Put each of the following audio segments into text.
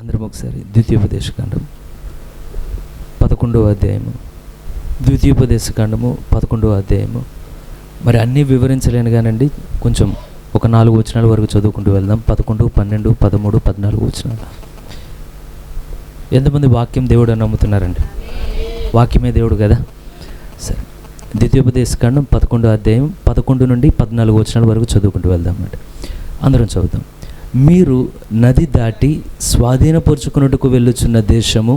అందరం ఒకసారి ద్వితీయోపదేశకాండం 11వ అధ్యాయము, ద్వితీయోపదేశకాండము 11వ అధ్యాయము. మరి అన్నీ వివరించలేను కానండి, కొంచెం ఒక 4 వచనాల వరకు చదువుకుంటూ వెళ్దాం. 11, 12, 13, 14 వచనాలు. ఎంతమంది వాక్యం దేవుడు అని నమ్ముతున్నారండి? వాక్యమే దేవుడు కదా. సరే, ద్వితీయోపదేశకాండం 11వ అధ్యాయం 11 నుండి 14 వచనాల వరకు చదువుకుంటూ వెళ్దాం అన్నమాట. అందరం చదువుతాం. మీరు నది దాటి స్వాధీనపరుచుకున్నట్టుకు వెళ్ళుచున్న దేశము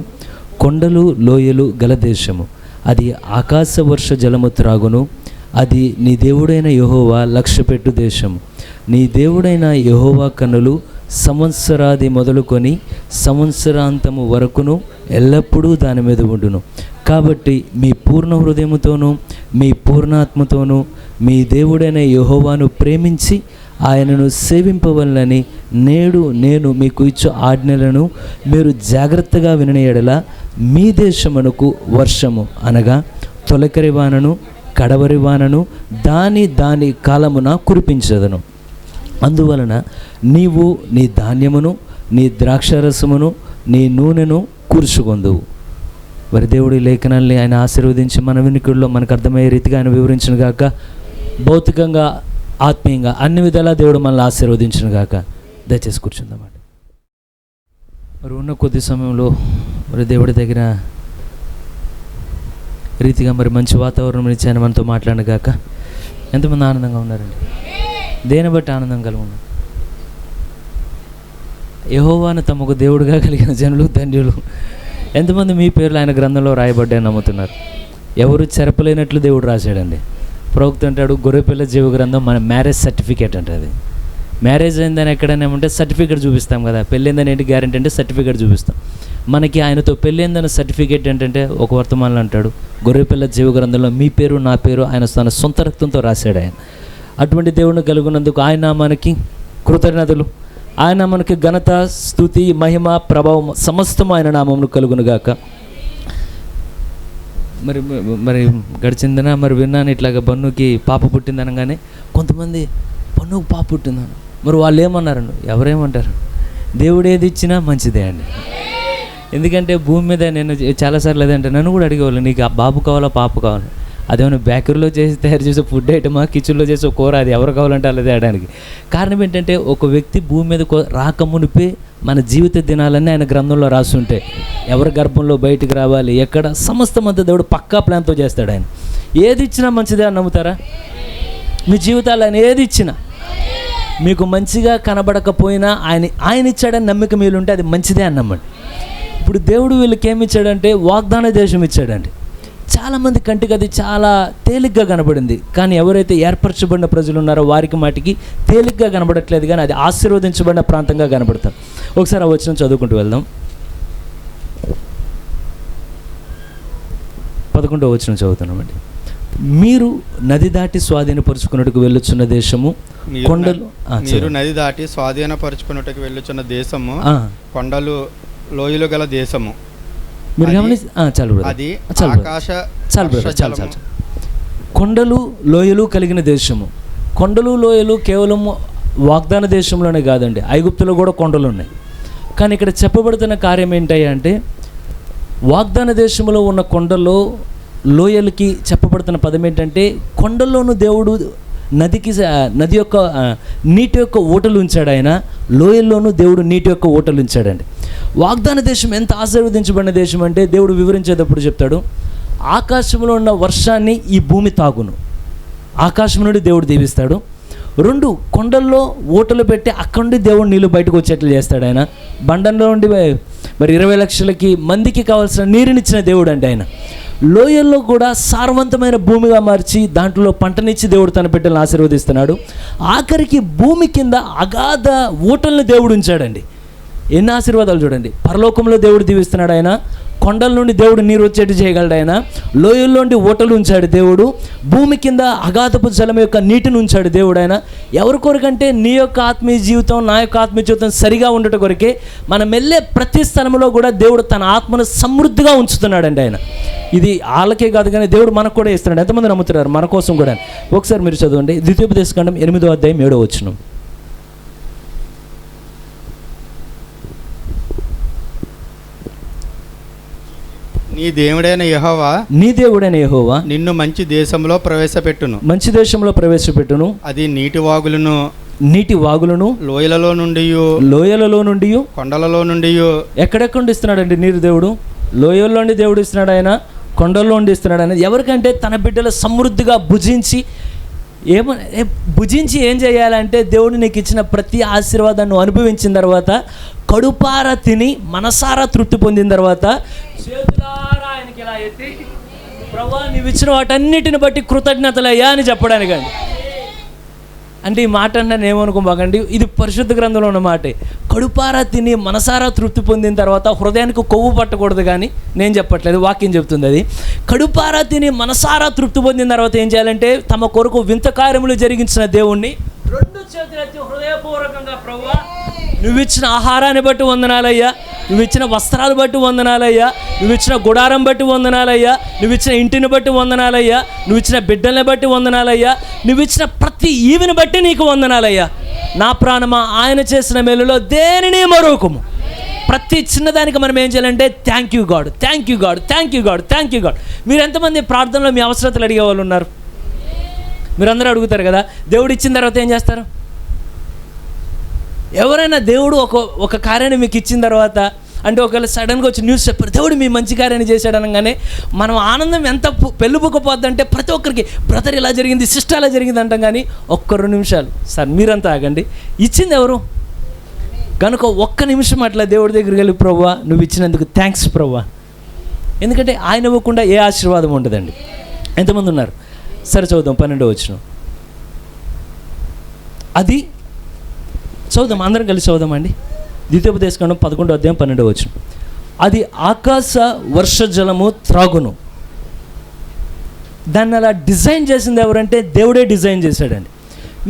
కొండలు లోయలు గల దేశము, అది ఆకాశ వర్ష జలము త్రాగును. అది నీ దేవుడైన యెహోవా లక్ష్యపెట్టు దేశము. నీ దేవుడైన యెహోవా కన్నులు సంవత్సరాది మొదలుకొని సంవత్సరాంతము వరకును ఎల్లప్పుడూ దాని మీద ఉండును. కాబట్టి మీ పూర్ణ హృదయముతోనూ మీ పూర్ణాత్మతోనూ మీ దేవుడైన యెహోవాను ప్రేమించి ఆయనను సేవింపవలనని నేడు నేను మీకు ఇచ్చు ఆజ్ఞలను మీరు జాగ్రత్తగా వినని యెడల మీ దేశమునకు వర్షము అనగా తొలకరి వానను కడవరి వానను దాని కాలమున కురిపించదను. అందువలన నీవు నీ ధాన్యమును నీ ద్రాక్షారసమును నీ నూనెను కూర్చుకొందువు. మరి దేవుడి లేఖనాల్ని ఆయన ఆశీర్వదించి మన వినికిడిలో మనకు అర్థమయ్యే రీతిగా ఆయన వివరించును గాక. భౌతికంగా ఆత్మీయంగా అన్ని విధాలా దేవుడు మనల్ని ఆశీర్వదించును గాక. దయచేసి కూర్చుందామండి. మరి ఉన్న కొద్ది సమయంలో మరి దేవుడి దగ్గర రీతిగా మరి మంచి వాతావరణం ఇచ్చి ఆయన మనతో మాట్లాడిన గాక. ఎంతమంది ఆనందంగా ఉన్నారండి? దేని బట్టి ఆనందం కలిగి ఉన్నారు? యెహోవాను తమకు దేవుడిగా కలిగిన జనులు ధన్యులు. ఎంతమంది మీ పేర్లు ఆయన గ్రంథంలో రాయబడ్డాయని నమ్ముతున్నారు? ఎవరు చెరపలేనట్లు దేవుడు రాశాడండి. ప్రవక్త అంటాడు, గొర్రెపిల్ల జీవ గ్రంథం మన మ్యారేజ్ సర్టిఫికేట్ అంటే. అది మ్యారేజ్ అయిందని ఎక్కడైనా ఏమంటే సర్టిఫికేట్ చూపిస్తాం కదా. పెళ్ళైందని ఏంటి గ్యారెంటీ అంటే సర్టిఫికేట్ చూపిస్తాం. మనకి ఆయనతో పెళ్ళైందని సర్టిఫికేట్ ఏంటంటే ఒక వర్తమానంలో అంటాడు, గొర్రెపిల్ల జీవ గ్రంథంలో మీ పేరు నా పేరు ఆయన తన సొంత రక్తంతో రాశాడు. ఆయన అటువంటి దేవుడిని కలుగున్నందుకు ఆయన మనకి కృతజ్ఞతలు. ఆయన మనకి ఘనత, స్తుతి, మహిమ, ప్రభావం సమస్తం ఆయన నామమును కలుగునుగాక. మరి మరి గడిచిందన మరి విన్నాను, ఇట్లాగా బన్నుకి పాప పుట్టిందనగానే కొంతమంది బన్నుకు పాప పుట్టిందను. మరి వాళ్ళు ఏమన్నారండి? ఎవరేమంటారు? దేవుడు ఏది ఇచ్చినా మంచిదే అండి. ఎందుకంటే భూమి మీద నేను చాలాసార్లు అదంటే నన్ను కూడా అడిగేవాళ్ళు, నీకు ఆ బాబు కావాలా పాప కావాలి? అదేమన్నా బేకరీలో చేసి తయారు చేసే ఫుడ్ ఐటమా, కిచెన్లో చేసే కూర, అది ఎవరు కావాలంటే అలా తేయడానికి కారణం ఏంటంటే ఒక వ్యక్తి భూమి మీద రాకమునిపే మన జీవిత దినాలన్నీ ఆయన గ్రంథంలో రాసి ఉంటే ఎవరి గర్భంలో బయటికి రావాలి, ఎక్కడ సమస్తమంతా దేవుడు పక్కా ప్లాన్తో చేస్తాడు. ఆయన ఏది ఇచ్చినా మంచిదే అని నమ్ముతారా? మీ జీవితాలు ఆయన ఏది ఇచ్చినా మీకు మంచిగా కనబడకపోయినా ఆయన ఇచ్చాడని నమ్మిక మీరు ఉంటే అది మంచిదే అని నమ్మండి. ఇప్పుడు దేవుడు వీళ్ళకి ఏమి ఇచ్చాడంటే వాగ్దాన దేశం ఇచ్చాడండి. చాలామంది కంటికి అది చాలా తేలిగ్గా కనబడింది, కానీ ఎవరైతే ఏర్పరచబడిన ప్రజలు ఉన్నారో వారికి మాటికి తేలిగ్గా కనబడట్లేదు, కానీ అది ఆశీర్వదించబడిన ప్రాంతంగా కనబడతారు. ఒకసారి ఆ వచనం చదువుకుంటూ వెళ్దాం. 11వ వచనం చదువుతున్నామండి. మీరు నది దాటి స్వాధీనపరుచుకున్నట్టుకు వెళ్ళొచ్చున్న దేశము కొండలు. మీరు నది దాటి స్వాధీనపరుచుకున్నట్టుకు వెళ్ళొచ్చున్న దేశము కొండలు లోయలు గల దేశము. మీరు గమనిస్తే అది కొండలు లోయలు కలిగిన దేశము. కొండలు లోయలు కేవలం వాగ్దాన దేశంలోనే కాదండి, ఐగుప్తులో కూడా కొండలు ఉన్నాయి. కానీ ఇక్కడ చెప్పబడుతున్న కార్యం ఏంటయ్యా అంటే వాగ్దాన దేశంలో ఉన్న కొండల్లో లోయలకి చెప్పబడుతున్న పదం ఏంటంటే కొండల్లోనూ దేవుడు నది యొక్క నీటి యొక్క ఊటలు ఉంచాడు. ఆయన లోయల్లోనూ దేవుడు నీటి యొక్క ఊటలు ఉంచాడండి. వాగ్దాన దేశం ఎంత ఆశీర్వదించబడిన దేశం అంటే దేవుడు వివరించేటప్పుడు చెప్తాడు, ఆకాశంలో ఉన్న వర్షాన్ని ఈ భూమి తాగును. ఆకాశం నుండి దేవుడు దీవిస్తాడు. 2 కొండల్లో ఊటలు పెట్టి అక్కడి నుండి దేవుడు నీళ్ళు బయటకు వచ్చేట్లు చేస్తాడు. ఆయన బండంలో ఉండి మరి 20 లక్షలకి మందికి కావాల్సిన నీరునిచ్చిన దేవుడు అంటే ఆయన. లోయల్లో కూడా సారవంతమైన భూమిగా మార్చి దాంట్లో పంటనిచ్చి దేవుడు తన బిడ్డలను ఆశీర్వదిస్తున్నాడు. ఆఖరికి భూమి కింద అగాధ ఊటల్ని దేవుడు ఉంచాడండి. ఎన్ని ఆశీర్వాదాలు చూడండి. పరలోకంలో దేవుడు దీవిస్తున్నాడు. ఆయన కొండల నుండి దేవుడు నీరు వచ్చేట్టు చేయగలడు. ఆయన లోయల్లోండి ఊటలు ఉంచాడు దేవుడు. భూమి కింద అగాధపు జలం యొక్క నీటిని ఉంచాడు దేవుడు. ఆయన ఎవరి కొరకంటే నీ యొక్క ఆత్మీయ జీవితం, నా యొక్క ఆత్మీయ జీవితం సరిగా ఉండటం కొరకే మనం వెళ్ళే ప్రతి స్థలంలో కూడా దేవుడు తన ఆత్మను సమృద్ధిగా ఉంచుతున్నాడండి. ఆయన ఇది వాళ్ళకే కాదు కానీ దేవుడు మనకు కూడా ఇస్తున్నాడు. ఎంతమంది నమ్ముతున్నారు? మన కోసం కూడా. ఒకసారి మీరు చదవండి, ద్వితీయోపదేశకాండం 8వ అధ్యాయం 7వ వచనం. నీ దేవుడైన యెహోవా నీ దేవుడైన యెహోవా నిన్ను మంచి దేశంలో ప్రవేశపెట్టును. మంచి దేశంలో ప్రవేశపెట్టును. అది నీటి వాగులను లోయలలో నుండి కొండలలో నుండి ఎక్కడెక్కడ నుండి ఇస్తున్నాడండి నీరు దేవుడు? లోయల్లో నుండి దేవుడు ఇస్తున్నాడు, ఆయన కొండల్లో నుండి ఇస్తున్నాడు. ఆయన ఎవరికంటే తన బిడ్డలు సమృద్ధిగా భుజించి ఏం చేయాలంటే దేవుడు నీకు ఇచ్చిన ప్రతి ఆశీర్వాదాన్ని అనుభవించిన తర్వాత కడుపారా తిని మనసారా తృప్తి పొందిన తర్వాత చేతులారా ఆయనకి ఇలా ఎత్తి ప్రభువా నీవు ఇచ్చిన వాటన్నిటిని బట్టి కృతజ్ఞతలయ్యా అని చెప్పడానికి అండి. అంటే ఈ మాట అంటే నేను ఏమనుకోబాకండి, ఇది పరిశుద్ధ గ్రంథంలో ఉన్న మాటే. కడుపారా తిని మనసారా తృప్తి పొందిన తర్వాత హృదయానికి కొవ్వు పట్టకూడదు, కానీ నేను చెప్పట్లేదు, వాక్యం చెప్తుంది. అది కడుపారా తిని మనసారా తృప్తి పొందిన తర్వాత ఏం చేయాలంటే తమ కొరకు వింత కార్యములు జరిగించిన దేవుణ్ణి 2 చేతులెత్తి హృదయపూర్వకంగా ప్రభువా నువ్వు ఇచ్చిన ఆహారాన్ని బట్టి వందనాలయ్యా, నువ్వు ఇచ్చిన వస్త్రాలు బట్టి వందనాలయ్యా, నువ్వు ఇచ్చిన గుడారం బట్టి వందనాలయ్యా, నువ్వు ఇచ్చిన ఇంటిని బట్టి వందనాలయ్యా, నువ్వు ఇచ్చిన బిడ్డల్ని బట్టి వందనాలయ్యా, నువ్వు ఇచ్చిన ప్రతి ఈవిని బట్టి నీకు వందనాలయ్యా. నా ప్రాణమా ఆయన చేసిన మేలులో దేనిని మరొకము. ప్రతి చిన్నదానికి మనం ఏం చేయాలంటే thank you God, thank you God, thank you God, thank you God. మీరు ఎంతమంది ప్రార్థనలో మీ అవసరతలు అడిగే వాళ్ళు ఉన్నారు? మీరందరూ అడుగుతారు కదా. దేవుడు ఇచ్చిన తర్వాత ఏం చేస్తారు? ఎవరైనా దేవుడు ఒక కార్యాన్ని మీకు ఇచ్చిన తర్వాత అంటే ఒకవేళ సడన్గా వచ్చి న్యూస్ చెప్పారు దేవుడు మీ మంచి కార్యాన్ని చేశాడు అనగానే మనం ఆనందం ఎంత పెళ్ళుబుకపోద్దంటే ప్రతి ఒక్కరికి బ్రదర్ ఇలా జరిగింది, సిస్టర్ ఇలా జరిగింది అంటాం. కానీ 1-2 నిమిషాలు సార్ మీరంతా ఆగండి, ఇచ్చింది ఎవరు? కనుక 1 నిమిషం అట్లా దేవుడి దగ్గరికి వెళ్ళి ప్రభువా నువ్వు ఇచ్చినందుకు థ్యాంక్స్ ప్రభువా. ఎందుకంటే ఆయన ఇవ్వకుండా ఏ ఆశీర్వాదం ఉండదండి. ఎంతమంది ఉన్నారు? సరే చదువుదాం 12వ వచనం. అది చదువుదాం, అందరం కలిసి చదువుదామండి. ద్వితీయోపదేశకాండం 11వ అధ్యాయం 12వ వచనం. అది ఆకాశ వర్ష జలము త్రాగును. దాన్ని అలా డిజైన్ చేసింది ఎవరంటే దేవుడే డిజైన్ చేశాడండి.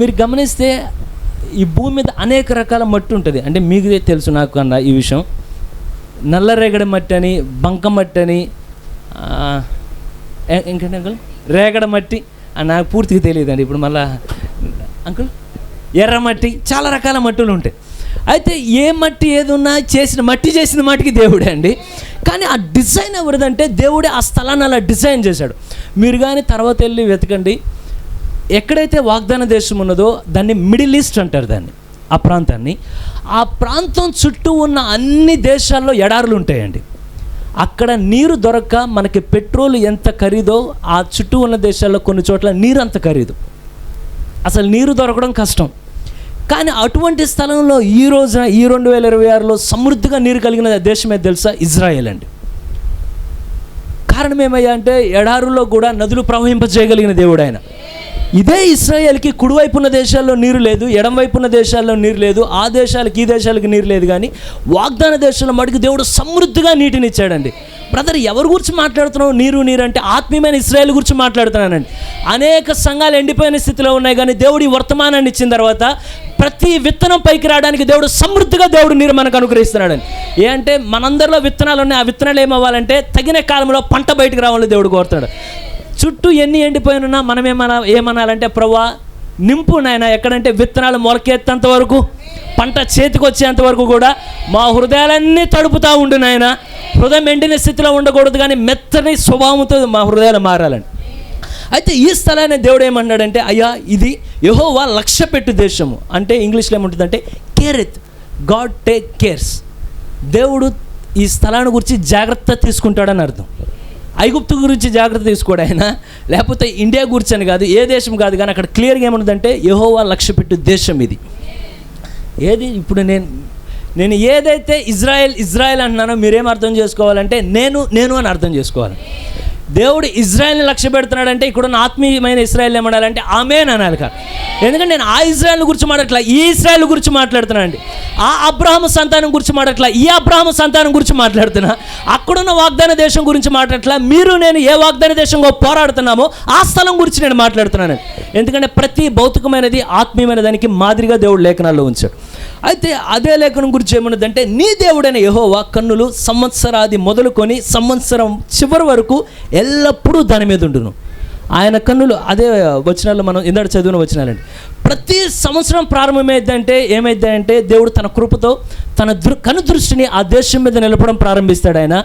మీరు గమనిస్తే ఈ భూమి మీద అనేక రకాల మట్టి ఉంటుంది. అంటే మీకు తెలుసు, నాకు కన్నా ఈ విషయం. నల్లరేగడి మట్టి అని, బంక మట్టి అని, ఇంకంటే అంకుల్ రేగడ మట్టి నాకు పూర్తిగా తెలియదండి. ఇప్పుడు మళ్ళా అంకుల్ ఎర్రమట్టి, చాలా రకాల మట్టులు ఉంటాయి. అయితే ఏ మట్టి ఏది ఉన్నా చేసిన మట్టికి దేవుడే అండి. కానీ ఆ డిజైన్ ఎవరిదంటే దేవుడే ఆ స్థలాన్ని అలా డిజైన్ చేశాడు. మీరు కానీ తర్వాత వెళ్ళి వెతకండి, ఎక్కడైతే వాగ్దాన దేశం ఉన్నదో దాన్ని మిడిల్ ఈస్ట్ అంటారు దాన్ని, ఆ ప్రాంతాన్ని. ఆ ప్రాంతం చుట్టూ ఉన్న అన్ని దేశాల్లో ఎడారులు ఉంటాయండి. అక్కడ నీరు దొరక్క మనకి పెట్రోల్ ఎంత ఖరీదో ఆ చుట్టూ ఉన్న దేశాల్లో కొన్ని చోట్ల నీరు అంత ఖరీదు, అసలు నీరు దొరకడం కష్టం. కానీ అటువంటి స్థలంలో ఈ రోజున ఈ 2026లో సమృద్ధిగా నీరు కలిగిన దేశం ఏది తెలుసా? ఇజ్రాయెల్ అండి. కారణం ఏమయ్యా అంటే ఎడారుల్లో కూడా నదులు ప్రవహింపజేయగలిగిన దేవుడు ఆయన. ఇదే ఇశ్రాయేల్కి కుడివైపున్న దేశాల్లో నీరు లేదు, ఎడంవైపున్న దేశాల్లో నీరు లేదు, ఆ దేశాలకి ఈ దేశాలకి నీరు లేదు. కానీ వాగ్దాన దేశంలో మటుకు దేవుడు సమృద్ధిగా నీటిని ఇచ్చాడండి. బ్రదర్ ఎవరి గురించి మాట్లాడుతున్నావు? నీరు అంటే ఆత్మీయమైన ఇశ్రాయేల్ గురించి మాట్లాడుతున్నానండి. అనేక సంఘాలు ఎండిపోయిన స్థితిలో ఉన్నాయి, కానీ దేవుడు ఈ వర్తమానాన్ని ఇచ్చిన తర్వాత ప్రతి విత్తనం పైకి రావడానికి దేవుడు సమృద్ధిగా దేవుడు నీరు మనకు అనుగ్రహిస్తున్నాడని. అంటే మనందరిలో విత్తనాలు ఉన్నాయి, ఆ విత్తనాలు ఏమవ్వాలంటే తగిన కాలంలో పంట బయటకు రావాలని దేవుడు కోరుతాడు. చుట్టూ ఎన్ని ఎండిపోయినా మనం ఏమనాలంటే ప్రభువా నింపు నాయన, ఎక్కడంటే విత్తనాలు మొలకెత్తేంత వరకు, పంట చేతికి వచ్చేంత వరకు కూడా మా హృదయాలన్నీ తడుపుతూ ఉండు నాయన. హృదయం ఎండిన స్థితిలో ఉండకూడదు, కానీ మెత్తని స్వభావంతో మా హృదయాలు మారాలని. అయితే ఈ స్థలాన్ని దేవుడు ఏమన్నాడంటే అయ్యా ఇది యెహోవా లక్ష్యపెట్టు దేశము. అంటే ఇంగ్లీష్లో ఏముంటుందంటే కేరెత్, గాడ్ టేక్ కేర్స్. దేవుడు ఈ స్థలాన్ని గురించి జాగ్రత్త తీసుకుంటాడని అర్థం. ఐగుప్తు గురించి జాగ్రత్త తీసుకోడు ఆయన, లేకపోతే ఇండియా గురించి అని కాదు, ఏ దేశం కాదు. కానీ అక్కడ క్లియర్గా ఏముంటుందంటే యెహోవా లక్ష్యపెట్టు దేశం ఇది. ఏది ఇప్పుడు నేను ఏదైతే ఇజ్రాయెల్ అంటున్నానో మీరేం అర్థం చేసుకోవాలంటే నేను అని అర్థం చేసుకోవాలి. దేవుడు ఇజ్రాయెల్ని లక్ష్య పెడుతున్నాడంటే ఇక్కడ ఆత్మీయమైన ఇజ్రాయెల్ ఏమనాలంటే ఆమేన్ అనాలి కాదు. ఎందుకంటే నేను ఆ ఇజ్రాయెల్ గురించి మాట్లాడట్లా, ఈ ఇజ్రాయెల్ గురించి మాట్లాడుతున్నానండి. ఆ అబ్రహాము సంతానం గురించి మాట్లాడట్లా, ఈ అబ్రహాము సంతానం గురించి మాట్లాడుతున్నా. అక్కడున్న వాగ్దాన దేశం గురించి మాట్లాడట్లా, మీరు నేను ఏ వాగ్దాన దేశంలో పోరాడుతున్నామో ఆ స్థలం గురించి నేను మాట్లాడుతున్నాను. ఎందుకంటే ప్రతి భౌతికమైనది ఆత్మీయమైన దానికి మాదిరిగా దేవుడు లేఖనాల్లో ఉంచాడు. అయితే అదే లేఖనం గురించి ఏమన్నదంటే నీ దేవుడైన యెహోవా కన్నులు సంవత్సరాది మొదలుకొని సంవత్సరం చివరి వరకు ఎల్లప్పుడూ దాని మీద ఉండును. ఆయన కన్నులు, అదే వచనాల్లో మనం ఇందాక చదివిన వచనాలండి. ప్రతి సంవత్సరం ప్రారంభమైందంటే ఏమైందంటే దేవుడు తన కృపతో తన కను దృష్టిని ఆ దేశం మీద నిలపడం ప్రారంభిస్తాడు. ఆయన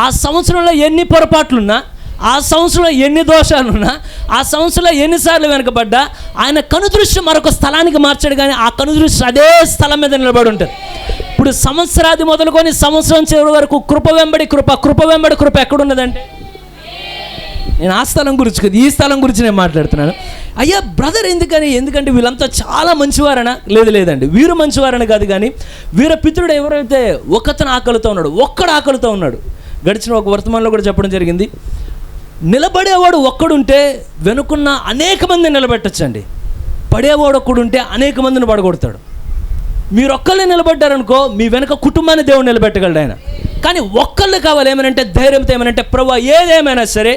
ఆ సంవత్సరంలో ఎన్ని పొరపాట్లున్నా, ఆ సంవత్సరంలో ఎన్ని దోషాలున్నా, ఆ సంవత్సరంలో ఎన్నిసార్లు వెనకబడ్డా ఆయన కనుదృష్టి మరొక స్థలానికి మార్చాడు. కానీ ఆ కనుదృష్టి అదే స్థలం మీద నిలబడి ఉంటుంది. ఇప్పుడు సంవత్సరాది మొదలుకొని సంవత్సరం చివరి వరకు కృప వెంబడి కృప, కృప వెంబడి కృప ఎక్కడున్నదంటే, నేను ఆ స్థలం గురించి కదా, ఈ స్థలం గురించి నేను మాట్లాడుతున్నాను. అయ్యా బ్రదర్ ఎందుకంటే వీళ్ళంతా చాలా మంచివారనా? లేదండి, వీరు మంచివారని కాదు. కానీ వీర పితృడు ఎవరైతే ఒకతను ఆకలితో ఉన్నాడు, ఒక్కడు ఆకలితో ఉన్నాడు. గడిచిన ఒక వర్తమానంలో కూడా చెప్పడం జరిగింది, నిలబడేవాడు ఒక్కడుంటే వెనుకున్న అనేక మందిని నిలబెట్టచ్చండి. పడేవాడు ఒక్కడుంటే అనేక మందిని పడగొడతాడు. మీరు ఒక్కళ్ళే నిలబడ్డారనుకో, మీ వెనక కుటుంబాన్ని దేవుడు నిలబెట్టగలడు ఆయన. కానీ ఒక్కళ్ళు కావాలి ఏమనంటే, ధైర్యంతో ఏమనంటే, ప్రభువా ఏదేమైనా సరే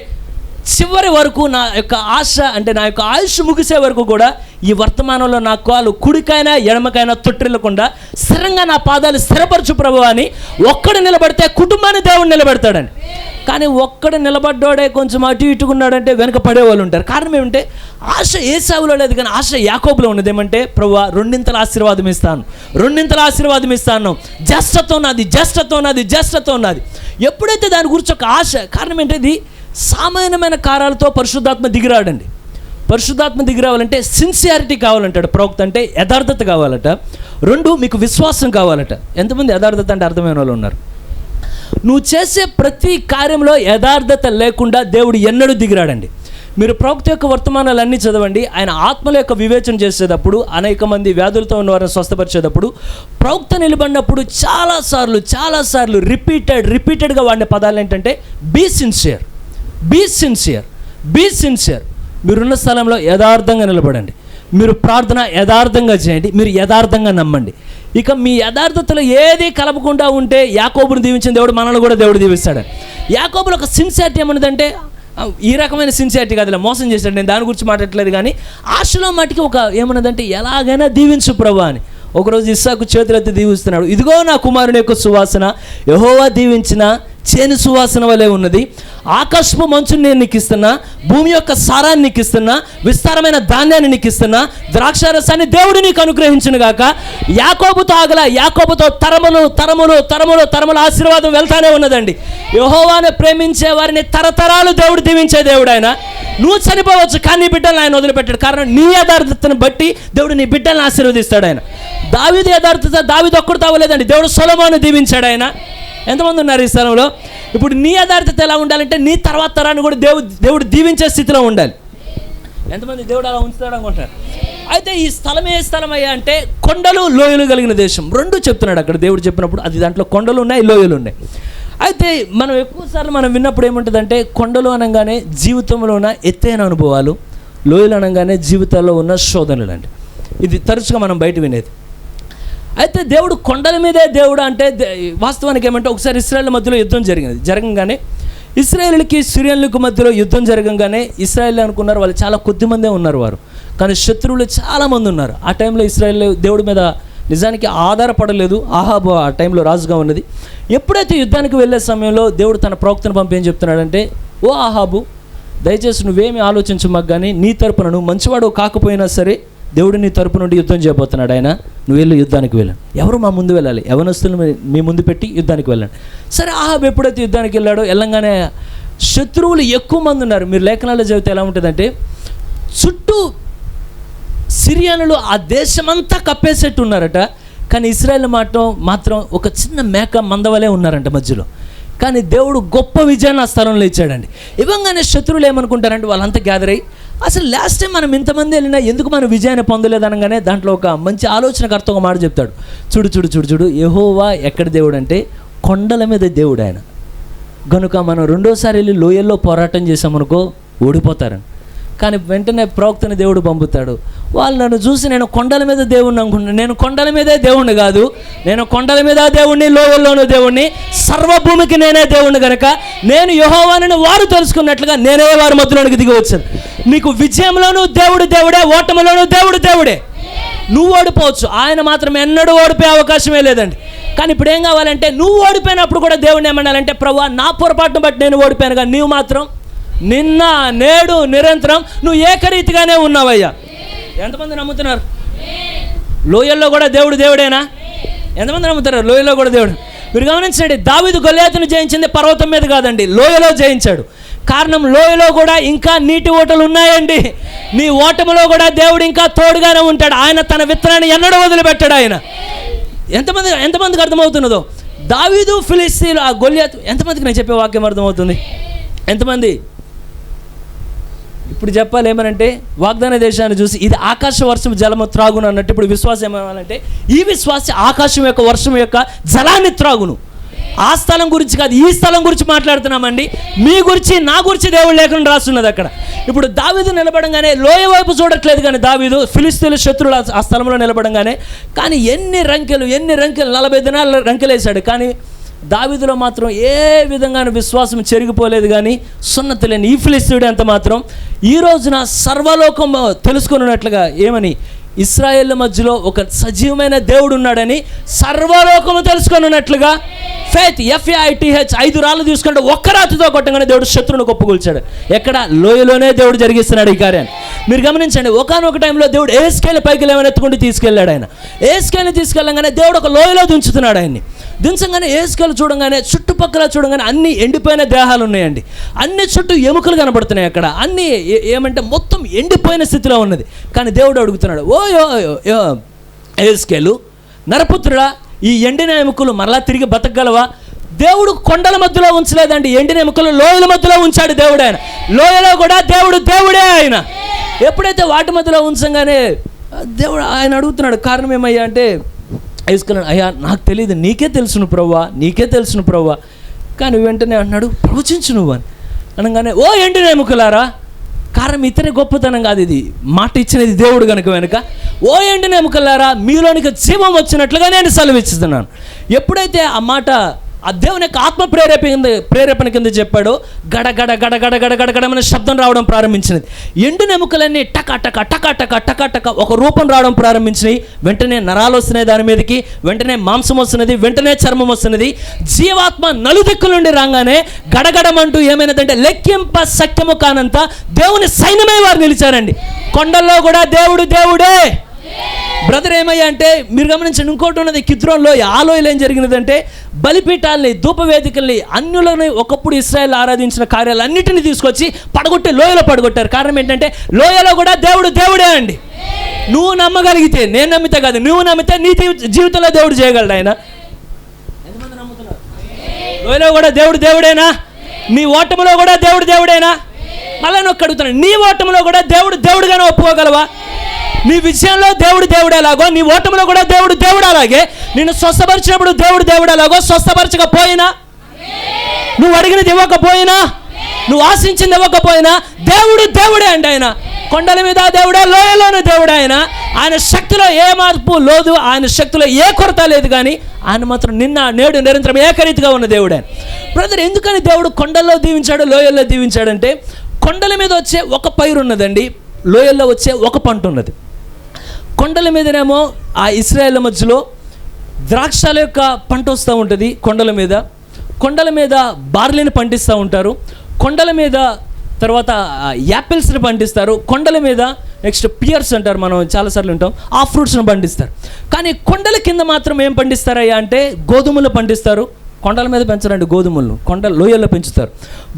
చివరి వరకు నా యొక్క ఆశ అంటే నా యొక్క ఆయుష్ ముగిసే వరకు కూడా ఈ వర్తమానంలో నా కాలు కుడికైనా ఎడమకైనా తొట్టిల్లకుండా స్థిరంగా నా పాదాలు స్థిరపరచు ప్రభువా అని ఒక్కడు నిలబడితే కుటుంబాన్ని దేవుడు నిలబెడతాడని. కానీ ఒక్కడు నిలబడ్డాడే కొంచెం అటు ఇటుకున్నాడంటే వెనక పడేవాళ్ళు ఉంటారు. కారణం ఏమంటే ఆశ ఏసావులో లేదు, కానీ ఆశ యాకోబులో ఉన్నది. ఏమంటే ప్రభువా రెండింతల ఆశీర్వాదం ఇస్తాను, రెండింతల ఆశీర్వాదం ఇస్తాను, జ్యేష్ఠత్వం నాది, జ్యేష్ఠత్వం నాది, జ్యేష్ఠత్వం నాది. ఎప్పుడైతే దాని గురించి ఒక ఆశ, కారణం ఏంటది సామాన్యమైన కారాలతో పరిశుద్ధాత్మ దిగిరాడండి. పరిశుద్ధాత్మ దిగిరావాలంటే సిన్సియారిటీ కావాలంటాడు ప్రవక్త, అంటే యథార్థత కావాలట. 2 మీకు విశ్వాసం కావాలట. ఎంతమంది యథార్థత అంటే అర్థమైన వాళ్ళు ఉన్నారు? నువ్వు చేసే ప్రతి కార్యంలో యథార్థత లేకుండా దేవుడు ఎన్నడూ దిగిరాడండి. మీరు ప్రవక్త యొక్క వర్తమానాలన్నీ చదవండి. ఆయన ఆత్మల యొక్క వివేచన చేసేటప్పుడు, అనేక మంది వ్యాధులతో ఉన్న వారిని స్వస్థపరిచేటప్పుడు, ప్రవక్త నిలబడినప్పుడు చాలాసార్లు రిపీటెడ్గా వాడిన పదాలు ఏంటంటే be sincere, be sincere, be sincere. మీరున్న స్థలంలో యథార్థంగా నిలబడండి, మీరు ప్రార్థన యథార్థంగా చేయండి, మీరు యథార్థంగా నమ్మండి. ఇక మీ యథార్థతలో ఏది కలపకుండా ఉంటే యాకోబుని దీవించిన దేవుడు మనల్ని కూడా దేవుడు దీవిస్తాడు. యాకోబులో ఒక సిన్సియారిటీ ఏమన్నదంటే, ఈ రకమైన సిన్సియారిటీ కాదులే, మోసం చేశాడు, నేను దాని గురించి మాట్లాడట్లేదు. కానీ ఆశలో మటుకి ఒక ఏమన్నదంటే, ఎలాగైనా దీవించు ప్రభువా అని. ఒకరోజు ఇస్సాకు చేతులెత్తి దీవిస్తున్నాడు, ఇదిగో నా కుమారుని యొక్క సువాసన యెహోవా దీవించిన చేను సువాసన వలె ఉన్నది, ఆకాశపు మంచుని నేను నీకు ఇస్తున్నా, భూమి యొక్క సారాన్ని నీకు ఇస్తున్నా, విస్తారమైన ధాన్యాన్ని నీకు ఇస్తున్నా, ద్రాక్షారసాన్ని దేవుడు నీకు అనుగ్రహించును గాక. యాకోబుతో ఆగల, యాకోబుతో తరములు ఆశీర్వాదం వెళ్తానే ఉన్నదండి. యెహోవాను ప్రేమించే వారిని తరతరాలు దేవుడు దీవించే దేవుడు ఆయన. నువ్వు చనిపోవచ్చు కానీ నీ బిడ్డలను ఆయన వదిలిపెట్టాడు. కారణం నీ యథార్థతను బట్టి దేవుడు నీ బిడ్డలను ఆశీర్వదిస్తాడు ఆయన. దావీదు యథార్థత దావీదు ఒక్కడు తావలేదండి, దేవుడు సొలొమోను దీవించాడు ఆయన. ఎంతమంది ఉన్నారు ఈ స్థలంలో? ఇప్పుడు నీ యథార్థత ఎలా ఉండాలంటే నీ తర్వాత తరాన్ని కూడా దేవుడు దీవించే స్థితిలో ఉండాలి. ఎంతమంది దేవుడు అలా ఉంచుతాడు అనుకుంటారు? అయితే ఈ స్థలం ఏ స్థలం అయ్యా అంటే కొండలు లోయలు కలిగిన దేశం. 2 చెప్తున్నాడు అక్కడ దేవుడు చెప్పినప్పుడు. అది దాంట్లో కొండలు ఉన్నాయి, లోయలు ఉన్నాయి. అయితే మనం ఎక్కువసార్లు మనం విన్నప్పుడు ఏముంటుందంటే, కొండలు అనగానే జీవితంలో ఉన్న ఎత్తైన అనుభవాలు, లోయలు అనగానే జీవితాల్లో ఉన్న శోధనలు అండి. ఇది తరచుగా మనం బయట వినేది. అయితే దేవుడు కొండల మీదే దేవుడు అంటే వాస్తవానికి ఏమంటే, ఒకసారి ఇశ్రాయేల్ మధ్యలో యుద్ధం జరగంగానే ఇశ్రాయేలుకి సిరియన్లకు మధ్యలో యుద్ధం జరగంగానే ఇశ్రాయేల్ అనుకున్నారు వాళ్ళు చాలా కొద్దిమందే ఉన్నారు వారు, కానీ శత్రువులు చాలామంది ఉన్నారు. ఆ టైంలో ఇశ్రాయేల్ దేవుడి మీద నిజానికి ఆధారపడలేదు. ఆహాబు ఆ టైంలో రాజుగా ఉన్నది. ఎప్పుడైతే యుద్ధానికి వెళ్ళే సమయంలో దేవుడు తన ప్రవక్తను పంపి ఏం చెప్తున్నాడంటే, ఓ ఆహాబు, దయచేసి నువ్వేమీ ఆలోచించమాకు, కానీ నీ తరపున నువ్వు మంచివాడు కాకపోయినా సరే దేవుడు నీ తరపు నుండి యుద్ధం చేయబోతున్నాడు ఆయన, నువ్వు వెళ్ళి యుద్ధానికి వెళ్ళాను. ఎవరు మా ముందు వెళ్ళాలి? యవనస్తులను మీ ముందు పెట్టి యుద్ధానికి వెళ్ళండి. సరే ఆహాబు ఎప్పుడైతే యుద్ధానికి వెళ్ళగానే శత్రువులు ఎక్కువ మంది ఉన్నారు. మీరు లేఖనాల్లో చదివితే ఎలా ఉంటుందంటే, చుట్టూ సిరియనులు ఆ దేశమంతా కప్పేసేట్టు ఉన్నారట. కానీ ఇశ్రాయేల్ మాత్రం ఒక చిన్న మేక మందవలే ఉన్నారంట మధ్యలో. కానీ దేవుడు గొప్ప విజయాన్ని ఆ స్థలంలో ఇచ్చాడండి. ఇవ్వగానే శత్రువులు ఏమనుకుంటారంటే, వాళ్ళంతా గ్యాదర్ అయ్యి, అసలు లాస్ట్ టైం మనం ఇంతమంది వెళ్ళినా ఎందుకు మనం విజయాన్ని పొందలేదనగానే దాంట్లో ఒక మంచి ఆలోచనకర్త ఒక మాట చెప్తాడు. చూడు యెహోవా ఎక్కడ దేవుడు అంటే కొండల మీద దేవుడు ఆయన. కనుక మనం 2వ సారి వెళ్ళి లోయల్లో పోరాటం చేసామనుకో ఓడిపోతారని. కానీ వెంటనే ప్రవక్తని దేవుడు పంపుతాడు. వాళ్ళు నన్ను చూసి నేను కొండల మీద దేవుణ్ణి అనుకుంటున్నాను. నేను కొండల మీదే దేవుణ్ణి కాదు, నేను కొండల మీద దేవుణ్ణి, లోయల్లోనూ దేవుణ్ణి, సర్వభూమికి నేనే దేవుణ్ణి. కనుక నేను యెహోవానని వారు తెలుసుకున్నట్లుగా నేనే వారి మధ్యలోనికి దిగి వచ్చాను. నీకు విజయంలోనూ దేవుడు దేవుడే, ఓటమిలోనూ దేవుడు దేవుడే. నువ్వు ఓడిపోవచ్చు, ఆయన మాత్రం ఎన్నడూ ఓడిపోయే అవకాశమే లేదండి. కానీ ఇప్పుడు ఏం కావాలంటే, నువ్వు ఓడిపోయినప్పుడు కూడా దేవుడిని ఏమనాలంటే, ప్రభువా నా పొరపాటును బట్టి నేను ఓడిపోయాను, కానీ నీవు మాత్రం నిన్న నేడు నిరంతరం నువ్వు ఏకరీతిగానే ఉన్నావయ్యా. ఎంతమంది నమ్ముతున్నారు? లోయల్లో కూడా దేవుడు దేవుడేనా? ఎంతమంది నమ్ముతారు? లోయలో కూడా దేవుడు. మీరు గమనించండి, దావీదు గొల్యాతును జయించింది పర్వతం మీద కాదండి, లోయలో జయించాడు. కారణం, లోయలో కూడా ఇంకా నీటి ఓటలు ఉన్నాయండి. నీ ఓటములో కూడా దేవుడు ఇంకా తోడుగానే ఉంటాడు. ఆయన తన విత్తనాన్ని ఎన్నడూ వదిలిపెట్టాడు. ఆయన ఎంతమందికి అర్థమవుతున్నదో? దావీదు, ఫిలిస్తీన్లు, ఆ గొల్యాతు, ఎంతమందికి నేను చెప్పే వాక్యం అర్థమవుతుంది? ఎంతమంది? ఇప్పుడు చెప్పాలి ఏమనంటే, వాగ్దాన దేశాన్ని చూసి ఇది ఆకాశ వర్షం జలము త్రాగును అన్నట్టు ఇప్పుడు విశ్వాసం ఏమనాలంటే, ఈ విశ్వాసం ఆకాశం యొక్క వర్షం యొక్క జలాన్ని త్రాగును. ఆ స్థలం గురించి కాదు, ఈ స్థలం గురించి మాట్లాడుతున్నామండి. మీ గురించి, నా గురించి దేవుడు లేఖనం రాస్తున్నది అక్కడ. ఇప్పుడు దావీదు నిలబడంగానే లోయ వైపు చూడట్లేదు, కానీ దావీదు ఫిలిస్తీన్ల శత్రువులు ఆ స్థలంలో నిలబడంగానే, కానీ ఎన్ని రంకెలు 40 దినాలు రంకెలేశాడు. కానీ దావీదులో మాత్రం ఏ విధంగానూ విశ్వాసం చెరిగిపోలేదు. కానీ సున్నతి లేని ఈ ఫిలిస్తీయుడు అంత మాత్రం ఈ రోజున సర్వలోకం తెలుసుకున్నట్లుగా ఏమని, ఇశ్రాయేళ్ల మధ్యలో ఒక సజీవమైన దేవుడు ఉన్నాడని సర్వలోకము తెలుసుకున్నట్లుగా ఫెయిత్, FAITH 5 రాళ్ళు తీసుకుంటే ఒక్క రాతితో కొట్టగానే దేవుడు శత్రువును కొప్పుకూల్చాడు. ఎక్కడ? లోయలోనే దేవుడు జరిగిస్తున్నాడు ఈ కార్యాన్ని. మీరు గమనించండి, ఒకానొక టైంలో దేవుడు ఏస్కేల్ పైకి లేవనెత్తుకుంటూ తీసుకెళ్ళాడు. ఆయన ఏస్కేల్ని తీసుకెళ్ళగానే దేవుడు ఒక లోయలో దించుతున్నాడు. ఆయన్ని దించగానే ఏస్కేల్ చూడంగానే, చుట్టుపక్కల చూడంగానే అన్ని ఎండిపోయిన దేహాలు ఉన్నాయండి. అన్ని చుట్టూ ఎముకలు కనబడుతున్నాయి. అక్కడ అన్ని ఏమంటే మొత్తం ఎండిపోయిన స్థితిలో ఉన్నది. కానీ దేవుడు అడుగుతున్నాడు, ఓ ఏస్కేలు, నరపుత్రుడా, ఈ ఎండిన ఎముకలు మరలా తిరిగి బతకగలవా? దేవుడు కొండల మధ్యలో ఉంచలేదండి, ఎండిన ఎముకలు లోయల మధ్యలో ఉంచాడు దేవుడు. ఆయన లోయలో కూడా దేవుడు దేవుడే. ఆయన ఎప్పుడైతే వాటి మధ్యలో ఉంచగానే దేవుడు ఆయన అడుగుతున్నాడు, కారణం ఏమయ్యా అంటే, వేసుకున్నాడు, అయ్యా నాకు తెలియదు, నీకే తెలుసును ప్రభువా, నీకే తెలుసును ప్రభువా. కానీ వెంటనే అన్నాడు, ప్రవచించు నువ్వు అని అనగానే, ఓ ఎండిన ఎముకలారా, కారణం ఇతని గొప్పతనం కాదు, ఇది మాట ఇచ్చినది దేవుడు కనుక వెనుక, ఓ ఎండిన ఎముకలారా, మీలోనికి జీవం వచ్చినట్లుగా నేను సెలవిస్తున్నాను. ఎప్పుడైతే ఆ మాట ఆ దేవుని యొక్క ఆత్మ ప్రేరేపణ కింద చెప్పాడో, గడగడ గడగడ గడగడగడమైన శబ్దం రావడం ప్రారంభించినది. ఎండిన ఎముకలన్నీ టక టక టక టక టక టక ఒక రూపం రావడం ప్రారంభించినాయి. వెంటనే నరాలు వస్తున్నాయి దాని మీదకి, వెంటనే మాంసం వస్తున్నది, వెంటనే చర్మం వస్తున్నది. జీవాత్మ నలుదిక్కుల నుండి రాగానే గడగడమంటూ ఏమైనదంటే, లెక్కింప సత్యము కానంత దేవుని సైన్యమే వారు నిలిచారండి. కొండల్లో కూడా దేవుడు దేవుడే. బ్రదర్ ఏమయ్యా అంటే, మీరు గమనించండి, ఇంకోటి ఉన్నది, కిద్రోన్లో ఆ లోయలో ఏం జరిగినదంటే, బలిపీఠాలని, ధూపవేదికల్ని, అన్యులని ఒకప్పుడు ఇశ్రాయేల్ ఆరాధించిన కార్యాలన్నిటిని తీసుకొచ్చి పడగొట్టి లోయలో పడగొట్టారు. కారణం ఏంటంటే, లోయలో కూడా దేవుడు దేవుడే అండి. నువ్వు నమ్మగలిగితే, నేను నమ్మితే కాదు, నువ్వు నమ్మితే నీ జీవితంలో దేవుడు చేయగలడు. ఆయన ఎంతమంది నమ్ముతున్నారు? లోయలో కూడా దేవుడు దేవుడేనా? నీ ఓటములో కూడా దేవుడు దేవుడేనా? మళ్ళీ నొక్క అడుగుతున్నాను, నీ ఓటములో కూడా దేవుడు దేవుడుగానే ఒప్పుకోగలవా? నీ విజయంలో దేవుడు దేవుడు ఎలాగో, నీ ఓటములో కూడా దేవుడు దేవుడు అలాగే. నిన్ను స్వస్థపరిచినప్పుడు దేవుడు దేవుడు ఎలాగో, స్వస్థపరచకపోయినా, నువ్వు అడిగినది ఇవ్వకపోయినా, నువ్వు ఆశించింది ఇవ్వకపోయినా, దేవుడు దేవుడే అండి. ఆయన కొండల మీద దేవుడే, లోయలోనే దేవుడే. ఆయన శక్తిలో ఏ మార్పు లేదు, ఆయన శక్తిలో ఏ కొరత లేదు. కానీ ఆయన మాత్రం నిన్న నేడు నిరంతరం ఏకరీతిగా ఉన్న దేవుడే. బ్రదర్, ఎందుకని దేవుడు కొండల్లో దీవించాడు, లోయల్లో దీవించాడంటే, కొండల మీద వచ్చే ఒక పైరు ఉన్నదండి, లోయల్లో వచ్చే ఒక పంట ఉన్నది. కొండల మీదనేమో ఆ ఇశ్రాయేల్ మధ్యలో ద్రాక్షల యొక్క పంట వస్తూ ఉంటుంది. కొండల మీద బార్లీని పండిస్తూ ఉంటారు. కొండల మీద తర్వాత యాపిల్స్ని పండిస్తారు. కొండల మీద నెక్స్ట్ పియర్స్ అంటారు, మనం చాలాసార్లు ఉంటాం, ఆ ఫ్రూట్స్ని పండిస్తారు. కానీ కొండల కింద మాత్రం ఏం పండిస్తారయ్యా అంటే, గోధుమలు పండిస్తారు. కొండల మీద పెంచరండి గోధుమలు, లోయల్లో పెంచుతారు.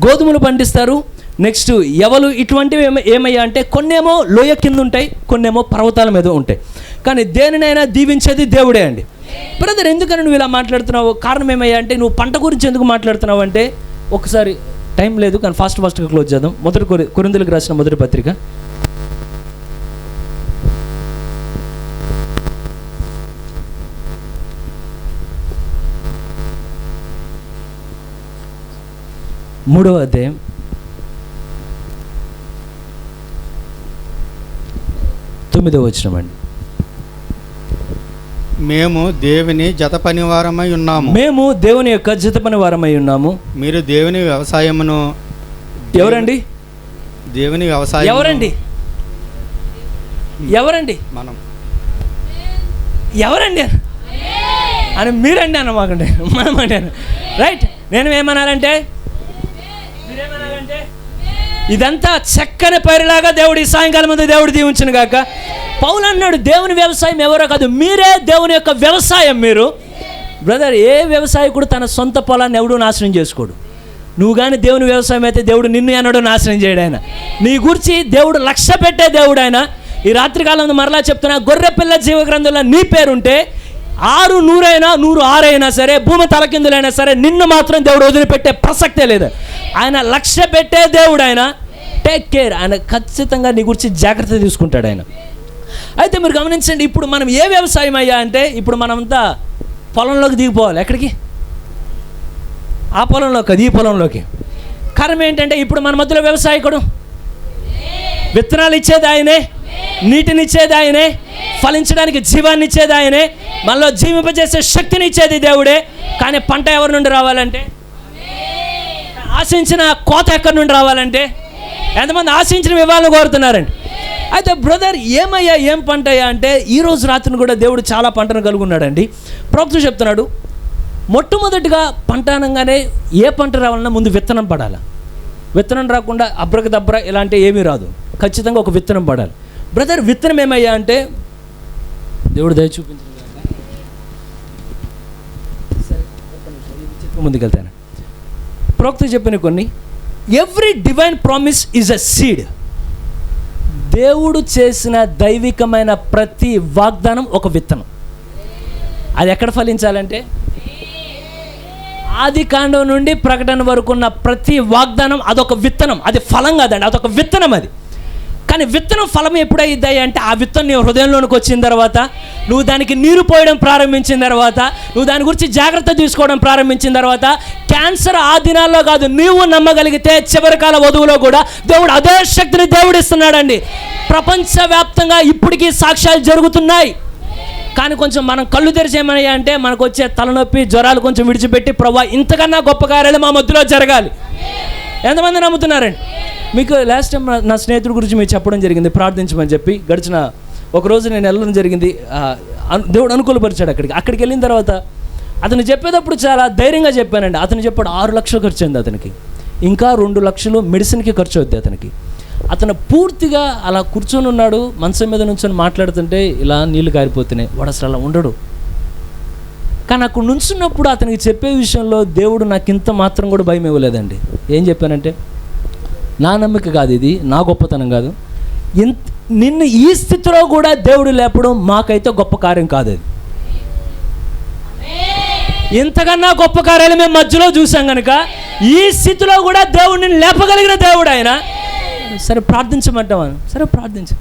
గోధుమలు పండిస్తారు. నెక్స్ట్ ఎవలు, ఇటువంటివి ఏమయ్యా అంటే, కొన్నేమో లోయ కింద ఉంటాయి, కొన్నేమో పర్వతాల మీద ఉంటాయి. కానీ దేనినైనా దీవించేది దేవుడే అండి. బ్రదర్, ఎందుకని నువ్వు ఇలా మాట్లాడుతున్నావు? కారణం ఏమయ్యా అంటే, నువ్వు పంట గురించి ఎందుకు మాట్లాడుతున్నావు అంటే, ఒకసారి టైం లేదు కానీ ఫాస్ట్గా క్లోజ్ చేద్దాం. కొరింథీయులకు రాసిన మొదటి పత్రిక 3వ అధ్యాయం 9వ వచనం అండి. మేము దేవుని జత పనివారమై ఉన్నాము. మేము దేవుని యొక్క జత పనివారమై ఉన్నాము. మీరు దేవుని వ్యవసాయమును. ఎవరండి దేవుని వ్యవసాయం? ఎవరండి మనం. ఎవరండి అని మీరండి అన్నమాకండి, మనమండి. రైట్. నేను ఏమన్నానంటే, మీరేమన్నారంటే ఇదంతా చక్కని పైరులాగా దేవుడు ఈ సాయంకాలం ముందు దేవుడు దీవించును గాక. పౌలు అన్నాడు, దేవుని వ్యవసాయం ఎవరో కాదు, మీరే దేవుని యొక్క వ్యవసాయం. మీరు బ్రదర్, ఏ వ్యవసాయకుడు తన సొంత పొలాన్ని ఎవడూ నాశనం చేసుకోడు. నువ్వు కానీ దేవుని వ్యవసాయం అయితే దేవుడు నిన్ను ఎన్నడూ నాశనం చేయడు. ఆయన నీ గురించి దేవుడు లక్ష్య పెట్టే దేవుడు. ఆయన ఈ రాత్రికాలంలో మరలా చెప్తున్నా, గొర్రె పిల్ల జీవ గ్రంథంలో నీ పేరుంటే 6 100 6 సరే, భూమి తలకిందులైనా సరే, నిన్ను మాత్రం దేవుడు వదిలిపెట్టే ప్రసక్తే లేదు. ఆయన లక్ష్య పెట్టే దేవుడు. ఆయన టేక్ కేర్. ఆయన ఖచ్చితంగా నీ గురించి జాగ్రత్త తీసుకుంటాడు ఆయన. అయితే మీరు గమనించండి, ఇప్పుడు మనం ఏ వ్యవసాయం అయ్యా అంటే, ఇప్పుడు మనమంతా పొలంలోకి దిగిపోవాలి. ఎక్కడికి? ఆ పొలంలోకి, అది ఈ పొలంలోకి. కారణం ఏంటంటే, ఇప్పుడు మన మధ్యలో వ్యవసాయకుడు, విత్తనాలు ఇచ్చేది ఆయనే, నీటిని ఇచ్చేది ఆయనే, ఫలించడానికి జీవాన్ని ఇచ్చేది ఆయనే, మనలో జీవింపజేసే శక్తిని ఇచ్చేది దేవుడే. కానీ పంట ఎవరి నుండి రావాలంటే, ఆశించిన కోత ఎక్కడి నుండి రావాలంటే, ఎంతమంది ఆశించిన ఇవ్వాలని కోరుతున్నారండి. అయితే బ్రదర్, ఏమయ్యా, ఏం పంట అయ్యా అంటే, ఈరోజు రాత్రిని కూడా దేవుడు చాలా పంటను కలిగి ఉన్నాడండి. ప్రవక్త చెప్తున్నాడు, మొట్టమొదటిగా పంట అనగానే ఏ పంట రావాలన్నా ముందు విత్తనం పడాలి. విత్తనం రాకుండా అబ్రకదబ్ర ఇలాంటి ఏమీ రాదు. ఖచ్చితంగా ఒక విత్తనం పడాలి. బ్రదర్, విత్తనం ఏమయ్యా అంటే, దేవుడు దయ చూపించింది. ముందుకెళ్తాను. ప్రవక్త చెప్పిన కొన్ని, every divine promise is a seed. దేవుడు చేసిన దైవికమైన ప్రతి వాగ్దానం ఒక విత్తనం. అది ఎక్కడ ఫలించాలంటే, ఆది కాండం నుండి ప్రకటన వరకు ఉన్న ప్రతి వాగ్దానం అదొక విత్తనం. అది ఫలం కాదండి, అదొక విత్తనం. అది కానీ విత్తనం ఫలం ఎప్పుడైద్దాయి అంటే, ఆ విత్తనం నీ హృదయంలోనికి వచ్చిన తర్వాత, నువ్వు దానికి నీరు పోయడం ప్రారంభించిన తర్వాత, నువ్వు దాని గురించి జాగ్రత్త తీసుకోవడం ప్రారంభించిన తర్వాత, క్యాన్సర్ ఆ దినాల్లో కాదు, నీవు నమ్మగలిగితే చివరికాల వధువులో కూడా దేవుడు అదే శక్తిని దేవుడు ఇస్తున్నాడండి. ప్రపంచవ్యాప్తంగా ఇప్పటికీ సాక్ష్యాలు జరుగుతున్నాయి. కానీ కొంచెం మనం కళ్ళు తెరిచేమయ్యా అంటే, మనకు వచ్చే తలనొప్పి, జ్వరాలు కొంచెం విడిచిపెట్టి, ప్రభువా ఇంతకన్నా గొప్ప కార్యాలు మా మధ్యలో జరగాలి. ఎంతమంది నమ్ముతున్నారండి? మీకు లాస్ట్ టైం నా స్నేహితుడి గురించి మీరు చెప్పడం జరిగింది, ప్రార్థించమని చెప్పి. గడిచిన ఒకరోజు నేను వెళ్ళడం జరిగింది. దేవుడు అనుకూలపరిచాడు. అక్కడికి వెళ్ళిన తర్వాత అతను చెప్పేటప్పుడు చాలా ధైర్యంగా చెప్పానండి. అతను చెప్పాడు 6 లక్షలు ఖర్చు అయింది అతనికి, ఇంకా 2 లక్షలు మెడిసిన్కి ఖర్చు అవుద్ది అతనికి. అతను పూర్తిగా అలా కూర్చొని ఉన్నాడు, మంచం మీద నుంచొని మాట్లాడుతుంటే ఇలా నీళ్లు కారిపోతున్నాయి. వాడు అసలు అలా ఉండడు. కానీ అక్కడ నుంచున్నప్పుడు అతనికి చెప్పే విషయంలో దేవుడు నాకు ఇంత మాత్రం కూడా భయం ఇవ్వలేదండి. ఏం చెప్పానంటే, నా నమ్మిక కాదు ఇది, నా గొప్పతనం కాదు, నిన్ను ఈ స్థితిలో కూడా దేవుడు లేపడం మాకైతే గొప్ప కార్యం కాదు. అది ఇంతకన్నా గొప్ప కార్యాలు మేము మధ్యలో చూసాం కనుక, ఈ స్థితిలో కూడా దేవుడిని లేపగలిగిన దేవుడు ఆయన. సరే ప్రార్థించమంటామని, సరే ప్రార్థించ.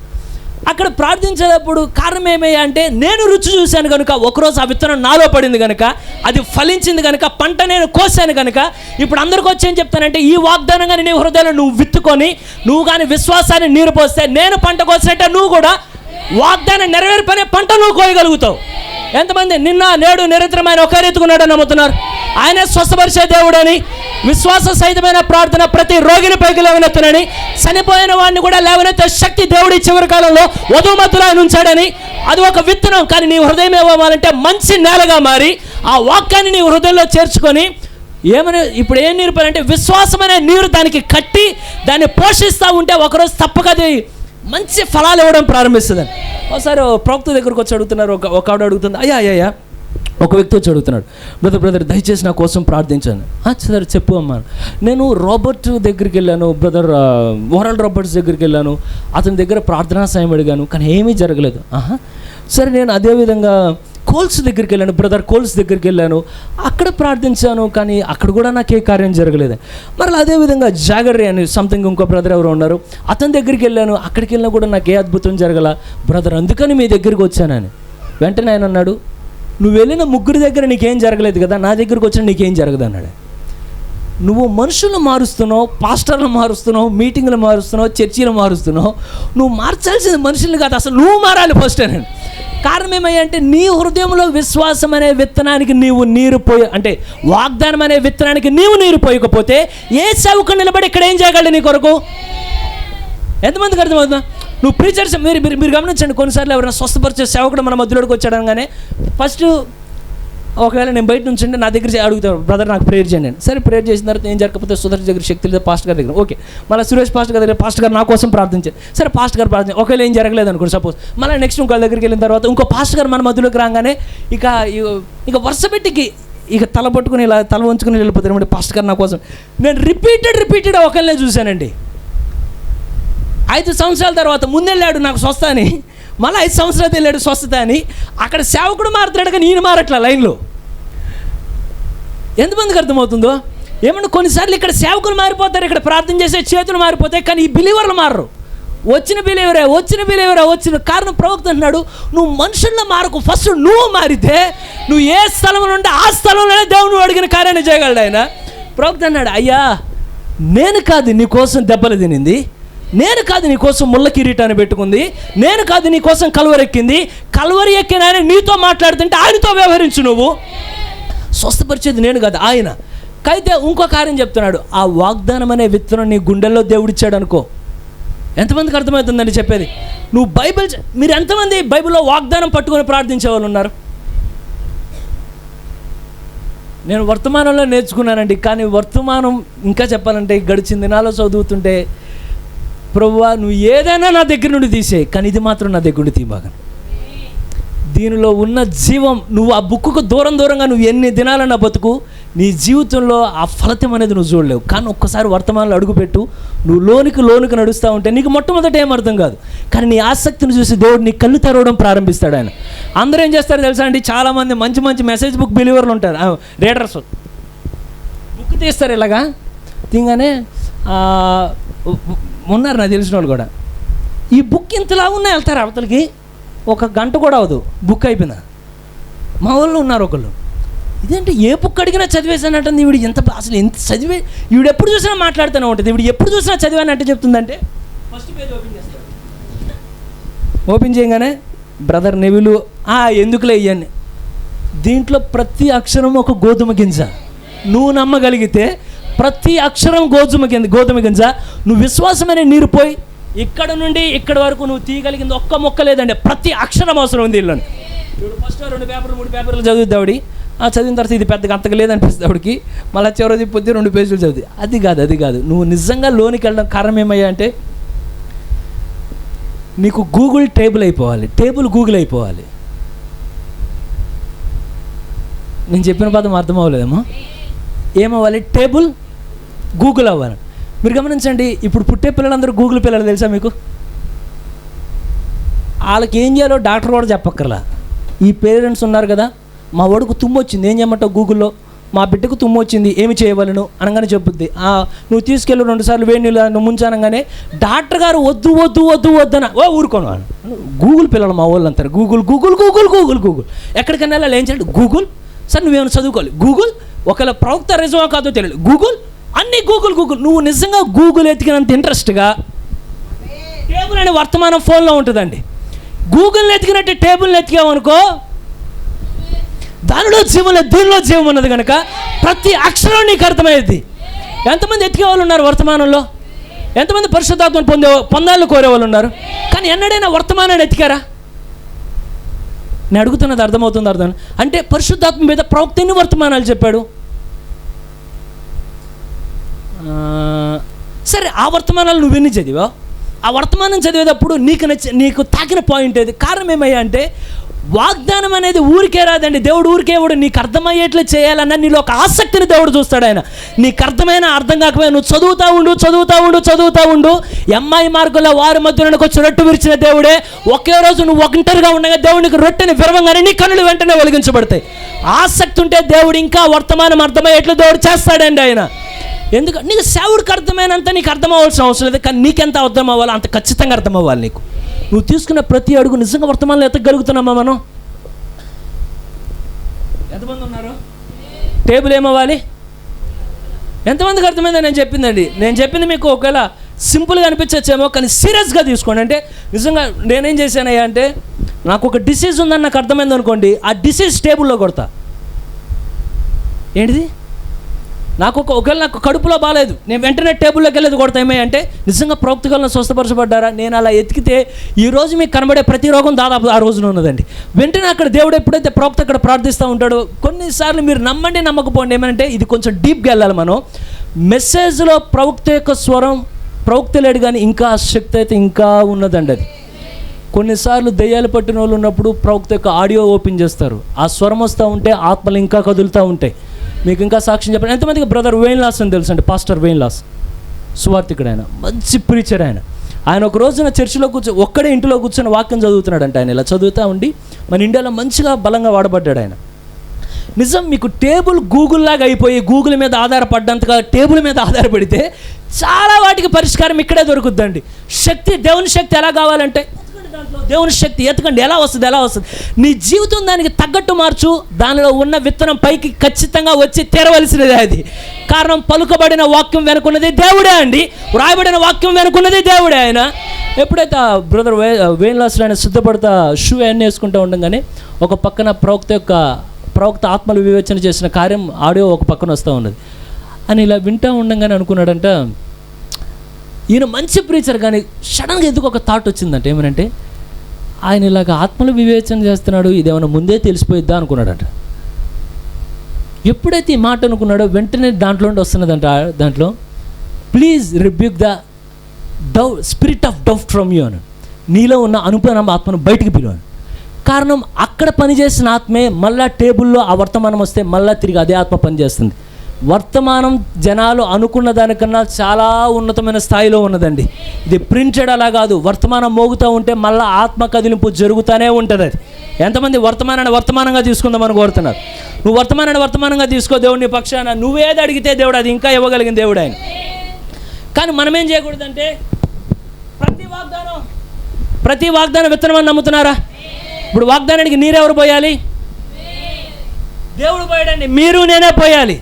అక్కడ ప్రార్థించేటప్పుడు కారణం ఏమయ్యా అంటే, నేను రుచి చూశాను కనుక, ఒకరోజు ఆ విత్తనం నాలో పడింది కనుక, అది ఫలించింది కనుక, పంట నేను కోసాను కనుక, ఇప్పుడు అందరికీ వచ్చి ఏం చెప్తానంటే, ఈ వాగ్దానం కానీ నీ హృదయంలో నువ్వు విత్తుకొని, నువ్వు కానీ విశ్వాసాన్ని నీరు పోస్తే, నేను పంట కోసినట్టే నువ్వు కూడా వాగ్దానం నెరవేర్పనే పంట నువ్వు కోయగలుగుతావు. ఎంతమంది నిన్న నేడు నిరంతరమైన ఒకే రీతికున్నాడని నమ్ముతున్నారు? ఆయనే స్వస్థపరిచే దేవుడని, విశ్వాస సహితమైన ప్రార్థన ప్రతి రోగిని పైకి లేవనెత్తునని, చనిపోయిన వాడిని కూడా లేవనెత్తే శక్తి దేవుడి చివరి కాలంలో వధువు మధ్యలో ఆయన ఉంచాడని. అది ఒక విత్తనం. కానీ నీ హృదయం ఏమవ్వాలంటే మంచి నేలగా మారి, ఆ వాక్యాన్ని నీ హృదయంలో చేర్చుకొని, ఏమని ఇప్పుడు ఏం నీరుపాలంటే, విశ్వాసం అనే నీరు దానికి కట్టి దాన్ని పోషిస్తూ ఉంటే ఒకరోజు తప్పకది మంచి ఫలాలు ఇవ్వడం ప్రారంభిస్తుందని. ఒకసారి ప్రవక్త దగ్గరకు వచ్చి అడుగుతున్నారు, ఒక ఆవిడ అడుగుతుంది, అయ్యా ఒక వ్యక్తి వచ్చి అడుగుతున్నాడు, బ్రదర్ దయచేసి నా కోసం ప్రార్థించాను. సరే చెప్పు అమ్మా. నేను రాబర్ట్ దగ్గరికి వెళ్ళాను, బ్రదర్ ఓరల్ రాబర్ట్స్ దగ్గరికి వెళ్ళాను, అతని దగ్గర ప్రార్థనా సాయం అడిగాను, కానీ ఏమీ జరగలేదు. సరే నేను అదేవిధంగా కోల్స్ దగ్గరికి వెళ్ళాను, బ్రదర్ కోల్స్ దగ్గరికి వెళ్ళాను, అక్కడ ప్రార్థించాను, కానీ అక్కడ కూడా నాకు ఏ కార్యం జరగలేదు. మరి అదేవిధంగా జాగర్రీ అని సంథింగ్ ఇంకో బ్రదర్ ఎవరు ఉన్నారు, అతని దగ్గరికి వెళ్ళాను, అక్కడికి వెళ్ళినా కూడా నాకు ఏ అద్భుతం జరగల బ్రదర్, అందుకని మీ దగ్గరికి వచ్చానని. వెంటనే ఆయన అన్నాడు, నువ్వు వెళ్ళిన 3 దగ్గర నీకేం జరగలేదు కదా, నా దగ్గరికి వచ్చిన నీకేం జరగదు అన్నాడు. నువ్వు మనుషులను మారుస్తున్నావు, పాస్టర్లు మారుస్తున్నావు, మీటింగ్లు మారుస్తున్నావు, చర్చీలు మారుస్తున్నావు. నువ్వు మార్చాల్సింది మనుషుల్ని కాదు, అసలు నువ్వు మారాలి ఫస్ట్ అని. కారణం ఏమయ్యంటే, నీ హృదయంలో విశ్వాసం అనే విత్తనానికి నీవు నీరు అంటే వాగ్దానం అనే విత్తనానికి నీవు నీరు పోయకపోతే ఏ సేవకుడు నిలబడి ఇక్కడ ఏం చేయగలడు నీ కొరకు? ఎంతమందికి అర్థమవుతుందా? నువ్వు ప్రీచర్స్ మీరు గమనించండి, కొన్నిసార్లు ఎవరైనా స్వస్థపరిచే సేవకుడు మన మధ్యలోకి వచ్చాడనగానే ఫస్ట్ ఒకవేళ నేను బయట నుంచి నా దగ్గర అడుగుతాను, బ్రదర్ నాకు ప్రేయర్ చేయండి. సరే ప్రేయర్ చేసిన తర్వాత ఏం జరగకపోతే సుదర్శన్ దగ్గర శక్తి లేదు, పాస్టర్ గారి దగ్గర ఓకే, మళ్ళీ సురేష్ పాస్టర్ గారి దగ్గర పాస్టర్ గారు నా కోసం ప్రార్థించారు. సరే పాస్టర్ గారు ప్రార్థించారు, ఒకవేళ ఏం జరగలేదు అనుకోండి సపోజ్, మళ్ళీ నెక్స్ట్ ఇంకో దగ్గరికి వెళ్ళిన తర్వాత ఇంకో పాస్టర్ గారు మన మధ్యలోకి రాగానే ఇక వరుస పెట్టికి ఇక తల పట్టుకుని ఇలా తల వంచుకుని వెళ్ళిపోతారు పాస్టర్ గారు నా కోసం. నేను రిపీటెడ్ ఒకళ్ళనే చూశానండి. 5 సంవత్సరాల తర్వాత ముందెళ్ళాడు నాకు స్వస్థ అని, మళ్ళీ 5 సంవత్సరాలు వెళ్ళాడు స్వస్థత అని. అక్కడ సేవకుడు మారుతాడు కానీ ఈయన మారట్లా లైన్లో. ఎంతమందికి అర్థమవుతుందో? ఏమన్నా కొన్నిసార్లు ఇక్కడ సేవకులు మారిపోతారు, ఇక్కడ ప్రార్థన చేసే చేతులు మారిపోతాయి, కానీ ఈ బిలీవర్లు మారరు. వచ్చిన బిలీవరే కారణం ప్రవక్త అంటున్నాడు, నువ్వు మనుషుల్లో మారకు, ఫస్ట్ నువ్వు మారితే నువ్వు ఏ స్థలంలో ఉంటే ఆ స్థలంలోనే దేవుడు అడిగిన కార్యాన్ని చేయగలడు ఆయన. ప్రవక్త అన్నాడు, అయ్యా నేను కాదు నీ కోసం దెబ్బలు తినింది, నేను కాదు నీ కోసం ముళ్ళ కిరీటాన్ని పెట్టుకుంది, నేను కాదు నీ కోసం కల్వరెక్కింది, కల్వరి ఎక్కిన ఆయన నీతో మాట్లాడుతుంటే ఆయనతో వ్యవహరించు, నువ్వు స్వస్థపరిచేది నేను కాదు ఆయన. అయితే ఇంకో కార్యం చెప్తున్నాడు, ఆ వాగ్దానం అనే విత్తనం నీ గుండెల్లో దేవుడిచ్చాడు అనుకో. ఎంతమందికి అర్థమవుతుందని చెప్పేది? నువ్వు మీరు ఎంతమంది బైబిల్లో వాగ్దానం పట్టుకొని ప్రార్థించే వాళ్ళు ఉన్నారు? నేను వర్తమానంలో నేర్చుకున్నానండి, కానీ వర్తమానం ఇంకా చెప్పాలంటే గడిచిన దినాల్లో చదువుతుంటే, ప్రభువా నువ్వు ఏదైనా నా దగ్గర నుండి తీసేయి, కానీ ఇది మాత్రం నా దగ్గర నుండి తీయబాగను. దీనిలో ఉన్న జీవం, నువ్వు ఆ బుక్కుకు దూరంగా నువ్వు ఎన్ని దినాలన్నా బతుకు, నీ జీవితంలో ఆ ఫలితం అనేది నువ్వు చూడలేవు. కానీ ఒక్కసారి వర్తమానంలో అడుగుపెట్టు, నువ్వు లోనికి నడుస్తూ ఉంటే నీకు మొట్టమొదట ఏం అర్థం కాదు, కానీ నీ ఆసక్తిని చూసి దేవుడు నీ కళ్ళు తెరవడం ప్రారంభిస్తాడు ఆయన. అందరూ ఏం చేస్తారు తెలుసా అండి? చాలామంది మంచి మెసేజ్ బుక్ బిలీవర్లు ఉంటారు, రీడర్స్. బుక్ తీస్తారు ఇలాగా తీగానే, ఉన్నారు నాకు తెలిసిన వాళ్ళు కూడా, ఈ బుక్ ఇంతలా ఉన్నాయి, వెళ్తారు అవతలకి, 1 గంట కూడా అవదు బుక్ అయిపోయిందా. మా వాళ్ళు ఉన్నారు ఒకళ్ళు, ఇదేంటి ఏ బుక్ అడిగినా చదివేసానంటుంది ఈవిడ, అసలు ఎంత చదివే, ఈవిడ ఎప్పుడు చూసినా మాట్లాడుతూనే ఉంటుంది, ఈవిడ ఎప్పుడు చూసినా చదివానంటే చెప్తుందంటే ఫస్ట్ పేజ్ ఓపెన్ చేస్తాడు. ఓపెన్ చేయగానే బ్రదర్ నెవిలు ఎందుకులే ఇవన్నీ, దీంట్లో ప్రతి అక్షరం ఒక గోధుమ గింజ. నువ్వు నమ్మగలిగితే ప్రతి అక్షరం గోధుమ గింజ. నువ్వు విశ్వాసమనే నీరు పోయి ఇక్కడ నుండి ఇక్కడ వరకు నువ్వు తీయగలిగింది ఒక్క మొక్క లేదండి, ప్రతి అక్షరం అవసరం ఉంది వీళ్ళని. ఇప్పుడు ఫస్ట్ 2 పేపర్లు 3 పేపర్లు చదువుద్ది ఆవిడ, చదివిన తర్వాత ఇది పెద్దగా అంతగా లేదనిపిస్తుంది ఆవిడకి, మళ్ళీ చివరి పొద్దు 2 పేజీలు చదివి. అది కాదు నువ్వు నిజంగా లోనికి వెళ్ళడం కారణం ఏమయ్యా అంటే, నీకు గూగుల్ గూగుల్ అయిపోవాలి. నేను చెప్పిన పదం అర్థం అవ్వలేదేమో. ఏమవ్వాలి? టేబుల్ గూగుల్ అవ్వాలి. మీరు గమనించండి, ఇప్పుడు పుట్టే పిల్లలందరూ గూగుల్ పిల్లలు తెలుసా మీకు? వాళ్ళకి ఏం చేయాలో డాక్టర్ కూడా చెప్పక్కర్లా. ఈ పేరెంట్స్ ఉన్నారు కదా, మా వాడికి తుమ్ము వచ్చింది ఏం చేయమంటావు గూగుల్లో, మా బిడ్డకు తుమ్ము వచ్చింది ఏమి చేయవలను అనగానే చెప్పుద్ది. నువ్వు తీసుకెళ్ళు 2 సార్లు వేడి నీళ్ళు ముంచనగానే డాక్టర్ గారు వద్దు ఊరుకోను. గూగుల్ పిల్లలు మా వాళ్ళు అంటారు, గూగుల్ ఎక్కడికైనా వెళ్ళాలి ఏం చేయాలి? గూగుల్. సార్ నువ్వేమైనా చదువుకోవాలి? గూగుల్. ఒకవేళ ప్రవక్త రిజమో కాదో తెలియదు, గూగుల్. అన్నీ గూగుల్. నువ్వు నిజంగా గూగుల్ ఎతికినంత ఇంట్రెస్ట్గా టేబుల్ అనే వర్తమానం ఫోన్లో ఉంటుందండి. గూగుల్ని ఎతికినట్టు టేబుల్ని ఎతికామనుకో, దానిలో జీవం లేదు, దీనిలో జీవం ఉన్నది కనుక ప్రతి అక్షరం నీకు అర్థమయ్యేది. ఎంతమంది ఎతికే వాళ్ళు ఉన్నారు వర్తమానంలో? ఎంతమంది పరిశుద్ధాత్మను పొందాలని కోరే వాళ్ళు ఉన్నారు? కానీ ఎన్నడైనా వర్తమానాన్ని ఎతికారా? నేను అడుగుతున్నది అర్థం అంటే పరిశుద్ధాత్మ మీద ప్రవక్త ఎన్ని వర్తమానాలు చెప్పాడు? సరే, ఆ వర్తమానాలు నువ్వెన్ని చదివావు? ఆ వర్తమానం చదివేటప్పుడు నీకు తాకిన పాయింట్ ఏది? కారణం ఏమయ్యా అంటే, వాగ్దానం అనేది ఊరికే రాదండి. దేవుడు ఊరికే ఇవ్వడు, నీకు అర్థమయ్యేట్లు చేయాలన్న నీలో ఒక ఆసక్తిని దేవుడు చూస్తాడు ఆయన. నీకు అర్థం కాకపోయినా నువ్వు చదువుతా ఉండు. ఎంఐ మార్గంలో వారి మధ్యలోకి వచ్చి రొట్టె విరిచిన దేవుడే ఒకే రోజు నువ్వు ఒంటరిగా ఉండగా దేవునికి రొట్టెని విరవంగానే నీ కన్నులు వెంటనే వెలిగించబడతాయి. ఆసక్తి ఉంటే దేవుడు ఇంకా వర్తమానం అర్థమయ్యేట్లు దేవుడు చేస్తాడండి ఆయన. ఎందుకంటే నీకు సేవుడికి అర్థమైనంత నీకు అర్థం అవ్వాల్సిన అవసరం లేదు, కానీ నీకెంత అర్థం అవ్వాలో అంత ఖచ్చితంగా అర్థం అవ్వాలి నీకు. నువ్వు తీసుకున్న ప్రతి అడుగు నిజంగా వర్తమానంలో ఎత్తగలుగుతున్నామా మనం? ఎంతమంది ఉన్నారు? టేబుల్ ఏమవ్వాలి? ఎంతమందికి అర్థమైందని నేను చెప్పింది మీకు ఒకవేళ సింపుల్గా అనిపించచ్చేమో, కానీ సీరియస్గా తీసుకోండి. అంటే నిజంగా నేనేం చేశానయ్యా అంటే, నాకు ఒక డిసీజ్ ఉందని నాకు అర్థమైంది అనుకోండి, ఆ డిసీజ్ టేబుల్లో కొడతా. ఏంటిది? ఒకవేళ నాకు కడుపులో బాగాలేదు, నేను వెంటనే టేబుల్లోకి వెళ్ళేది కొడతామే అంటే నిజంగా ప్రవక్తలను స్వస్థపరచబడ్డారా? నేను అలా ఎతికితే ఈరోజు మీకు కనబడే ప్రతి రోగం దాదాపు ఆ రోజున ఉన్నదండి. వెంటనే అక్కడ దేవుడు ఎప్పుడైతే ప్రవక్త అక్కడ ప్రార్థిస్తూ ఉంటాడో, కొన్నిసార్లు మీరు నమ్మండి నమ్మకపోండి, ఏమంటే ఇది కొంచెం డీప్గా వెళ్ళాలి మనం. మెసేజ్లో ప్రవక్త యొక్క స్వరం, ప్రవక్త లేడు కానీ ఇంకా శక్తి అయితే ఇంకా ఉన్నదండి. అది కొన్నిసార్లు దెయ్యాలు పట్టిన వాళ్ళు ఉన్నప్పుడు ప్రవక్త యొక్క ఆడియో ఓపెన్ చేస్తారు, ఆ స్వరం వస్తూ ఉంటే ఆత్మలు ఇంకా కదులుతూ ఉంటాయి. మీకు ఇంకా సాక్ష్యం చెప్పండి. ఎంతమందికి బ్రదర్ వెయిన్ లాస్ అని తెలుసు అండి? పాస్టర్ వెయిన్ లాస్ సువార్థికుడు, ఆయన మంచి ప్రీచర్. ఆయన ఒక రోజున చర్చిలో ఒక్కడే ఇంటిలో కూర్చొని వాక్యం చదువుతున్నాడంట. ఆయన ఇలా చదువుతూ ఉండి మన ఇండియాలో మంచిగా బలంగా వాడబడ్డాడు ఆయన. నిజం, మీకు టేబుల్ గూగుల్ లాగా అయిపోయి గూగుల్ మీద ఆధారపడ్డంతగా టేబుల్ మీద ఆధారపడితే చాలా వాటికి పరిష్కారం ఇక్కడే దొరుకుద్దండి. శక్తి, దేవుని శక్తి ఎలా కావాలంటే దాంట్లో దేవుని శక్తి ఎతకండి. ఎలా వస్తుంది? నీ జీవితం దానికి తగ్గట్టు మార్చు. దానిలో ఉన్న విత్తనం పైకి ఖచ్చితంగా వచ్చి తెరవలసినదే. అది కారణం, పలుకబడిన వాక్యం వెనుకున్నది దేవుడే అండి, వ్రాయబడిన వాక్యం వెనుకున్నది దేవుడే. ఆయన ఎప్పుడైతే బ్రదర్ వెయిన్ లాస్లో ఆయన సిద్ధపడతా షూ అన్నీ వేసుకుంటూ ఉండగానే ఒక పక్కన ప్రవక్త ఆత్మలు వివేచన చేసిన కార్యం ఆడియో ఒక పక్కన వస్తూ ఉన్నది. అని ఇలా వింటూ ఉండగానే అనుకున్నాడంట, ఈయన మంచి ప్రీచర్ కానీ సడన్గా ఎందుకు ఒక థాట్ వచ్చిందంటే, ఏమనంటే ఆయన ఇలాగ ఆత్మలు వివేచన చేస్తున్నాడు, ఇదేమైనా ముందే తెలిసిపోయిద్దా అనుకున్నాడంట. ఎప్పుడైతే ఈ మాట అనుకున్నాడో వెంటనే దాంట్లో వస్తున్నదంట, దాంట్లో please rebuke the spirit of doubt from you అని, నీలో ఉన్న అనుపమ ఆత్మను బయటికి పిలువను. కారణం, అక్కడ పనిచేసిన ఆత్మే మళ్ళా టేబుల్లో ఆ వర్తమానం వస్తే మళ్ళీ తిరిగి అదే ఆత్మ పనిచేస్తుంది. వర్తమానం జనాలు అనుకున్న దానికన్నా చాలా ఉన్నతమైన స్థాయిలో ఉన్నదండి. ఇది ప్రింటెడ్ అలా కాదు, వర్తమానం మోగుతూ ఉంటే మళ్ళీ ఆత్మ కదిలింపు జరుగుతూనే ఉంటుంది. అది ఎంతమంది వర్తమానంగా తీసుకుందామని కోరుతున్నారు? నువ్వు వర్తమానంగా తీసుకో. దేవుడిని పక్షాన నువ్వేది అడిగితే దేవుడు అది ఇంకా ఇవ్వగలిగిన దేవుడు ఆయన. కానీ మనం ఏం చేయకూడదంటే ప్రతి వాగ్దానం విత్తనం అని నమ్ముతున్నారా? ఇప్పుడు వాగ్దానానికి నీరెవరు పోయాలి? దేవుడు పోయాడండి, మీరు నేనే పోయాలి.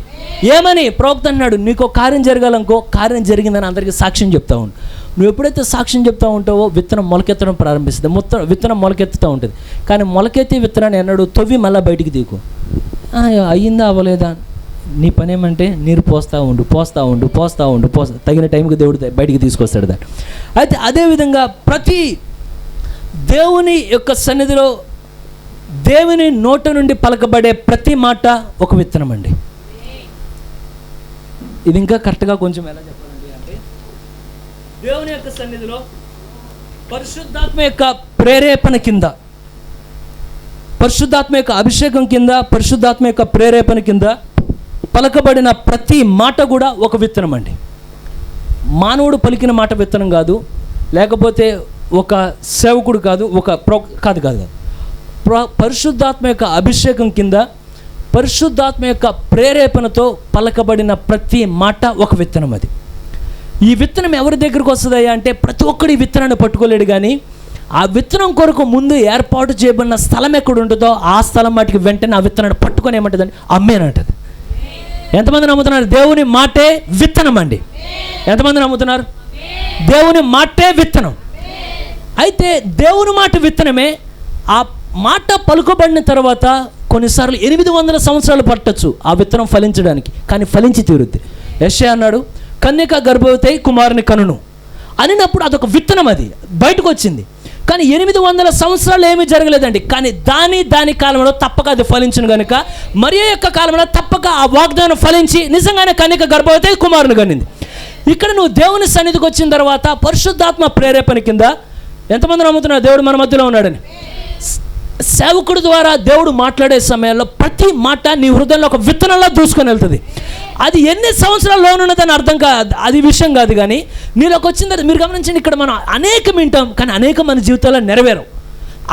ఏమని? ప్రవక్త అన్నాడు, నీకు కార్యం జరగాలనుకో, కార్యం జరిగిందని అందరికీ సాక్ష్యం చెప్తా ఉండు. నువ్వు ఎప్పుడైతే సాక్ష్యం చెప్తా ఉంటావో విత్తనం మొలకెత్తడం ప్రారంభిస్తుంది. విత్తనం మొలకెత్తుతూ ఉంటుంది. కానీ మొలకెత్తి విత్తనాన్ని ఎన్నడు తవ్వి మళ్ళీ బయటికి తీకు. అయ్యిందా అవ్వలేదా? నీ పని ఏమంటే నీరు పోస్తూ ఉండు. తగిన టైంకి దేవుడు బయటికి తీసుకొస్తాడు దాన్ని. అయితే అదేవిధంగా ప్రతి దేవుని యొక్క సన్నిధిలో దేవుని నోట నుండి పలకబడే ప్రతి మాట ఒక విత్తనం అండి. ఇది ఇంకా కరెక్ట్గా కొంచెం ఎలా చెప్పాలండి అంటే, దేవుని యొక్క సన్నిధిలో పరిశుద్ధాత్మ యొక్క ప్రేరేపణ కింద, పరిశుద్ధాత్మ యొక్క అభిషేకం కింద, పరిశుద్ధాత్మ యొక్క ప్రేరేపణ కింద పలకబడిన ప్రతి మాట కూడా ఒక విత్తనం అండి. మానవుడు పలికిన మాట విత్తనం కాదు, లేకపోతే ఒక సేవకుడు కాదు, కాదు. పరిశుద్ధాత్మ యొక్క అభిషేకం కింద, పరిశుద్ధాత్మ యొక్క ప్రేరేపణతో పలకబడిన ప్రతి మాట ఒక విత్తనం. అది ఈ విత్తనం ఎవరి దగ్గరకు వస్తుందయ్యా అంటే, ప్రతి ఒక్కడు ఈ విత్తనాన్ని పట్టుకోలేడు. కానీ ఆ విత్తనం కొరకు ముందు ఏర్పాటు చేయబడిన స్థలం ఎక్కడ ఉంటుందో ఆ స్థలం వాటికి వెంటనే ఆ విత్తనాన్ని పట్టుకొని ఏమంటుందండి? అమ్మేనంటది. ఎంతమంది నమ్ముతున్నారు? దేవుని మాటే విత్తనం అండి. ఎంతమంది నమ్ముతున్నారు? దేవుని మాటే విత్తనం. అయితే దేవుని మాట విత్తనమే. ఆ మాట పలుకబడిన తర్వాత కొన్నిసార్లు 800 సంవత్సరాలు పట్టచ్చు ఆ విత్తనం ఫలించడానికి, కానీ ఫలించి తీరుద్ది. యెషయా అన్నాడు, కన్యక గర్భవతి కుమారుని కనును అనినప్పుడు అదొక విత్తనం, అది బయటకు వచ్చింది. కానీ 800 సంవత్సరాలు ఏమీ జరగలేదండి. కానీ దాని కాలంలో తప్పక అది ఫలించును కనుక మరియ యొక్క కాలంలో తప్పక ఆ వాగ్దానం ఫలించి నిజంగానే కన్యక గర్భవతి కుమారుని కనింది. ఇక్కడ నువ్వు దేవుని సన్నిధికి వచ్చిన తర్వాత పరిశుద్ధాత్మ ప్రేరేపణ కింద ఎంతమంది నమ్ముతున్నారు దేవుడు మన మధ్యలో ఉన్నాడని? సేవకుడు ద్వారా దేవుడు మాట్లాడే సమయంలో ప్రతి మాట నీ హృదయంలో ఒక విత్తనంలో దూసుకొని వెళ్తుంది. అది ఎన్ని సంవత్సరాల లోనున్నదని అర్థం కాదు, అది విషయం కాదు. కానీ నీలోకి వచ్చిన తర్వాత మీరు గమనించండి, ఇక్కడ మనం అనేకం వింటాం కానీ అనేకం మన జీవితంలో నెరవేరం.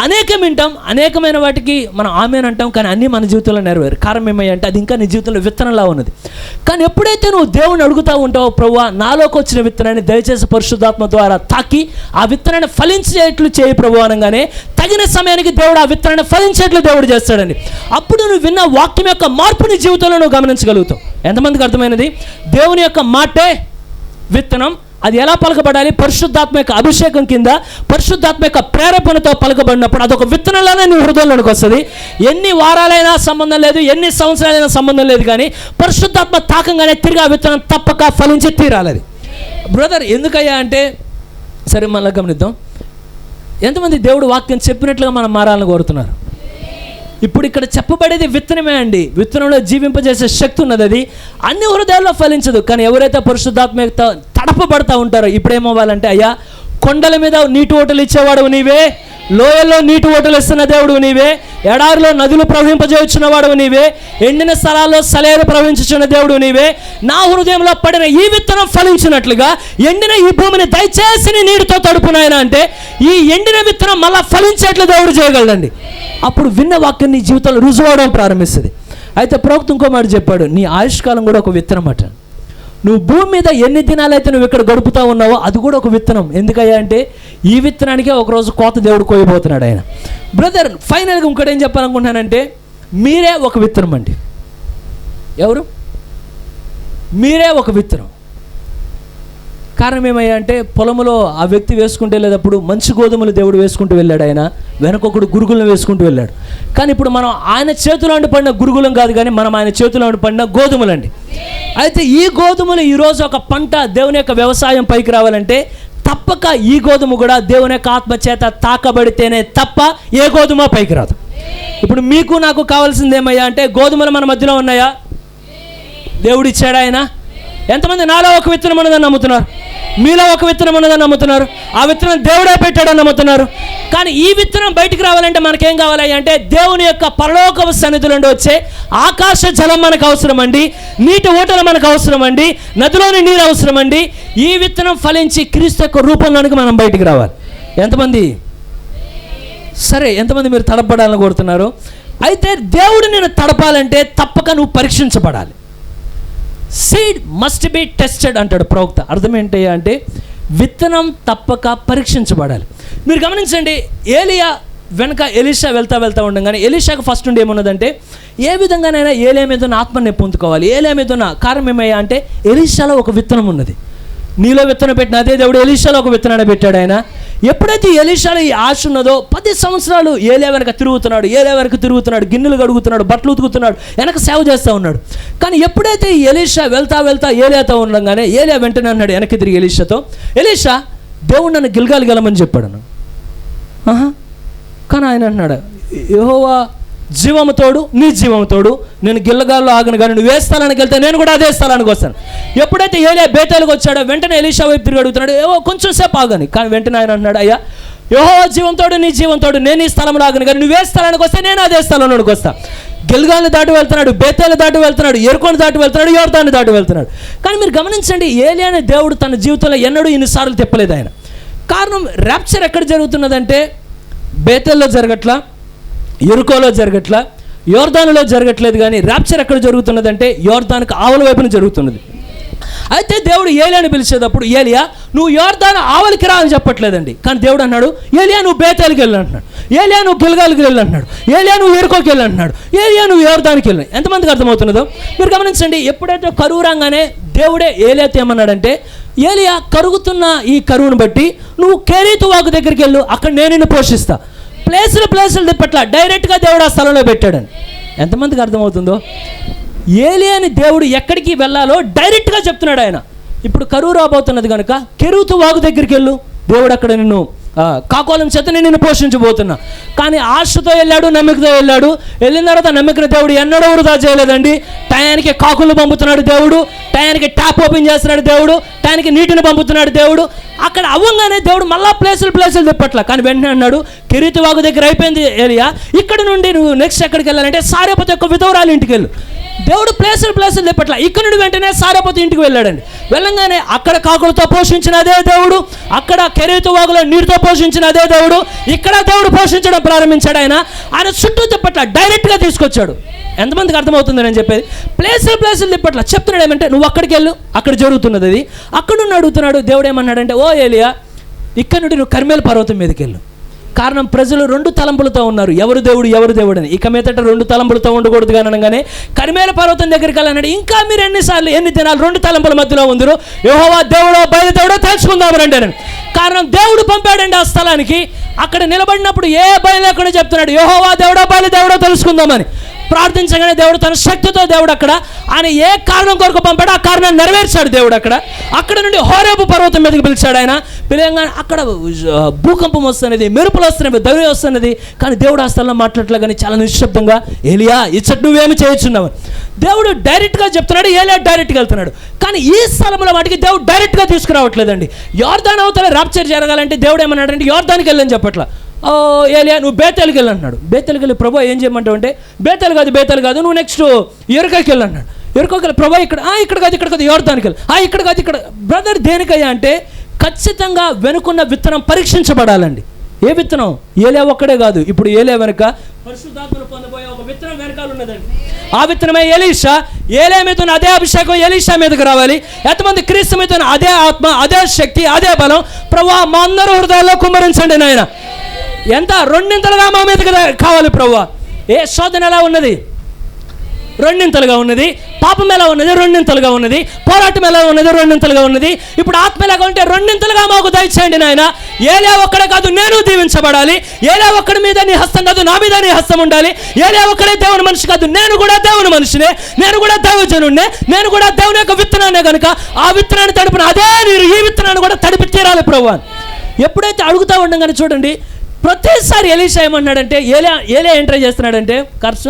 అనేకం వింటాం, అనేకమైన వాటికి మనం ఆమెన్ అంటాం, కానీ అన్నీ మన జీవితంలో నెరవేరు. కారణం ఏమయ్యంటే అది ఇంకా నీ జీవితంలో విత్తనంలా ఉన్నది. కానీ ఎప్పుడైతే నువ్వు దేవుని అడుగుతూ ఉంటావో, ప్రభువా నాలోకి వచ్చిన విత్తనాన్ని దయచేసి పరిశుద్ధాత్మ ద్వారా తాకి ఆ విత్తనాన్ని ఫలించేట్లు చేయి ప్రభు అనగానే తగిన సమయానికి దేవుడు ఆ విత్తనాన్ని ఫలించేట్లు దేవుడు చేస్తాడండి. అప్పుడు నువ్వు విన్న వాక్యం యొక్క మార్పుని జీవితంలో నువ్వు గమనించగలుగుతావు. ఎంతమందికి అర్థమైనది? దేవుని యొక్క మాటే విత్తనం, అది ఎలా పలకబడాలి? పరిశుద్ధాత్మ యొక్క అభిషేకం కింద, పరిశుద్ధాత్మ యొక్క ప్రేరేపణతో పలకబడినప్పుడు అదొక విత్తనంలోనే నీ హృదయంలోనికి వస్తుంది. ఎన్ని వారాలైనా సంబంధం లేదు, ఎన్ని సంవత్సరాలైనా సంబంధం లేదు, కానీ పరిశుద్ధాత్మ తాకంగానే తిరిగి ఆ విత్తనం తప్పక ఫలించి తీరాలి. అది బ్రదర్ ఎందుకయ్యా అంటే, సరే మళ్ళీ గమనిద్దాం. ఎంతమంది దేవుడు వాక్యం చెప్పినట్లుగా మనం మారాలని కోరుతున్నారు? ఇప్పుడు ఇక్కడ చెప్పబడేది విత్తనమే అండి. విత్తనంలో జీవింపజేసే శక్తి ఉన్నది. అది అన్ని హృదయాల్లో ఫలించదు, కానీ ఎవరైతే పరిశుద్ధాత్మతో తడపబడతా ఉంటారో ఇప్పుడు ఏమవ్వాలంటే, అయ్యా కొండల మీద నీటి ఓటలు ఇచ్చేవాడు నీవే, లోయల్లో నీటి ఓటలు ఇస్తున్న దేవుడు నీవే, ఎడారిలో నదులు ప్రవహింపజేయుచున్న వాడు నీవే, ఎండిన స్థలాల్లో సలేరు ప్రవహించుచున్న దేవుడు నీవే. నా హృదయంలో పడిన ఈ విత్తనం ఫలించినట్లుగా ఎండిన ఈ భూమిని దయచేసి నీ నీటితో తడుపునాయన అంటే, ఈ ఎండిన విత్తనం మళ్ళా ఫలించేట్లు దేవుడు చేయగలడండి. అప్పుడు విన్న వాక్యం నీ జీవితంలో రుజువడం ప్రారంభిస్తుంది. అయితే ప్రవక్త ఇంకో మాట చెప్పాడు, నీ ఆయుష్కాలం కూడా ఒక విత్తనం అట. నువ్వు భూమి మీద ఎన్ని దినాలైతే నువ్వు ఇక్కడ గడుపుతూ ఉన్నావో అది కూడా ఒక విత్తనం. ఎందుకయ్యా అంటే, ఈ విత్తనానికే ఒకరోజు కోత దేవుడు కోయబోతున్నాడు ఆయన. బ్రదర్ ఫైనల్గా ఇంకోటి ఏం చెప్పాలనుకుంటున్నానంటే, మీరే ఒక విత్తనం అండి. ఎవరు? మీరే ఒక విత్తనం. కారణం ఏమయ్యా అంటే, పొలంలో ఆ వ్యక్తి వేసుకుంటూ వెళ్ళేటప్పుడు మంచి గోధుమలు దేవుడు వేసుకుంటూ వెళ్ళాడు. ఆయన వెనకొకడు గురుగులను వేసుకుంటూ వెళ్ళాడు. కానీ ఇప్పుడు మనం ఆయన చేతిలో ఉండి పడిన గురుగులం కాదు, కానీ మనం ఆయన చేతిలో ఉండి పడిన గోధుమలండి. అయితే ఈ గోధుమలు ఈరోజు ఒక పంట దేవుని యొక్క వ్యవసాయం పైకి రావాలంటే తప్పక ఈ గోధుమ కూడా దేవుని యొక్క ఆత్మ చేత తాకబడితేనే తప్ప ఏ గోధుమ పైకి రాదు. ఇప్పుడు మీకు నాకు కావాల్సింది ఏమయ్యా అంటే, గోధుమలు మన మధ్యలో ఉన్నాయా? దేవుడు ఇచ్చాడు ఆయన. ఎంతమంది నాలో ఒక విత్తనం ఉన్నదని నమ్ముతున్నారు? మీలో ఒక విత్తనం ఉన్నదని నమ్ముతున్నారు? ఆ విత్తనం దేవుడే పెట్టాడని నమ్ముతున్నారు. కానీ ఈ విత్తనం బయటికి రావాలంటే మనకేం కావాలి అంటే, దేవుని యొక్క పరలోక సన్నిధి నుండి వచ్చే ఆకాశ జలం మనకు అవసరం అండి, నీటి ఊటలు మనకు అవసరం అండి, నదిలోని నీరు అవసరం అండి. ఈ విత్తనం ఫలించి క్రీస్తు యొక్క రూపంలోనికి మనం బయటికి రావాలి. ఎంతమంది? సరే, ఎంతమంది మీరు తడపడాలని కోరుతున్నారు? అయితే దేవుడు నేను తడపాలంటే తప్పక నువ్వు పరీక్షించబడాలి. సీడ్ మస్ట్ బి టెస్టెడ్ అంటాడు ప్రవక్త. అర్థం ఏంటి అంటే, విత్తనం తప్పక పరీక్షించబడాలి. మీరు గమనించండి, ఏలియా వెనక ఎలీషా వెళ్తా ఉండగానే ఎలీషాకు ఫస్ట్ నుండి ఏమున్నదంటే, ఏ విధంగానైనా ఏలియా మీద ఉన్న ఆత్మని పొందుకోవాలి. ఏలియా మీద ఉన్న కారణం ఏమయ్యా అంటే, ఎలీషాలో ఒక విత్తనం ఉన్నది. నీలో విత్తనం పెట్టిన అదే దేవుడు ఎలీషాలో ఒక విత్తనాన్ని పెట్టాడు ఆయన. ఎప్పుడైతే ఎలీషాలో ఈ ఆశ ఉన్నదో 10 సంవత్సరాలు ఏలియా వెనక తిరుగుతున్నాడు, గిన్నెలు కడుగుతున్నాడు, బట్టలు ఉతుకుతున్నాడు, వెనక సేవ చేస్తూ ఉన్నాడు. కానీ ఎప్పుడైతే ఈ ఎలీషా వెళ్తా ఏలియాతో ఉండగానే ఏలియా వెంటనే అన్నాడు వెనక్కి తిరిగి ఎలీషాతో, ఎలీషా దేవుడు నన్ను గిల్గాలి గెలమని చెప్పాడు. కానీ ఆయన అన్నాడు, యెహోవా జీవము తోడు, నీ జీవము తోడు, నేను గిల్లగాల్లో ఆగను, కానీ నువ్వు ఏ స్థలానికి వెళ్తే నేను కూడా అదే స్థలానికి వస్తాను. ఎప్పుడైతే ఏలియా బేతేలుకు వచ్చాడో వెంటనే ఎలీషా వైపు తిరిగి అడుగుతున్నాడు, ఏవో కొంచెం సేపు ఆగని. కానీ వెంటనే ఆయన అన్నాడు, అయ్యా యెహోవా జీవంతోడు, నీ జీవంతోడు, నేను ఈ స్థలంలో ఆగను, కానీ నువ్వే స్థలానికి వస్తే నేను అదే స్థలంలోకి వస్తాను. గిల్గాల్ని దాటి వెళ్తున్నాడు, బేతేలు దాటి వెళ్తున్నాడు, ఎరుకోని దాటి వెళ్తున్నాడు, యోర్దాన్ని దాటి వెళ్తున్నాడు. కానీ మీరు గమనించండి, ఏలియా అనే దేవుడు తన జీవితంలో ఎన్నడూ ఇన్నిసార్లు తిప్పలేదు ఆయన. కారణం, ర్యాప్చర్ ఎక్కడ జరుగుతున్నదంటే బేతేల్లో జరగట్లా, ఎరుకోలో జరగట్లా, యోర్దానులో జరగట్లేదు. కానీ ర్యాప్చర్ ఎక్కడ జరుగుతున్నదంటే యోర్దానికి ఆవల వైపున జరుగుతున్నది. అయితే దేవుడు ఏలియాని పిలిచేటప్పుడు, ఏలియా నువ్వు యోర్దాను ఆవలికి రా అని చెప్పట్లేదండి. కానీ దేవుడు అన్నాడు, ఏలియా నువ్వు బేతేలుకి వెళ్ళి అంటున్నాడు, ఏలియా నువ్వు గిల్గాలికి వెళ్ళి అంటున్నాడు, ఏలియా నువ్వు ఎరుకోకి వెళ్ళి అంటున్నాడు, ఏలియా నువ్వు యోర్దానికి వెళ్ళి. ఎంతమందికి అర్థమవుతున్నదో మీరు గమనించండి. ఎప్పుడైతే కరువు రాగానే దేవుడే ఏలియాతో ఏమన్నాడంటే, ఏలియా కరుగుతున్న ఈ కరువును బట్టి నువ్వు కెరీతు వాగు దగ్గరికి వెళ్ళు, అక్కడ నేను నిన్ను పోషిస్తా. ప్లేసులు తిప్పట్లా, డైరెక్ట్గా దేవుడు ఆ స్థలంలో పెట్టాడని. ఎంతమందికి అర్థమవుతుందో? ఏలియాని దేవుడు ఎక్కడికి వెళ్ళాలో డైరెక్ట్గా చెప్తున్నాడు ఆయన. ఇప్పుడు కరువు రాబోతున్నది కనుక కెరీతు వాగు దగ్గరికి వెళ్ళు, దేవుడు అక్కడ నిన్ను కాకోలం చేత నిన్ను పోషించబోతున్నా. కానీ ఆశతో వెళ్ళాడు, నమ్మికతో వెళ్ళాడు. వెళ్ళిన తర్వాత నమ్మికన దేవుడు ఎన్నడూ వృధా చేయలేదండి. టయానికి కాకులు పంపుతున్నాడు దేవుడు, టయానికి ట్యాప్ ఓపెన్ చేస్తున్నాడు దేవుడు, టయానికి నీటిని పంపుతున్నాడు దేవుడు. అక్కడ అవ్వగానే దేవుడు మళ్ళా ప్లేసులు తిప్పట్ల. కానీ వెంటనే అన్నాడు, కెరీతు వాగు దగ్గర అయిపోయింది ఏలియా, ఇక్కడ నుండి నువ్వు నెక్స్ట్ ఎక్కడికి వెళ్ళాలంటే సారేపతి యొక్క విధవరాలు ఇంటికి వెళ్ళు. దేవుడు ప్లేసులు తిప్పట్ల. ఇక్కడ నుండి వెంటనే సారేపతి ఇంటికి వెళ్ళాడండి. వెళ్ళంగానే అక్కడ కాకులతో పోషించిన అదే దేవుడు, అక్కడ కెరీతు వాగులో నీటితో పోషించిన అదే దేవుడు, ఇక్కడ దేవుడు పోషించడం ప్రారంభించాడు. ఆయన చుట్టూ తిప్పట్ల, డైరెక్ట్గా తీసుకొచ్చాడు. ఎంతమందికి అర్థమవుతుంది నేను చెప్పేది? ప్లేసులు తిప్పట్ల. చెప్తున్నాడు ఏమంటే, నువ్వు అక్కడికి వెళ్ళు, అక్కడ జరుగుతున్నది అది. అక్కడ నుండి అడుగుతున్నాడు. దేవుడు ఏమన్నాడంటే, ఓ ఏలియా, ఇక్కడ నుండి నువ్వు కర్మేలు పర్వతం మీదకి వెళ్ళు. కారణం ప్రజలు 2 తలంపులతో ఉన్నారు, ఎవరు దేవుడు ఎవరు దేవుడు అని. ఇక మీదట 2 తలంపులతో ఉండకూడదు కానీ అనగానే కరిమేల పర్వతం దగ్గరికి వెళ్ళాడు. ఇంకా మీరు ఎన్ని దినాలు 2 తలంపుల మధ్యలో ఉందరు, యెహోవా దేవుడో బయలుదేవుడో తెలుసుకుందాం రండి అని. కారణం దేవుడు పంపాడండి ఆ స్థలానికి. అక్కడ నిలబడినప్పుడు ఏ భయం లేకుండా చెప్తున్నాడు, యెహోవా దేవుడో బయలుదేవుడో తెలుసుకుందామని. ప్రార్థించగానే దేవుడు తన శక్తితో దేవుడు అక్కడ ఆయన ఏ కారణం కొరకు పంపాడో ఆ కారణాన్ని నెరవేర్చాడు దేవుడు. అక్కడ నుండి హోరేబు పర్వతం మీదకి పిలిచాడు ఆయన. పిలవగానే అక్కడ భూకంపం వస్తున్నది, మెరుపులు వస్తున్నవి, దవి వస్తున్నది. కానీ దేవుడు ఆ స్థలంలో మాట్లాడలే, కానీ చాలా నిశ్శబ్దంగా, ఏలియా ఇచ్చట నువ్వేమి చేయొచ్చున్నావు దేవుడు డైరెక్ట్గా చెప్తున్నాడు. ఏలియా డైరెక్ట్గా వెళ్తున్నాడు. కానీ ఈ స్థలంలో వాటికి దేవుడు డైరెక్ట్గా తీసుకురావట్లేదండి. యోర్దాను అవతల రాప్చర్ జరగాలంటే దేవుడు ఏమన్నాడంటే యోర్దానికి వెళ్ళని చెప్పట్లా. ఏలియా నువ్వు బేతేలుకి వెళ్ళి అన్నాడు. బేతేలుకి వెళ్ళి ప్రభు ఏం చేయమంటావు అంటే బేతేలు కాదు నువ్వు నెక్స్ట్ ఎరుకకి వెళ్ళి అన్నాడు. ఎరుకోకి వెళ్ళి ప్రభు ఇక్కడ కాదు యోర్దానికి వెళ్ళి ఇక్కడ కాదు ఇక్కడ. బ్రదర్ దేనికయ్యా అంటే ఖచ్చితంగా వెనుకున్న విత్తనం పరీక్షించబడాలండి. ఏ విత్తనం? ఏలియా ఒక్కడే కాదు, ఇప్పుడు ఏలియా వెనుక పరిశుద్ధాత్మను పొందబోయే ఒక విత్తనం వెనకాల ఉన్నదండి. ఆ విత్తనమే ఎలీషా. ఏలియా మీద ఉన్న అదే అభిషేకం ఎలీషా మీదకి రావాలి. ఎంతమంది క్రీస్తు మీద ఉన్న అదే ఆత్మ, అదే శక్తి, అదే బలం ప్రభువా మా అందరూ హృదయాల్లో కుమ్మరించండి నాయన. ఎంత 2 మా మీదకి కావాలి ప్రభువా. ఏ శోధన ఎలా ఉన్నది? 2 ఉన్నది. పాపం ఎలా ఉన్నది? 2 ఉన్నది. పోరాటం ఎలా ఉన్నది? 2 ఉన్నది. ఇప్పుడు ఆత్మ ఎలాగా ఉంటే 2 మాకు దయచేయండి నాయన. ఏలియా ఒక్కడే కాదు, నేను దీవించబడాలి. ఏలియా ఒక్కడి మీద నీ హస్తం కాదు, నా మీద నీ హస్తం ఉండాలి. ఏలియా ఒక్కడే దేవుని మనిషి కాదు, నేను కూడా దేవుని మనిషినే, నేను కూడా దైవజనుడినే, నేను కూడా దేవుని యొక్క విత్తనాన్నే కనుక ఆ విత్తనాన్ని తడిపిన అదే మీరు ఈ విత్తనాన్ని కూడా తడిపి తీరాలి ప్రభువా. ఎప్పుడైతే అడుగుతూ ఉండగానే చూడండి, ప్రతిసారి ఎలీషా ఏమన్నాడంటే, ఏలియా ఏం ట్రై చేస్తున్నాడంటే ఖర్చు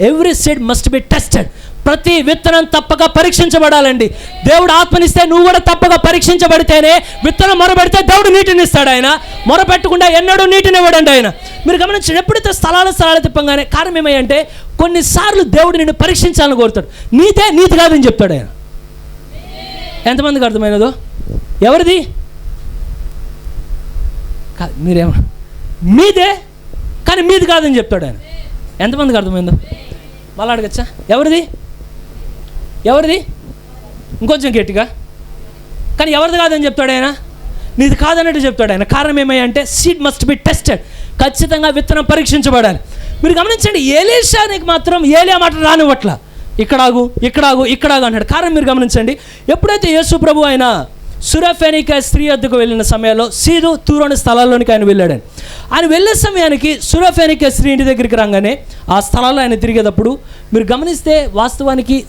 every seed must be tested. ప్రతి విత్తనం తప్పక పరీక్షించబడాలండి. దేవుడు ఆత్మనిస్తే నువ్వు కూడా తప్పక పరీక్షించబడితేనే విత్తనం మొరబెడితే దేవుడు నీటిని ఇస్తాడు. ఆయన మొరపెట్టకుండా ఎన్నడూ నీటిని ఇవ్వడండి ఆయన. మీరు గమనించండి, ఎప్పుడైతే స్థలాలు తిప్పంగానే కారణం ఏమంటే కొన్నిసార్లు దేవుడు నిన్ను పరీక్షించాలని కోరుతాడు. నీతి కాదని చెప్తాడు ఆయన. ఎంతమందికి అర్థమైనదో? ఎవరిది? మీరేమో మీదే కానీ మీది కాదని చెప్తాడు ఆయన. ఎంతమందికి అర్థమైందో? మళ్ళీ అడగచ్చా? ఎవరిది? ఇంకొంచెం గట్టిగా. కానీ ఎవరిది కాదని చెప్తాడు ఆయన, నీది కాదన్నట్టు చెప్తాడు ఆయన. కారణం ఏమయ్యంటే సీడ్ మస్ట్ బి టెస్టెడ్. ఖచ్చితంగా విత్తనం పరీక్షించబడాలి. మీరు గమనించండి, ఏలీషానికి మాత్రం ఏలియా మాట రానివ్వట్ల. ఇక్కడాగు అన్నాడు. కారణం మీరు గమనించండి, ఎప్పుడైతే యేసు ప్రభు ఆయన సురఫెనిక స్త్రీ వద్దకు వెళ్ళిన సమయంలో సీదు తూరు అనే స్థలాల్లోనికి ఆయన వెళ్ళాడని. ఆయన వెళ్ళే సమయానికి సురఫెనిక స్త్రీ ఇంటి దగ్గరికి రాగానే ఆ స్థలాల్లో ఆయన తిరిగేటప్పుడు మీరు గమనిస్తే వాస్తవానికి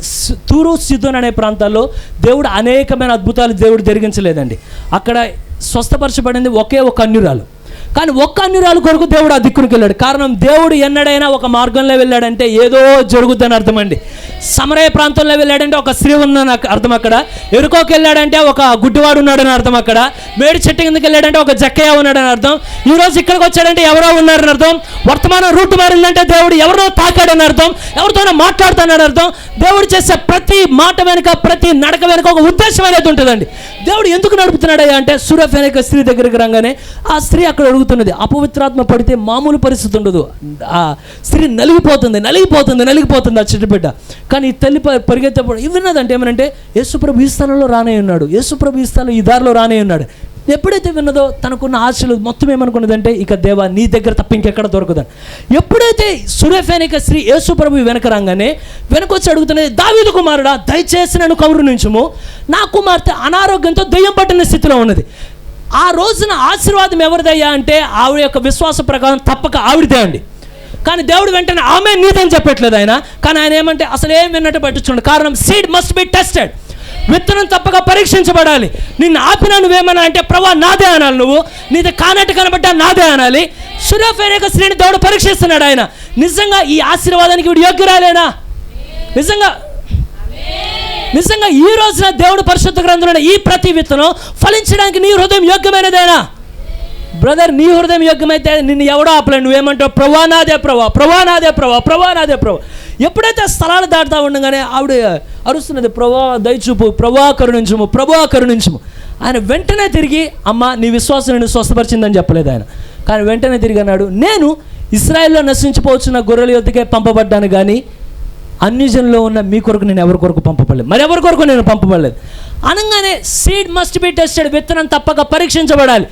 తూరు సిదోన్ అనే ప్రాంతాల్లో దేవుడు అనేకమైన అద్భుతాలు దేవుడు జరిగించలేదండి. అక్కడ స్వస్థపరచబడింది ఒకే ఒక అన్యురాలు. కానీ ఒక్క అన్యురాలు కొరకు దేవుడు ఆ దిక్కునికి వెళ్ళాడు. కారణం దేవుడు ఎన్నడైనా ఒక మార్గంలో వెళ్ళాడంటే ఏదో జరుగుద్దని అర్థం అండి. సమరయ ప్రాంతంలో వెళ్ళాడంటే ఒక స్త్రీ ఉందని అర్థం అక్కడ. ఎరుకోకి వెళ్ళాడంటే ఒక గుడ్డివాడు ఉన్నాడని అర్థం అక్కడ. మేడి చెట్టు కిందకి వెళ్ళాడంటే ఒక జక్కయ్య ఉన్నాడని అర్థం. ఈరోజు ఇక్కడికి వచ్చాడంటే ఎవరో ఉన్నారని అర్థం. వర్తమానం రూట్ మారిందంటే దేవుడు ఎవరో తాకాడని అర్థం, ఎవరితోనో మాట్లాడుతానని అర్థం. దేవుడు చేసే ప్రతి మాట వెనుక, ప్రతి నడక వెనుక ఒక ఉద్దేశం అనేది ఉంటుందండి. దేవుడు ఎందుకు నడుపుతున్నాడయ్యా అంటే సురఫెనిక స్త్రీ దగ్గరికి రాగానే ఆ స్త్రీ అక్కడ అడుగుతున్నది. అపవిత్రాత్మ పడితే మామూలు పరిస్థితి ఉండదు. ఆ స్త్రీ నలిగిపోతుంది ఆ చిట్టుబిడ్డ. కానీ తల్లి పరిగెత్తప్పుడు విన్నదంటే ఏమనంటే యేసుప్రభు ఈ స్థలంలో రానే ఉన్నాడు, యేసుప్రభు ఈ స్థలం ఈ దారిలో రానే ఉన్నాడు. ఎప్పుడైతే విన్నదో తనకున్న ఆశలు మొత్తం ఏమనుకున్నదంటే ఇక దేవా నీ దగ్గర తప్ప ఇంకెక్కడ దొరకదని. ఎప్పుడైతే సురఫెనిక స్త్రీ యేసుప్రభు వెనక రాగానే వెనకొచ్చి అడుగుతున్నది, దావీదు కుమారుడా దయచేసి నన్ను కౌరునించుము, నా కుమార్తె అనారోగ్యంతో దెయ్యం పట్టిన స్థితిలో ఉన్నది. ఆ రోజున ఆశీర్వాదం ఎవరిదయ్యా అంటే ఆవిడ యొక్క విశ్వాస ప్రకారం తప్పక ఆవిడదే అండి. కానీ దేవుడు వెంటనే ఆమె నీదని చెప్పట్లేదు ఆయన. కానీ ఆయన ఏమంటే అసలు ఏం విన్నట్టు పట్టించుకోండి. కారణం సీడ్ మస్ట్ బి టెస్టెడ్. విత్తనం తప్పక పరీక్షించబడాలి. నిన్ను ఆపినా నువ్వేమన్నా అంటే ప్రభా నాదే అనాలి, నువ్వు నీది కానట్టు కనబడ్డా నాదే అనాలి. సురఫెనిక స్త్రీని దేవుడు పరీక్షిస్తున్నాడు ఆయన. నిజంగా ఈ ఆశీర్వాదానికి వీడు యోగ్యురాలేనా? నిజంగా ఈ రోజున దేవుడు పరిశుద్ధ గ్రంథంలో ఈ ప్రతి విత్తనం ఫలించడానికి నీ హృదయం యోగ్యమైనదేనా? బ్రదర్, నీ హృదయం యోగ్యమైతే నిన్ను ఎవడో ఆపలేడు. నువ్వేమంటావు? ప్రభా నాదే ప్రభా. ఎప్పుడైతే స్థలాలు దాటుతూ ఉండగానే ఆవిడ అరుస్తున్నది, ప్రభా దయచూపు, ప్రభా కరుణించుము. ఆయన వెంటనే తిరిగి అమ్మ నీ విశ్వాసం నిన్ను స్వస్థపరిచిందని చెప్పలేదు ఆయన. కానీ వెంటనే తిరిగి అన్నాడు, నేను ఇశ్రాయేల్లో నశించిపోవచ్చున్న గొర్రెల యొద్దకే పంపబడ్డాను కానీ అన్యజనులో ఉన్న మీ కొరకు నేను ఎవరి కొరకు పంపబడలేదు, మరి ఎవరి కొరకు నేను పంపబడలేదు అనగానే సీడ్ మస్ట్ బి టెస్టెడ్. విత్తనం తప్పక పరీక్షించబడాలి.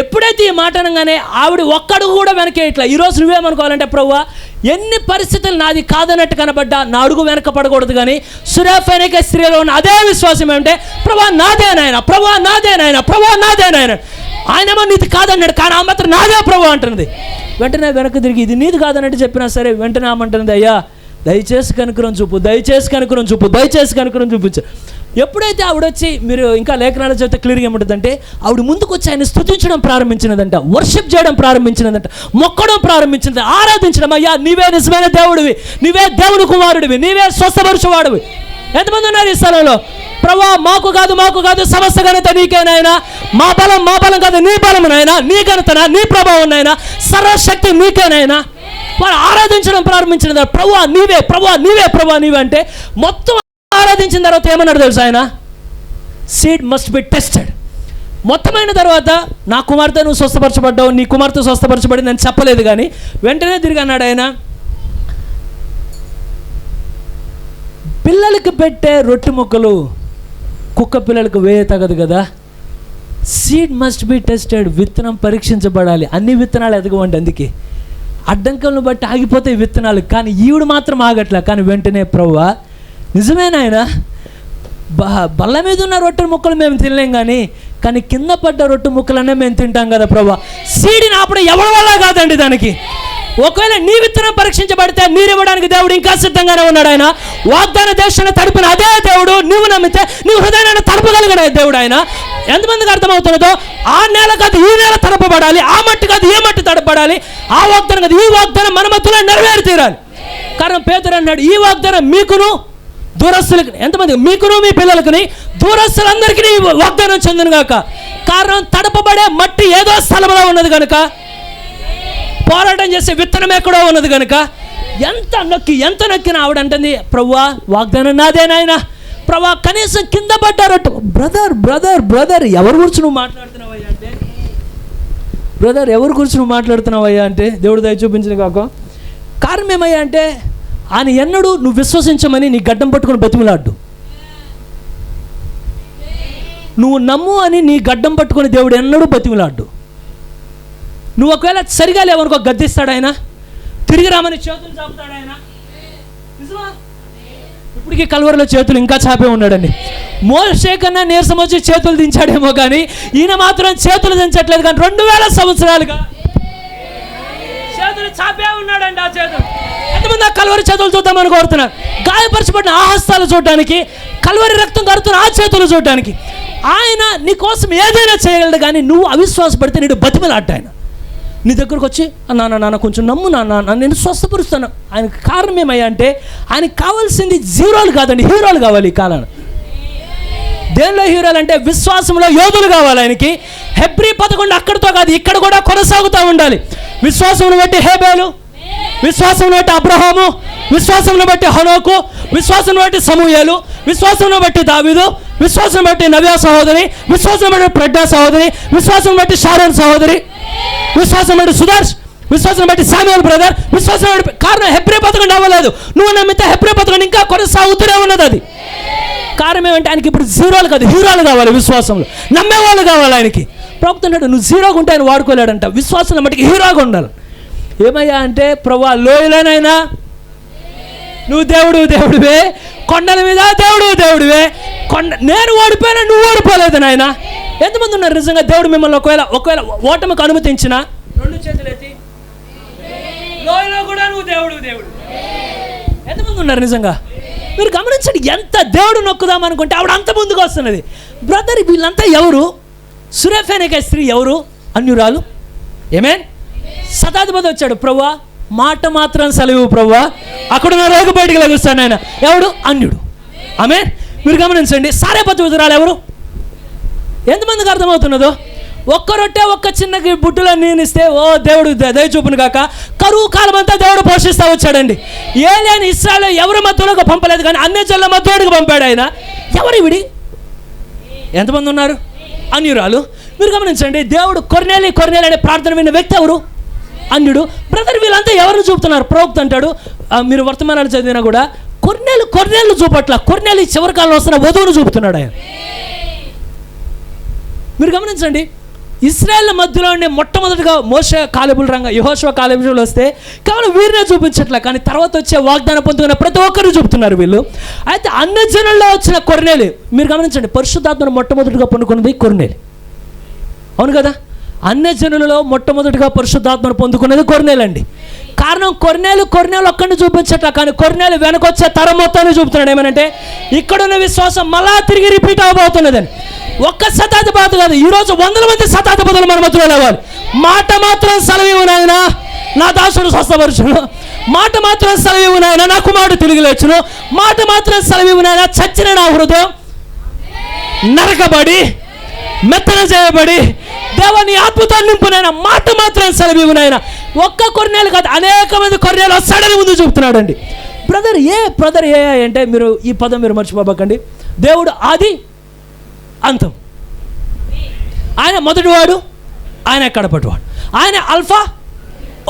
ఎప్పుడైతే ఈ మాట అనగానే ఆవిడ ఒక్కడు కూడా వెనకే ఇట్లా. ఈరోజు నువ్వేమనుకోవాలంటే, ప్రభువా ఎన్ని పరిస్థితులు నాది కాదన్నట్టు కనబడ్డా నా అడుగు వెనక పడకూడదు, కానీ సురేఫెనికే స్త్రీలో ఉన్న అదే విశ్వాసం ఏమంటే, ప్రభువా నాదే నాయన, ప్రభువా నాదే నాయన, ప్రభువా నాదే నాయన. ఆయనేమో నీది కాదన్నాడు, కానీ ఆ మాత్రం నాదే ప్రభు అంటున్నది. వెంటనే వెనక్కి తిరిగి ఇది నీది కాదన్నట్టు చెప్పినా సరే వెంటనే ఆమంటున్నది, అయ్యా దయచేసి కనుకరం చూపు, దయచేసి కనుకరం చూపు, దయచేసి కనుకరం చూపించు. ఎప్పుడైతే ఆవిడ వచ్చి, మీరు ఇంకా లేఖనాలు చెప్తే క్లియర్గా ఏముంటుందంటే, ఆవిడ ముందుకు వచ్చి ఆయన స్తుతించడం ప్రారంభించినదంట, వర్షిప్ చేయడం ప్రారంభించినదంట, మొక్కడం ప్రారంభించినది, ఆరాధించడం. అయ్యా నీవే నిజమైన దేవుడివి, నీవే దేవుని కుమారుడివి, నీవే స్వస్థపరచువాడివి. ఎంతమంది ఉన్నారు ఈ స్థలంలో? ప్రభువా మాకు కాదు సమస్త ఘనత నీకేనాయనా, మా బలం కాదు నీ బలం నాయనా, నీ ఘనత నీ ప్రభావం నాయనా, సర్వశక్తి నీకేనాయనా. వారు ఆరాధించడం ప్రారంభించిన ప్రభువా నీవే, ప్రభువా నీవే, ప్రభువా నీవే అంటే మొత్తం ఆరాధించిన తర్వాత ఏమన్నాడు తెలుసు ఆయన? Seed must be tested. మొత్తమైన తర్వాత నా కుమార్తె నువ్వు స్వస్థపరచబడ్డావు, నీ కుమార్తె స్వస్థపరచబడింది అని చెప్పలేదు, కానీ వెంటనే తిరిగి అన్నాడు ఆయన, పిల్లలకి పెట్టే రొట్టె ముక్కలు కుక్క పిల్లలకు వేయ తగదు కదా. Seed must be tested. విత్తనం పరీక్షించబడాలి. అన్ని విత్తనాలు ఎదగవండి, అందుకే అడ్డంకులను బట్టి ఆగిపోతాయి విత్తనాలు, కానీ ఈవిడ మాత్రం ఆగట్లే. కానీ వెంటనే ప్రభువా నిజమేనాయన, బల్ల మీద ఉన్న రొట్టె ముక్కలు మేము తినలేం, కానీ కింద పడ్డ రొట్టె ముక్కలనే మేము తింటాం కదా ప్రభువా. సీడ్ని ఆపడం ఎవరి వల్ల కాదండి దానికి. ఒకవేళ నీ విత్తనం పరీక్షించబడితే నీరు ఇవ్వడానికి దేవుడు ఇంకా సిద్ధంగానే ఉన్నాడు. ఆయన వాగ్దాన దేశాన్ని తడిపిన అదే దేవుడు, నువ్వు నమ్మితే నువ్వు హృదయాన్ని తడపగలిగిన దేవుడు ఆయన. ఎంతమందికి అర్థమవుతున్నదో, ఆ నేల కాదు ఈ నేల తడపబడాలి, ఆ మట్టి కాదు ఈ మట్టి తడపబడాలి, ఆ వాగ్దానం కాదు ఈ వాగ్దానం మన మధ్యలో నెరవేరి తీరాలి. కారణం పేతురు అన్నాడు, ఈ వాగ్దానం మీకును దూరస్తులకు, ఎంతమంది మీకును మీ పిల్లలకుని దూరస్తులందరికీ వాగ్దానం చెందును గాక. కారణం తడపబడే మట్టి ఏదో స్థలంలో ఉన్నది కనుక, పోరాటం చేసే విత్తనం ఎక్కడో ఉన్నది కనుక, ఎంత నొక్కినా ఆవిడ అంటుంది, ప్రభువా వాగ్దానం నాదేనాయనా, ప్రభువా కనీసం కింద పడ్డారట్టు. బ్రదర్ ఎవరి గురించి నువ్వు మాట్లాడుతున్నావయ్యా అంటే, బ్రదర్ ఎవరి గురించి నువ్వు మాట్లాడుతున్నావయ్యా అంటే, దేవుడు దయ చూపించిన కాక. కారణం ఏమయ్యా అంటే, ఆయన ఎన్నడూ నువ్వు విశ్వసించమని నీ గడ్డం పట్టుకుని బతిమలాడ్డు. నువ్వు నమ్ము అని నీ గడ్డం పట్టుకుని దేవుడు ఎన్నడూ బతిమలాడ్డు. నువ్వు ఒకవేళ సరిగా లేవనుకో గద్దిస్తాడు ఆయన, తిరిగి రామని చేతులు చాపుతాడు ఆయన. నిజమా? ఇప్పటికీ కల్వరిలో చేతులు ఇంకా చాపే ఉన్నాడండి. మోషే కన్నా నీరసం వచ్చి చేతులు దించాడేమో, కానీ ఈయన మాత్రం చేతులు దించట్లేదు. కానీ 2000 సంవత్సరాలుగా చేతులు చాపే ఉన్నాడండి. ఆ చేతులు ఎంతమంది ఆ కల్వరి చేతులు చూద్దామని కోరుతున్నారు? గాయపరచబడిన ఆ హస్తాలు చూడడానికి, కల్వరి రక్తం కడుతున్న ఆ చేతులు చూడడానికి. ఆయన నీ కోసం ఏదైనా చేయగలడు, కానీ నువ్వు అవిశ్వాసపడితే నీడు బతిమలాడ్డు. ఆయన నీ దగ్గరకు వచ్చి నాన్న కొంచెం నమ్ము నాన్న, నేను స్వస్థపరుస్తాను. ఆయనకు కారణం ఏమయ్యా అంటే, ఆయనకు కావాల్సింది జీరోలు కాదండి, హీరోలు కావాలి ఈ కాలాన్ని. దేనిలో హీరోలు అంటే విశ్వాసంలో యోధులు కావాలి ఆయనకి. హెబ్రీ 11 అక్కడితో కాదు, ఇక్కడ కూడా కొనసాగుతూ ఉండాలి. విశ్వాసంను బట్టి హేబేలు, విశ్వాసంను బట్టి అబ్రహాము, విశ్వాసంను బట్టి హనోకు, విశ్వాసం బట్టి సమూయేలు, విశ్వాసం బట్టి దావీదు, విశ్వాసం బట్టి నవ్యా సహోదరి, విశ్వాసం బట్టి ప్రజ్ఞా సహోదరి, విశ్వాసం బట్టి షారోన్ సహోదరి, విశ్వాసం బట్టి సుదర్శ్, విశ్వాసం బట్టి సామ్యూయల్ బ్రదర్, విశ్వాసం బట్టి. కారణం హెబ్రీ 11 అవ్వలేదు, నువ్వు నమ్మితే హెబ్రీ 11 ఇంకా కొనసాగుతూనే ఉన్నది. అది కారణం ఏమంటే, ఆయనకి ఇప్పుడు జీరోలు కాదు హీరోలు కావాలి. విశ్వాసంలో నమ్మేవాళ్ళు కావాలి ఆయనకి. ప్రభుత్వం నువ్వు జీరోగా ఉంటే ఆయన వాడుకోలేడంట, విశ్వాసం మట్టికి హీరోగా ఉండాలి. ఏమయ్యా అంటే, ప్రభువా లోయలోనైనా నువ్వు దేవుడివే, కొండల మీద దేవుడివే, నేను ఓడిపోయినా నువ్వు ఓడిపోలేదు నాయన. ఎంతమంది ఉన్నారు నిజంగా దేవుడు మిమ్మల్ని ఒకవేళ ఓటమికి అనుమతించిన 2 చేతులు ఎత్తి, లోయలో కూడా నువ్వు దేవుడు. ఎంతమంది ఉన్నారు నిజంగా? మీరు గమనించండి, ఎంత దేవుడు నొక్కుదాం అనుకుంటే ఆవిడ అంత ముందుకు వస్తున్నది. బ్రదర్ వీళ్ళంతా ఎవరు? సురేఫెనికే స్త్రీ ఎవరు? అన్యురాలు. ఏమేన్ శతాధిపతి వచ్చాడు, ప్రభువా మాట మాత్రం సెలవు ప్రభువా, అక్కడున్న రేగు బయటికి లెగుస్తాను ఆయన. ఎవడు? అన్యుడు. ఆమేన్. మీరు గమనించండి, సారేపతి విధురాలు ఎవరు? ఎంతమందికి అర్థమవుతున్నదో? ఒక్క రొట్టె ఒక్క చిన్న బుడ్డులో నీనిస్తే ఓ దేవుడు దయ చూపును కాక కరువు కాలం అంతా దేవుడు పోషిస్తూ వచ్చాడండి. ఏలియాని ఇశ్రాయేలు ఎవరి మధ్యలోకి పంపలేదు, కానీ అన్యజనుల మధ్యలోకి పంపాడు ఆయన. ఎవరు విడి? ఎంతమంది ఉన్నారు? అన్యురాలు. మీరు గమనించండి, దేవుడు కొర్నేలి అనే ప్రార్థన విన్న వ్యక్తి ఎవరు? అన్యుడు. బ్రదర్ వీళ్ళంతా ఎవరిని చూపుతున్నారు? ప్రవక్త అంటాడు. మీరు వర్తమానాలు చదివినా కూడా కొర్నేలు చూపట్ల, కొర్నేలు చివరి కాలంలో వస్తున్న వధువును చూపుతున్నాడు ఆయన. మీరు గమనించండి, ఇశ్రాయేల్ మధ్యలో ఉండే మొట్టమొదటిగా మోషే కాలేబుల్ రంగ యెహోషువ కాలేబులు వస్తే కేవలం వీరినే చూపించట్లే, కానీ తర్వాత వచ్చే వాగ్దానం పొందుకున్న ప్రతి ఒక్కరు చూపుతున్నారు వీళ్ళు. అయితే అన్ని జనుల్లో వచ్చిన కొర్నేలి, మీరు గమనించండి, పరిశుద్ధాత్మను మొట్టమొదటిగా పొందుకున్నది కొర్నేలి, అవును కదా? అన్ని జనులలో మొట్టమొదటిగా పరిశుద్ధాత్మను పొందుకున్నది కొర్నేలండి. కారణం కొర్నేలు ఒక్కడిని చూపించట్ల, కానీ కొర్నేలు వెనకొచ్చే తరం మొత్తాన్ని చూపుతున్నాడు. ఏమనంటే ఇక్కడున్న విశ్వాసం మళ్ళా తిరిగి రిపీట్ అవబోతున్నదని. ఒక్క శతాధిపత కాదు, ఈరోజు 100 మంది శతాధిపతులు మన మధ్యలో లేవాలి. మాట మాత్రం సెలవు నాయనా, నా దాసుడు స్వస్థపరచును. మాట మాత్రం సెలవు నాయనా, నా కుమారుడు తిరిగి లేచును. మాట మాత్రం సెలవు నాయనా, చచ్చిన నా హృదయం నరకబడి మెత్తన చేయబడి దేవాన్ని అద్భుతాన్ని నింపునైనా, మాట మాత్రం సెలవు నాయనా. ఒక్క కొర్నేలు కాదు, అనేక మంది కొర్నేలు వస్తాడని ముందు చూపుతున్నాడు అండి. బ్రదర్ ఏ అంటే మీరు ఈ పదం మీరు మర్చిపోబకండి. దేవుడు ఆది అంతం, ఆయన మొదటివాడు, ఆయన కడపటివాడు, ఆయన అల్ఫా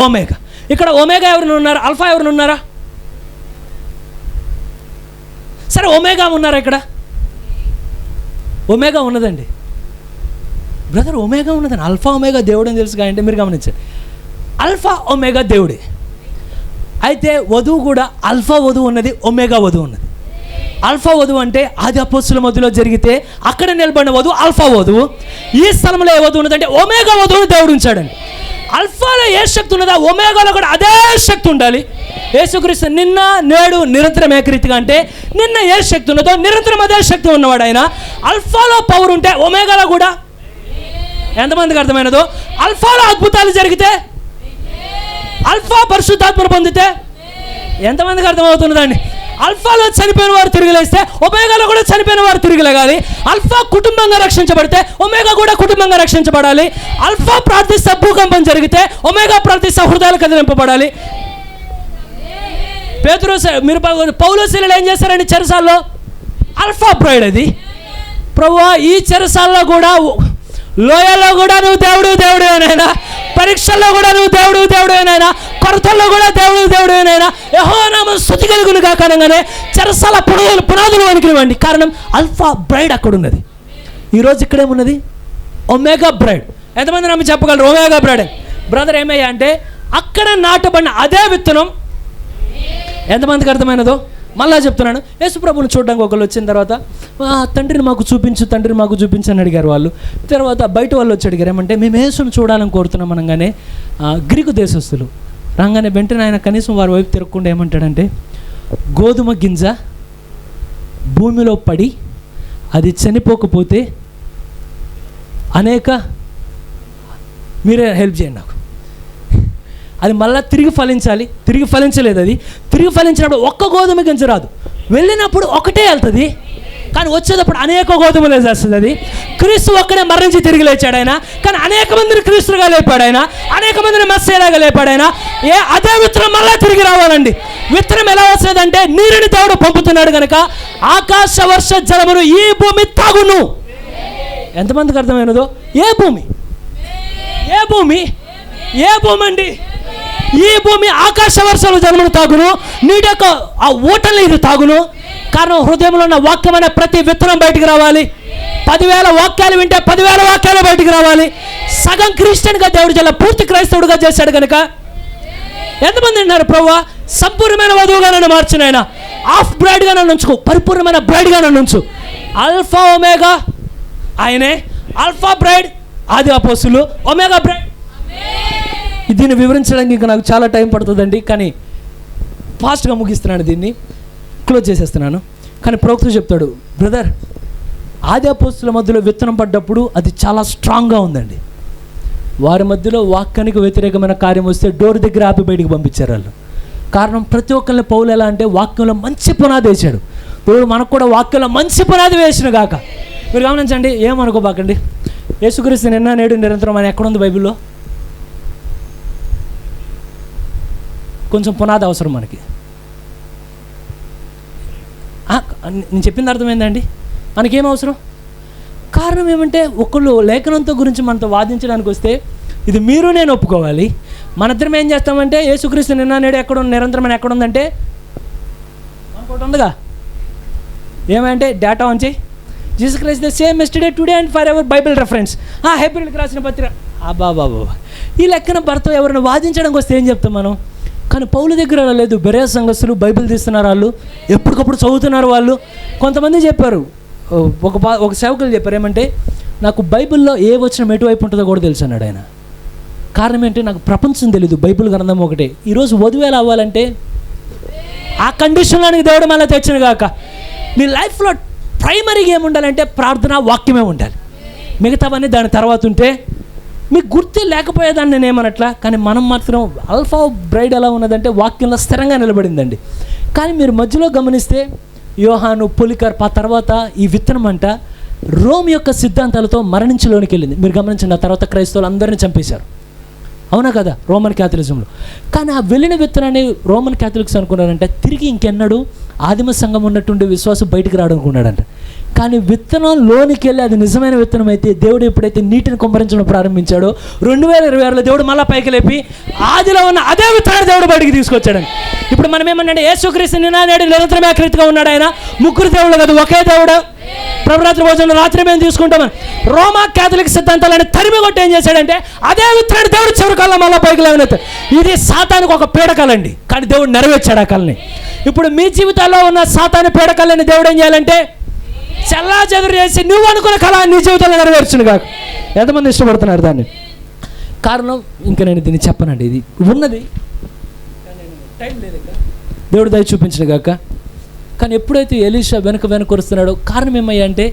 ఒమేగా. ఇక్కడ ఒమేగా ఎవరిని ఉన్నారు? అల్ఫా ఎవరిని ఉన్నారా? సరే, ఒమేగా ఉన్నారా? ఇక్కడ ఒమేగా ఉన్నదండి బ్రదర్, ఒమేగా ఉన్నదండి. అల్ఫా ఒమేగా దేవుడు అని తెలుసు అంటే మీరు గమనించండి, అల్ఫా ఒమేగా దేవుడే. అయితే వధువు కూడా అల్ఫా వధువు ఉన్నది, ఒమేగా వధువు ఉన్నది. అల్ఫా వధువు అంటే ఆది అపోస్తుల మధ్యలో జరిగితే అక్కడ నిలబడిన వధువు అల్ఫా వధువు. ఈ స్థలంలో ఏ వధువు ఉన్నదంటే ఒమేగా వధువుని దేవుడు ఉంచాడండి. అల్ఫాలో ఏ శక్తి ఉన్నదో ఒమేగాలో కూడా అదే శక్తి ఉండాలి. యేసుక్రీస్తు నిన్న నేడు నిరంతరం ఏకరీతిగా అంటే నిన్న ఏ శక్తి ఉన్నదో నిరంతరం అదే శక్తి ఉన్నవాడు ఆయన. అల్ఫాలో పవర్ ఉంటే ఒమేగాలో కూడా, ఎంతమందికి అర్థమైనదో, అల్ఫాలో అద్భుతాలు జరిగితే, అల్ఫా పరిశుద్ధాత్మను పొందితే ఎంతమందికి అర్థమవుతున్నదండి? అల్ఫాలో చనిపోయిన వారు తిరిగి లేస్తే ఒమేగాలో కూడా చనిపోయిన వారు తిరిగి లేగాలి. అల్ఫా కుటుంబంగా రక్షించబడితే ఒమేగా కూడా కుటుంబంగా రక్షించబడాలి. అల్ఫా ప్రార్థిస్తే భూకంపం జరిగితే ఒమేగా ప్రార్థిస్తే హృదయాలు కదిలింపబడాలి. మీరు పౌలు శీలలు ఏం చేశారండి చెరసాల్లో? అల్ఫా బ్రైడ్ అది. ప్రభువా, ఈ చెరసాల్లో కూడా, లోయల్లో కూడా నువ్వు దేవుడేనైనా, పరీక్షల్లో కూడా నువ్వు దేవుడేనైనా, కొరతల్లో కూడా దేవుడేనైనా, యెహోవా నామం స్తుతి కలుగును గాక అనగానే చెరసాల పునాదులు వణికినవండి. కారణం అల్ఫా బ్రైడ్ అక్కడ ఉన్నది. ఈరోజు ఇక్కడేమున్నది? Omega braid. ఎంతమంది నమ్మి చెప్పగలరు ఒమేగా బ్రైడ్? బ్రదర్, ఏమయ్యా అంటే అక్కడ నాటబడిన అదే విత్తనం ఎంతమందికి అర్థమైనదో మళ్ళా చెప్తున్నాను. యేసుప్రభుని చూడడానికి ఒకళ్ళు వచ్చిన తర్వాత తండ్రిని మాకు చూపించు అని అడిగారు వాళ్ళు. తర్వాత బయట వాళ్ళు వచ్చి అడిగారు, ఏమంటే మేము యేసుని చూడాలని కోరుతున్నాం అనగానే గ్రీకు దేశస్తులు రాగానే వెంటనే ఆయన కనీసం వారి వైపు తిరగకుండా ఏమంటాడంటే, గోధుమ గింజ భూమిలో పడి అది చనిపోకపోతే మీరే హెల్ప్ చేయండి నాకు, అది మళ్ళీ తిరిగి ఫలించాలి. తిరిగి ఫలించలేదు. అది తిరిగి ఫలించినప్పుడు ఒక్క గోధుమ గింజ రాదు, వెళ్ళినప్పుడు ఒకటే వెళ్తుంది, కానీ వచ్చేటప్పుడు అనేక గోధుమలు వేసేస్తుంది. అది క్రీస్తు ఒక్కడే మరణించి తిరిగి లేచాడు ఆయన, కానీ అనేక మందిని క్రీస్తుగా లేపాడు ఆయన, అనేక మందిని మెస్సీలాగా లేపాడు ఆయన. అదే విత్తనం మళ్ళీ తిరిగి రావాలండి. విత్తనం ఎలా వస్తుందంటే నీరుని దేవుడు పంపుతున్నాడు కనుక ఆకాశ వర్ష జలమును ఈ భూమి తాగును. ఎంతమందికి అర్థమైనదో? ఏ భూమి అండి? ఈ భూమి ఆకాశ వర్షాలు జలమును తాగును, నీటి యొక్క ఆ ఊటలు ఇది తాగును. కారణం హృదయంలో ఉన్న వాక్యమైన ప్రతి విత్తనం బయటికి రావాలి. 10,000 వాక్యాలు వింటే 10,000 వాక్యాలు బయటికి రావాలి. సగం క్రిస్టియన్గా దేవుడు చాలా పూర్తి క్రైస్తవుడుగా చేశాడు కనుక ఎంతమంది అన్నారు, ప్రభువా సంపూర్ణమైన వధువుగా నన్ను మార్చిన ఆయన, హాఫ్ బ్రైడ్గా నన్ను ఉంచుకో, పరిపూర్ణమైన బ్రైడ్గా నన్ను ఉంచు. అల్ఫా ఒమేగా ఆయనే. అల్ఫా బ్రైడ్ ఆది అపోస్తులు, ఒమేగా బ్రైడ్. దీన్ని వివరించడానికి ఇంకా నాకు చాలా టైం పడుతుందండి, కానీ ఫాస్ట్గా ముగిస్తున్నాను, దీన్ని క్లోజ్ చేసేస్తున్నాను. కానీ ప్రవక్త చెప్తాడు, బ్రదర్ ఆది అపోస్తుల మధ్యలో విత్తనం పడ్డప్పుడు అది చాలా స్ట్రాంగ్గా ఉందండి. వారి మధ్యలో వాక్యానికి వ్యతిరేకమైన కార్యం వస్తే డోర్ దగ్గర ఆపి బయటికి పంపించారు వాళ్ళు. కారణం ప్రతి ఒక్కరిని పౌలు ఎలా అంటే వాక్యంలో మంచి పునాది వేసాడు. దేవుడు మనకు కూడా వాక్యంలో మంచి పునాది వేసిన గాక. మీరు గమనించండి, ఏమనుకోబాకండి. యేసుక్రీస్తు నిన్న నేడు నిరంతరం అని ఎక్కడుంది బైబిల్లో? కొంచెం పునాది అవసరం మనకి. నేను చెప్పిన అర్థం ఏందండి? మనకేం అవసరం? కారణం ఏమంటే ఒకళ్ళు లేఖనంతో గురించి మనతో వాదించడానికి వస్తే ఇది మీరు నేను ఒప్పుకోవాలి. మనిద్దరం ఏం చేస్తామంటే యేసుక్రీస్తు నిన్న నేడు ఎక్కడ నిరంతరం ఎక్కడ ఉందంటే మనకోటి ఉందిగా, ఏమంటే డేటా ఆన్ చేయి, Jesus Christ the same yesterday today and for ever Bible reference. హెబ్రీయులకు రాసిన పత్రిక బాబా ఈ లెక్కన భర్త ఎవరైనా వాదించడానికి వస్తే ఏం చెప్తాం మనం? కానీ పౌలు దగ్గర అలా లేదు. బెరేయ సంఘస్థులు బైబిల్ తీస్తున్నారు, వాళ్ళు ఎప్పటికప్పుడు చదువుతున్నారు. వాళ్ళు కొంతమంది చెప్పారు, ఒక సేవకులు చెప్పారు ఏమంటే, నాకు బైబిల్లో ఏ వచనం ఎటువైపు ఉంటుందో కూడా తెలుసు అన్నాడు ఆయన. కారణం ఏంటి? నాకు ప్రపంచం తెలీదు, బైబిల్ గ్రంథం ఒకటే. ఈరోజు వధువేలా అవ్వాలంటే ఆ కండిషన్లోనికి దేవుడు మళ్ళీ తెచ్చిన కాక, నీ లైఫ్లో ప్రైమరీగా ఏముండాలంటే ప్రార్థన, వాక్యమే ఉండాలి. మిగతావన్నీ దాని తర్వాత ఉంటే మీకు గుర్తే లేకపోయేదాన్ని నేను ఏమనట్లా. కానీ మనం మాత్రం ఆల్ఫా బ్రైడ్ ఎలా ఉన్నదంటే వాక్యంలో స్థిరంగా నిలబడిందండి. కానీ మీరు మధ్యలో గమనిస్తే యోహాను, పొలికార్ప్, ఆ తర్వాత ఈ విత్తనం అంట రోమ్ యొక్క సిద్ధాంతాలతో మరణించలోనికి వెళ్ళింది. మీరు గమనించండి, ఆ తర్వాత క్రైస్తవులు అందరినీ చంపేశారు, అవునా కదా, రోమన్ క్యాథలిజంలో. కానీ ఆ వెళ్ళిన విత్తనాన్ని రోమన్ క్యాథలిక్స్ అనుకున్నారంటే తిరిగి ఇంకెన్నడూ ఆదిమ సంఘం ఉన్నటువంటి విశ్వాసం బయటికి రావడం అనుకున్నాడంట. కానీ విత్తనం లోనికి వెళ్ళి అది నిజమైన విత్తనం అయితే దేవుడు ఎప్పుడైతే నీటిని కుమ్మరించడం ప్రారంభించాడో 2026లో దేవుడు మళ్ళీ పైకి లేపి ఆదిలో ఉన్న అదే విత్తనాన్ని దేవుడు బయటికి తీసుకొచ్చాడని. ఇప్పుడు మనం ఏమన్నా యేసుక్రీస్తు నినాడు నిరంతరం ఏకరీతిగా ఉన్నాడు. ఆయన ముగ్గురు దేవుడు కదా, ఒకే దేవుడు. ప్రభురాత్రి భోజనం రాత్రి మేము తీసుకుంటామని రోమా క్యాథలిక్ సిద్ధాంతాలని తరిమి కొట్టి ఏం చేశాడంటే అదే విత్తనాన్ని దేవుడు చివరి కాలం మళ్ళీ పైకి లేవనెత్తాడు. ఇది సాతానికి ఒక పీడకలండి, కానీ దేవుడు నెరవేర్చాడు ఆ కళని. ఇప్పుడు మీ జీవితాల్లో ఉన్న సాతాను పీడకలని దేవుడు ఏం చేయాలంటే చల్లా చెదురు చేసి నువ్వు అనుకున్న కళ నీ జీవితంలో నెరవేర్చును కాక. ఎంతమంది ఇష్టపడుతున్నారు దాన్ని? కారణం ఇంకా నేను దీన్ని చెప్పనండి, ఇది ఉన్నది టైం లేదు, దేవుడు దయ చూపించను కాక. కానీ ఎప్పుడైతే ఎలీషా వెనక వరుస్తున్నాడో కారణం ఏమయ్యా అంటే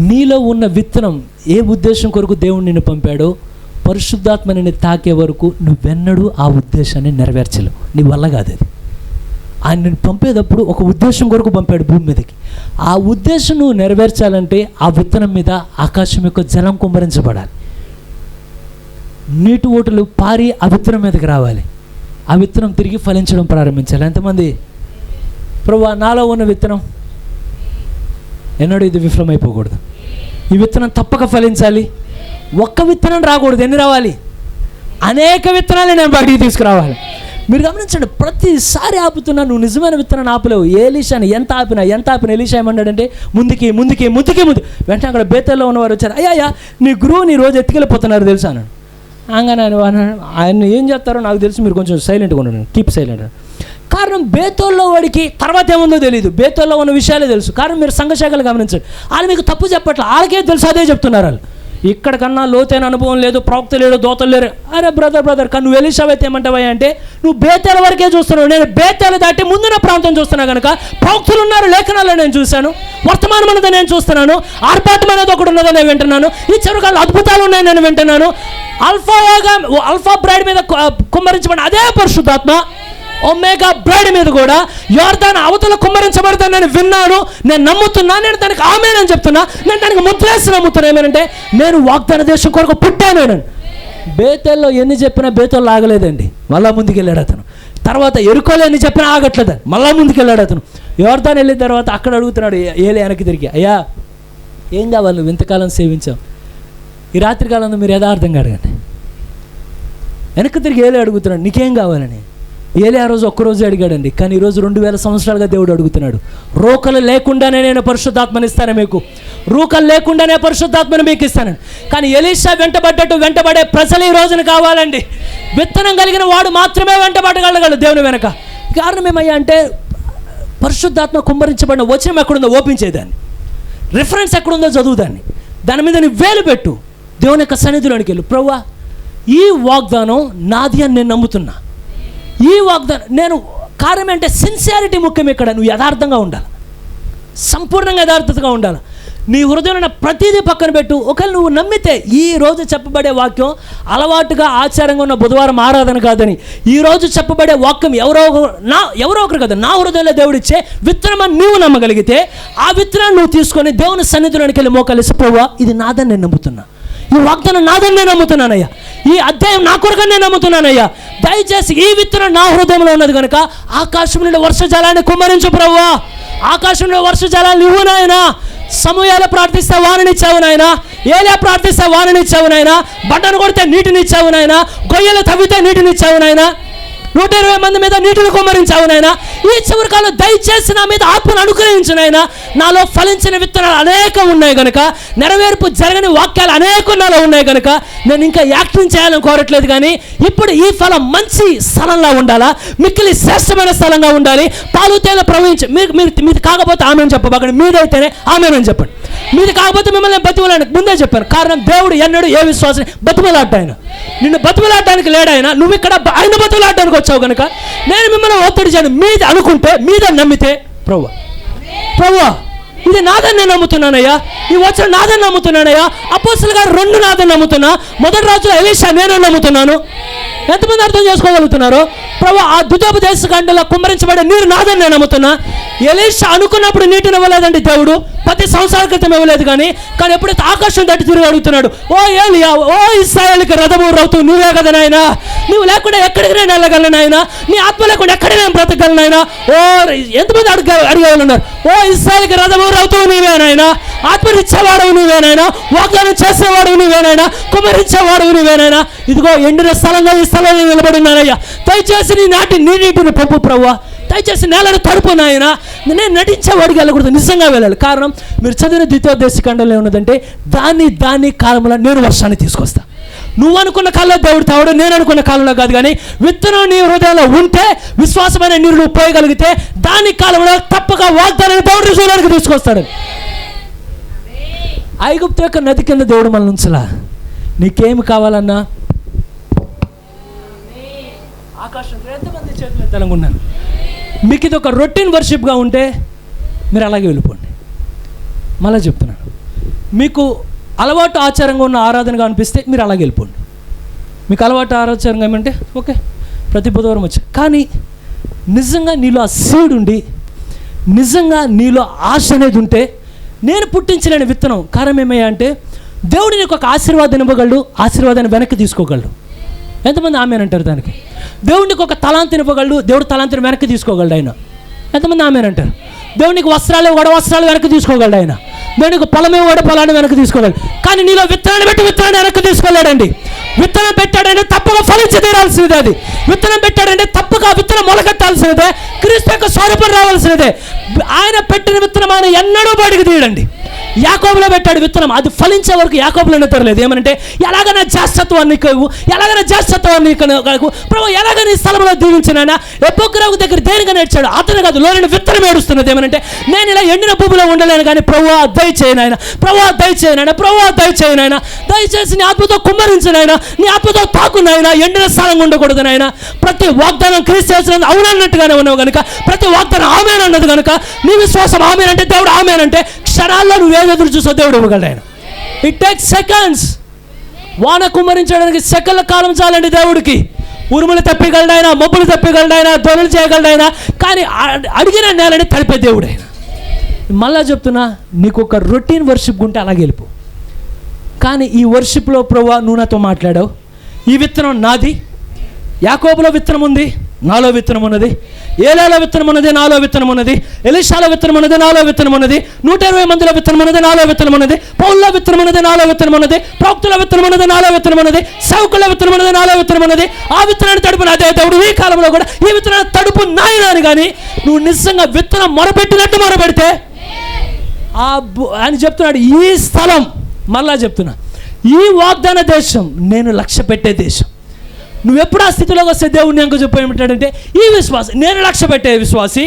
నీలో ఉన్న విత్తనం ఏ ఉద్దేశం కొరకు దేవుడు నిన్ను పంపాడో పరిశుద్ధాత్మ నిన్ను తాకే వరకు నువ్వెన్నడూ ఆ ఉద్దేశాన్ని నెరవేర్చలేవు, నీ వల్ల కాదు. అది ఆయన నిన్ను పంపేటప్పుడు ఒక ఉద్దేశం కొరకు పంపాడు భూమి మీదకి. ఆ ఉద్దేశం నువ్వు నెరవేర్చాలంటే ఆ విత్తనం మీద ఆకాశం యొక్క జలం కుమ్మరించబడాలి, నీటి ఓటులు పారి ఆ విత్తనం మీదకి రావాలి, ఆ విత్తనం తిరిగి ఫలించడం ప్రారంభించాలి. ఎంతమంది ప్రభువా నాలో ఉన్న విత్తనం ఎన్నడూ ఇది విఫలమైపోకూడదు, ఈ విత్తనం తప్పక ఫలించాలి. ఒక్క విత్తనం రాకూడదు, ఎన్ని రావాలి? అనేక విత్తనాలు నేను బయటికి తీసుకురావాలి. మీరు గమనించండి, ప్రతిసారి ఆపుతున్నా నువ్వు నిజమైన విత్తనాన్ని ఆపలేవు. ఎలీషాని ఎంత ఆపినా ఎలీషా ఏమన్నాడంటే ముందుకి వెంటనే అక్కడ బేతల్లో ఉన్నవారు వచ్చారు. అయ్యా నీ గురువుని రోజు ఎత్తుకెళ్ళిపోతున్నారు తెలుసా అన్నాడు. అనగానే ఆయన ఏం చేస్తారో నాకు తెలుసు, మీరు కొంచెం సైలెంట్గా ఉండండి, కీప్ సైలెంట్. కారణం బేతోల్లో వాడికి తర్వాత ఏముందో తెలియదు, బేతోల్లో ఉన్న విషయాలే తెలుసు. కారణం మీరు సంఘశాఖలు గమనించండి, వాళ్ళు మీకు తప్పు చెప్పట్లే, వాళ్ళకే తెలుసు, అదే చెప్తున్నారు వాళ్ళు. ఇక్కడికన్నా లోతైన అనుభవం లేదు, ప్రవక్త లేడు, దోతలు లేరు. అరే బ్రదర్ కానీ నువ్వు ఎలీషా అయితే ఏమంటావా అంటే నువ్వు బేతేల వరకే చూస్తున్నావు, నేను బేతేలు దాటి ముందున్న ప్రాంతం చూస్తున్నా కనుక ప్రవక్తలు ఉన్నారు, లేఖనాల్లో నేను చూశాను, వర్తమానం అనేది నేను చూస్తున్నాను, ఆర్భాటం అనేది ఒకటి ఉన్నదో నేను వింటున్నాను, ఈ చెరుకాలు అద్భుతాలు ఉన్నాయి నేను వింటున్నాను. ఆల్ఫా బ్రైడ్ మీద కుమ్మరించబడిన అదే పరిశుద్ధాత్మ ఒమేగా బ్రైడ్ మీద కూడా యోర్దాను అవతల కుమ్మరించబడతాను నేను విన్నాను, నేను నమ్ముతున్నా, నేను దానికి ఆమేనని చెప్తున్నా, నేను దానికి ముద్రేసి నమ్ముతున్నా. ఏమేనంటే నేను వాగ్దాన దేశం కొరకు పుట్టాను. నేను బేతల్లో ఎన్ని చెప్పినా బేతల్లో ఆగలేదండి, మళ్ళా ముందుకు వెళ్ళాడు అతను. తర్వాత ఎరుకోలు ఎన్ని చెప్పినా ఆగట్లేదు, మళ్ళా ముందుకు వెళ్ళాడు అతను. యోర్దాను వెళ్ళిన తర్వాత అక్కడ అడుగుతున్నాడు ఏలే వెనక్కి తిరిగి, అయ్యా ఏం కావాలి, నువ్వు ఇంతకాలం సేవించావు, ఈ రాత్రి కాలంలో మీరు యథార్థంగా అడగండి. వెనక్కి తిరిగి ఏలే అడుగుతున్నాడు నీకేం కావాలని. ఏలే ఆ రోజు ఒక్కరోజు అడిగాడండి, కానీ ఈరోజు 2000 సంవత్సరాలుగా దేవుడు అడుగుతున్నాడు. రూకలు లేకుండానే నేను పరిశుద్ధాత్మని ఇస్తాను మీకు, రూకలు లేకుండానే పరిశుద్ధాత్మని మీకు ఇస్తాను. కానీ ఎలీషా వెంటబడే ప్రజలు ఈ రోజున కావాలండి. విత్తనం కలిగిన వాడు మాత్రమే వెంటబడగలగలడు దేవుని వెనక. కారణం ఏమయ్యా అంటే పరిశుద్ధాత్మ కుమ్మరించబడిన వచనం ఎక్కడుందో ఓపించేదాన్ని, రిఫరెన్స్ ఎక్కడుందో చదువుదాన్ని, దాని మీద నీ వేలు పెట్టు, దేవుని యొక్క సన్నిధిలోనికి వెళ్ళు. ప్రభువా ఈ వాగ్దానం నాది అని నేను నమ్ముతున్నా, ఈ వాగ్దానం నేను కారణం అంటే సిన్సియారిటీ ముఖ్యం. ఇక్కడ నువ్వు యథార్థంగా ఉండాలి, సంపూర్ణంగా యథార్థతగా ఉండాలి. నీ హృదయంలో ప్రతిదీ పక్కన పెట్టు. ఒకవేళ నువ్వు నమ్మితే ఈ రోజు చెప్పబడే వాక్యం అలవాటుగా ఆచారంగా ఉన్న బుధవారం ఆరాధన కాదని, ఈ రోజు చెప్పబడే వాక్యం ఎవరో ఒకరు కదా నా హృదయంలో దేవుడిచ్చే విత్తనం అని నువ్వు నమ్మగలిగితే ఆ విత్తనాన్ని నువ్వు తీసుకొని దేవుని సన్నిధిలోనికి వెళ్ళి మోకాలేసి ప్రభువా ఇది నాదని నేను నమ్ముతున్నా, ఈ వాగ్దానం నాదని నేను నమ్ముతున్నానయ్యా, ఈ అధ్యాయం నా కొరకని నేను నమ్ముతున్నానయ్యా, దయచేసి ఈ విత్తనం నా హృదయంలో ఉన్నది కనుక ఆకాశం నుండి వర్ష జలాన్ని కుమ్మరించు ప్రభువా, ఆకాశం నుండి వర్ష జలాన్ని ఇవ్వు నాయనా. సమూయేలు ప్రార్థిస్తే వాననిచ్చావు నాయన, ఏలియా ప్రార్థిస్తే వాననిచ్చావు నాయన, బండను కొడితే నీటినిచ్చావు నాయన, గొయ్యలు తవ్వితే నీటినిచ్చావు నాయన. 120 మంది మీద నీటిని కుమ్మరించావు నాయన. ఈ చివరి కాలం దయచేసి నా మీద ఆత్మను అనుగ్రహించు నాయన. నాలో ఫలించిన విత్తనాలు అనేకం ఉన్నాయి కనుక, నెరవేర్పు జరగని వాక్యాలు అనేకం నాలో ఉన్నాయి కనుక నేను ఇంకా యాక్టింగ్ చేయాలని కోరట్లేదు. కానీ ఇప్పుడు ఈ ఫలం మంచి స్థలంలో ఉండాలా, మిక్కిలి శ్రేష్టమైన స్థలంగా ఉండాలి. పాలు తేనె ప్రవహించి మీది కాకపోతే ఆమెను చెప్పబాకండి, మీదైతేనే ఆమెనని చెప్పండి. మీది కాకపోతే మిమ్మల్ని బతిమలాడ ముందే చెప్పాను. కారణం దేవుడు ఎన్నడూ ఏ విశ్వాసం బతిమలాడ్డాయన నిన్ను బతిమలాడడానికి లేడాయన. నువ్వు ఇక్కడ ఆయన బతిమలాడడానికి వచ్చావు కనుక నేను మిమ్మల్ని ఒత్తిడి చేయను. మీది అనుకుంటే, మీద నమ్మితే ప్రభువా ఇది నాదని నేను నమ్ముతున్నానయ్యా, ఈ వచ్చిన నాదని నమ్ముతున్నానయ్యా. అపోస్తలుల గారు 2 నాదని నమ్ముతున్నా. మొదటి రోజులో ఎలీషా నేను నమ్ముతున్నాను. ఎంతమంది అర్థం చేసుకోగలుగుతున్నారు? ప్రభు ఆ ద్వితోపదేశ కాండలో కుమ్మరించబడే నీరు నాదని నేను నమ్ముతున్నా. ఎలీషా అనుకున్నప్పుడు నీటిని ఇవ్వలేదండి దేవుడు, 10 సంవత్సరాల క్రితం ఇవ్వలేదు. కానీ ఎప్పుడైతే ఆకాశం తట్టి తిరిగి అడుగుతున్నాడు, ఓ ఏలియా, ఓ ఇశ్రాయేలుకి రథము రౌతు నువ్వే కదా నాయనా, నువ్వు లేకుండా ఎక్కడికి నేను వెళ్ళగలను నాయనా, నీ ఆత్మ లేకుండా ఎక్కడికి నేను బ్రతకగలను నాయనా. ఓ ఎంతమంది అడిగేవాళ్ళున్నారు, ఓ ఇశ్రాయేలుకి రథము రౌతు నీవే నాయనా, ఆత్మనిచ్చేవాడవు నువ్వే నాయనా, వాగ్దానం చేసేవాడు నువ్వే నాయనా, కుమరించేవాడు నువ్వే నాయనా. ఇదిగో ఎండిన స్థలంగా ఈ స్థలంలో నిలబడున్నానయ్యా, దయచేసి నీ నీటిని పంపు ప్రభువా, దయచేసి నేలను తడుపు నాయన. నేను నటించేవాడికి వెళ్ళకూడదు, నిజంగా వెళ్ళాలి. కారణం మీరు చదివిన ద్వితీయోపదేశ కాండంలో ఏమున్నదంటే దాని కాలంలో నేను వర్షాన్ని తీసుకొస్తా. నువ్వు అనుకున్న కాలంలో దేవుడు తావడు, నేను అనుకున్న కాలంలో కాదు. కానీ విత్తనం నీ హృదయంలో ఉంటే, విశ్వాసమైన నీరు నువ్వు పోయగలిగితే దాని కాలంలో తప్పక వాగ్దానాన్ని దేవుడు చూడడానికి తీసుకొస్తాడు. ఐగుప్తు యొక్క నది కింద దేవుడు మనల్ని ఉంచలా. నీకేమి కావాలన్నా ఆకాశం ఎంతమంది చేతులు ఎత్తాలని ఉన్నారు. మీకు ఇది ఒక రొటీన్ వర్షిప్గా ఉంటే మీరు అలాగే వెళ్ళిపోండి. మళ్ళీ చెప్తున్నాను, మీకు అలవాటు ఆచారంగా ఉన్న ఆరాధనగా అనిపిస్తే మీరు అలాగే వెళ్ళిపోండి. మీకు అలవాటు ఆచారంగా ఏమంటే ఓకే ప్రతి బుధవారం వచ్చి, కానీ నిజంగా నీలో ఆ సీడ్ ఉండి, నిజంగా నీలో ఆశ అనేది ఉంటే, నేను పుట్టించలేని విత్తనం. కారణం ఏమయ్యా అంటే దేవుడు నీకు ఒక ఆశీర్వాదం ఇవ్వగలడు, ఆశీర్వాదాన్ని వెనక్కి తీసుకోగలడు. ఎంతమంది ఆమెనంటారు దానికి? దేవుడికి ఒక తలాంతిని ఇవ్వగలడు, దేవుడు తలాంతిని వెనక్కి తీసుకోగలడు ఆయన. ఎంతమంది ఆమెనంటారు? దేవునికి వస్త్రాలు ఇవ్వడం, వస్త్రాలు వెనక్కి తీసుకోగలడు ఆయన. దేవునికి పొలం ఇవ్వడం, పొలాన్ని వెనక్కి తీసుకోగలడు. కానీ నీలో విత్తనాన్ని పెట్టి విత్తనాన్ని వెనక్కి తీసుకోలేడండి. విత్తనం పెట్టాడంటే తప్పగా ఫలించి తీరాల్సినదే. అది విత్తనం పెట్టాడంటే తప్పగా విత్తనం మొలకెత్తాల్సినదే, క్రీస్తు యొక్క స్వరూపం రావాల్సినదే. ఆయన పెట్టిన విత్తనం ఆయన ఎన్నడూ బయటికి తీయడండి. యాకోబులో పెట్టాడు విత్తనం, అది ఫలించే వరకు యాకోబులో నిద్రలేదు. ఏమనంటే ఎలాగైనా జాస్తత్వాన్ని ఎలాగైనా జాస్తత్వాన్ని ప్రభు ఎలాగైనా ఈ స్థలంలో దీవించినాయన. ఎప్పొక్కరావు దగ్గర దేనిగా నేర్చాడు, అతను కాదు, లోని విత్తనం ఏడుస్తున్నది. ఏమనంటే నేను ఇలా ఎండిన భూమిలో ఉండలేను, కానీ ప్రభు దయచేయనాయన, ప్రభు దయచేయనాయన, ప్రభు దయచేయనాయన, దయచేసి నీ ఆత్మతో కుమ్మరించినాయన, నీ ఆత్మతో తాకున్నాయన. ఎండిన స్థలంగా ఉండకూడదు నాయన. ప్రతి వాగ్దానం క్రీస్తు చేసినది అవునన్నట్టుగానే ఉన్నావు కనుక, ప్రతి వాగ్దానం ఆమేనన్నది కనుక, నీ విశ్వాసం ఆమేనంటే దేవుడు ఆమేనంటే క్షణాల్లో నువ్వు ఎదురు చూసో దేవుడు ఇవ్వగలడు ఆయన. It takes seconds. వాన కుమ్మరించడానికి సెకండ్ల కాలం చాలండి దేవుడికి. ఉరుములు తప్పిగలడు ఆయన, మబ్బులు తప్పిగలడు ఆయన, ధ్వనులు చేయగలడు ఆయన. కానీ అడిగిన నేలని తడిపే దేవుడు ఆయన. మళ్ళా చెప్తున్నా, నీకు ఒక రొటీన్ వర్షిప్ ఉంటే అలాగే వెళ్ళిపో. కానీ ఈ వర్షిప్లో ప్రభువా నువ్వు నాతో మాట్లాడావు, ఈ విత్తనం నాది. యాకోబులో విత్తనం ఉంది, నాలో విత్తనం ఉన్నది. ఏలాలో విత్తనం ఉన్నది, నాలో విత్తనం ఉన్నది. ఎలీషాలో విత్తనం ఉన్నది, నాలో విత్తనం ఉన్నది. 120 మందిలో విత్తనం ఉన్నది, నాలో విత్తనం ఉన్నది. పౌల్లో విత్తనం ఉన్నది, నాలో విత్తనం ఉన్నది. ప్రవక్తల విత్తనం ఉన్నది, నాలో విత్తనం ఉన్నది. సేవకుల విత్తనం ఉన్నది, నాలో విత్తనం ఉన్నది. ఆ విత్తనాన్ని తడుపున అదే దేవుడు ఈ కాలంలో కూడా ఈ విత్తనాన్ని తడుపు నాయనాని. కానీ నువ్వు నిజంగా విత్తనం మొరపెట్టినట్టు మొరపెడితే ఆయన చెప్తున్నాడు, ఈ స్థలం, మళ్ళా చెప్తున్నా, ఈ వాగ్దాన దేశం నేను లక్ష్య పెట్టే దేశం. నువ్వెప్పుడు ఆ స్థితిలోకి వస్తే దేవుడిని అంక చెప్పి ఏమిటాడంటే, ఈ విశ్వాసం నేను లక్ష్య పెట్టే విశ్వాసి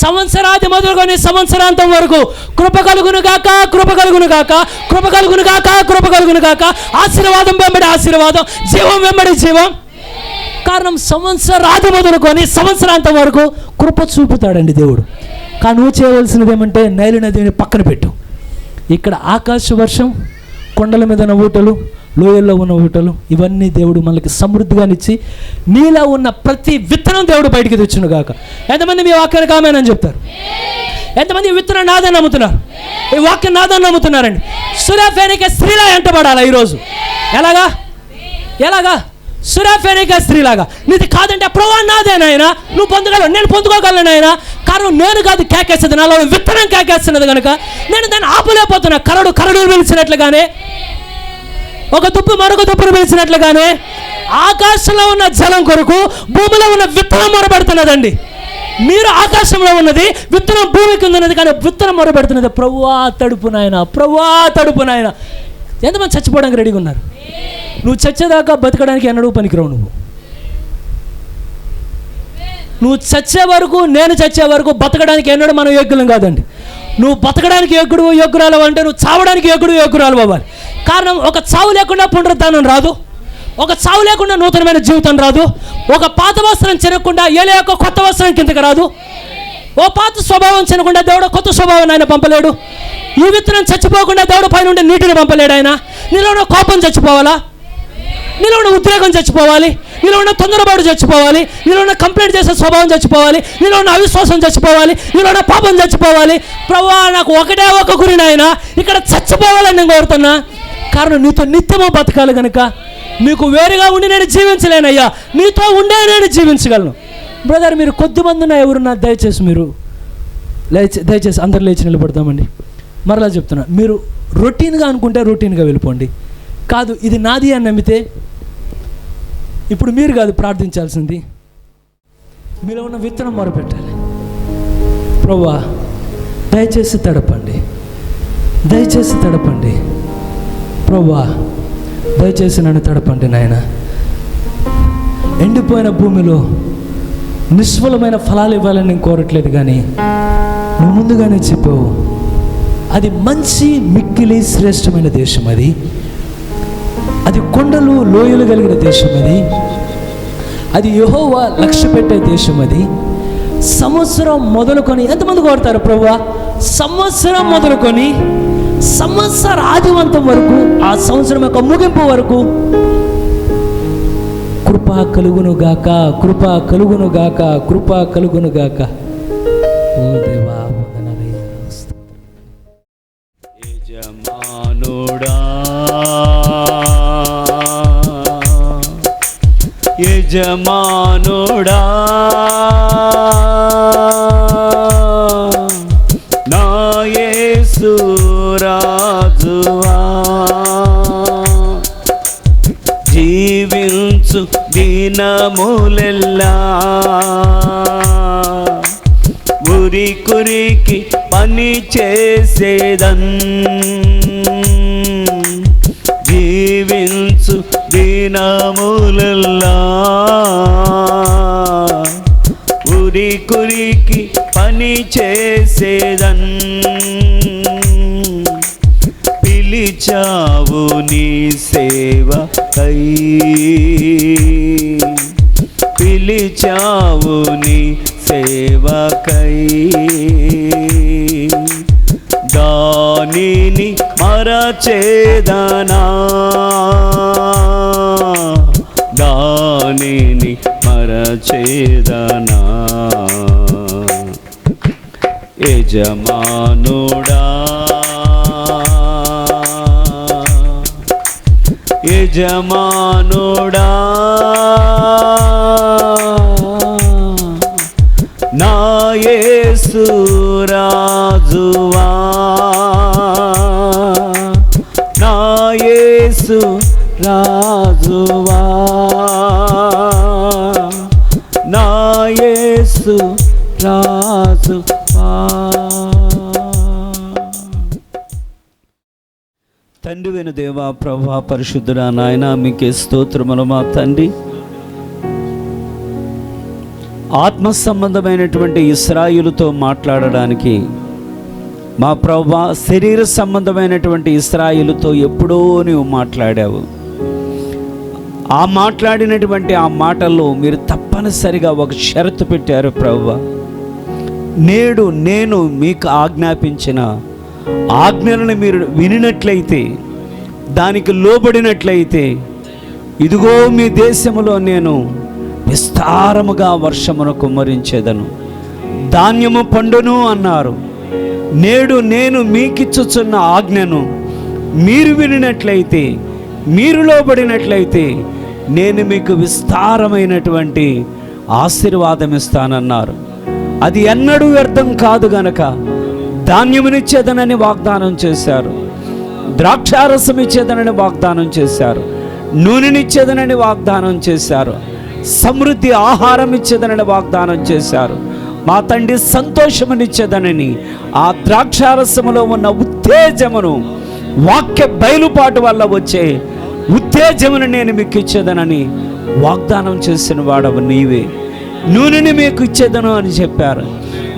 సంవత్సరాది మొదలుకొని సంవత్సరాంతం వరకు కృప కలుగును గాక, కృప కలుగును గాక, కృప కలుగును గాక, కృప కలుగును గాక. ఆశీర్వాదం వెంబడి ఆశీర్వాదం, జీవం వెంబడి జీవం. కారణం సంవత్సరాది మొదలుకొని సంవత్సరాంతం వరకు కృప చూపుతాడండి దేవుడు. కానీ నువ్వు చేయవలసినది ఏమంటే నైలు నదిని పక్కన పెట్టు. ఇక్కడ ఆకాశ వర్షం, కొండల మీద ఉన్న ఊటలు, లోయల్లో ఉన్న ఊటలు, ఇవన్నీ దేవుడు మనకి సమృద్ధిగానిచ్చి నీలో ఉన్న ప్రతి విత్తనం దేవుడు బయటికి తెచ్చును గాక. ఎంతమంది మీ వాక్యానికి ఆమేనని చెప్తారు? ఎంతమంది ఈ విత్తనం నాదని నమ్ముతున్నారు? ఈ వాక్యం నాదని నమ్ముతున్నారండి. సురేఫేనికే స్త్రీలా ఎంటబడాలా ఈరోజు? ఎలాగా సురేఫేనికే స్త్రీలాగా? నీది కాదంటే ప్రభు నాదేనాయన, నువ్వు పొందగలవు, నేను పొందుకోగలను ఆయన. కారణం నేను కాదు కేకేస్తుంది, నాలో విత్తనం కేకేస్తున్నది కనుక నేను దాన్ని ఆపలేకపోతున్నా. కరడు పిలిచినట్లుగానే ఒక దుప్పి మరొక దుప్పును పిలిచినట్లుగానే ఆకాశంలో ఉన్న జలం కొరకు భూమిలో ఉన్న విత్తనం మొరబెడుతున్నదండి. మీరు ఆకాశంలో ఉన్నది, విత్తనం భూమి కింద ఉన్నది, కానీ విత్తనం మొరబెడుతున్నది, ప్రభువా తడుపు నాయన, ప్రభువా తడుపు నాయన. ఎంతమంది చచ్చిపోవడానికి రెడీగా ఉన్నారు? నువ్వు చచ్చేదాకా బతకడానికి ఎన్నడూ పనికిరావు. నువ్వు చచ్చే వరకు, నేను చచ్చే వరకు బతకడానికి ఎన్నడూ మనం యోగ్యులం కాదండి. నువ్వు బతకడానికి యోగ్యురాలు అంటే నువ్వు చావడానికి యోగ్యురాలు అవ్వాలి. కారణం, ఒక చావు లేకుండా పునరుద్ధానం రాదు, ఒక చావు లేకుండా నూతనమైన జీవితం రాదు, ఒక పాత వస్త్రం చినకుండా ఏలే యొక్క కొత్త వస్త్రం కిందకి రాదు, ఓ పాత స్వభావం చినకుండా దేవుడు కొత్త స్వభావం ఆయన పంపలేడు. ఈ విత్తనం చచ్చిపోకుండా దేవుడు పైన నీటిని పంపలేడు. ఆయన నీలో ఉన్న కోపం చచ్చిపోవాలా, నీలో ఉన్న ఉద్రేకం చచ్చిపోవాలి, నీలో ఉన్న తొందరపాటు చచ్చిపోవాలి, నీలో ఉన్న కంప్లైంట్ చేసే స్వభావం చచ్చిపోవాలి, నీలో ఉన్న అవిశ్వాసం చచ్చిపోవాలి, నీలో ఉన్న పాపం చచ్చిపోవాలి. ప్రభువా నాకు ఒకటే ఒక గురి నాయన, ఇక్కడ చచ్చిపోవాలని నేను కోరుతున్నా. కారణం, నీతో నిత్యము బతకాలి కనుక. నీకు వేరుగా ఉండి నేను జీవించలేనయ్యా, నీతో ఉండే నేను జీవించగలను. బ్రదర్, మీరు కొద్దిమంది ఉన్నా ఎవరున్నా దయచేసి మీరు దయచేసి అందరు లేచి నిలబడతామండి. మరలా చెప్తున్నా, మీరు రొటీన్గా అనుకుంటే రొటీన్గా వెళ్ళిపోండి. కాదు, ఇది నాది అని నమ్మితే ఇప్పుడు మీరు కాదు ప్రార్థించాల్సింది, మీలో ఉన్న విత్తనం మొరపెట్టాలి. ప్రభువా దయచేసి తడపండి, దయచేసి తడపండి, ప్రభువా దయచేసి నన్ను తడపండి నాయన. ఎండిపోయిన భూమిలో నిష్ఫలమైన ఫలాలు ఇవ్వాలని నేను కోరట్లేదు, కానీ నువ్వు ముందుగానే చెప్పావు అది మంచి మిక్కిలి శ్రేష్టమైన దేశం. అది కొండలు లోయలు కలిగిన దేశం. అది యెహోవా లక్ష్య పెట్టే దేశం. సంవత్సరం మొదలుకొని, ఎంతమంది కోరుతారు ప్రభువా? సంవత్సరం మొదలుకొని సంవత్సర ఆదివంతం వరకు, ఆ సంవత్సరం యొక్క ముగింపు వరకు కృప కలుగునుగాక, కృప కలుగునుగాక, కృప కలుగునుగాక. ఓ దేవా, యజమానుడా, యజమానుడా, నా యేసు రాజువా, జీవించు దినములెల్లా ఉరి కురికి పని చేసేదన్, జీవించు దినములెల్లా ఉరి కురికి పని చేసేదన్. పిలిచావు నీ సేవకై, పిలిచావు నీ సేవకై, దానిని మరచేదనా, దానిని మరచేదనా. యజమానుడా, యజమానుడా, నా యేసు రాజువా, నా యేసు రాజువా, నా యేసు రాజువా. తండ్రివైన దేవా, ప్రభువా, పరిశుద్ధుడా నాయన, మీకే స్తోత్రములు మా తండ్రి. ఆత్మ సంబంధమైనటువంటి ఇశ్రాయేలుతో మాట్లాడడానికి మా ప్రభువా, శరీర సంబంధమైనటువంటి ఇశ్రాయేలుతో ఎప్పుడో నీవు మాట్లాడావు. ఆ మాట్లాడినటువంటి ఆ మాటల్లో మీరు తప్పనిసరిగా ఒక షరతు పెట్టారు ప్రభువా. నేడు నేను మీకు ఆజ్ఞాపించిన ఆజ్ఞలను మీరు వినినట్లయితే, దానికి లోబడినట్లయితే, ఇదిగో మీ దేశములో నేను విస్తారముగా వర్షమును కుమ్మరించేదను, ధాన్యము పండును అన్నారు. నేడు నేను మీకిచ్చుచున్న ఆజ్ఞను మీరు వినినట్లయితే, మీరు లోబడినట్లయితే, నేను మీకు విస్తారమైనటువంటి ఆశీర్వాదం ఇస్తానన్నారు. అది ఎన్నడూ వ్యర్థం కాదు గనక ధాన్యమునిచ్చేదనని వాగ్దానం చేశారు. ద్రాక్షారసం ఇచ్చేదనని వాగ్దానం చేశారు, నూనెనిచ్చేదనని వాగ్దానం చేశారు, సమృద్ధి ఆహారం ఇచ్చేదనని వాగ్దానం చేశారు. మా తండ్రి సంతోషమునిచ్చేదనని, ఆ ద్రాక్షారసములో ఉన్న ఉత్తేజమును, వాక్య బయలుపాటు వల్ల వచ్చే ఉత్తేజమును నేను మీకు ఇచ్చేదనని వాగ్దానం చేసిన వాడవు నీవే. నూనెని మీకు ఇచ్చేదను అని చెప్పారు.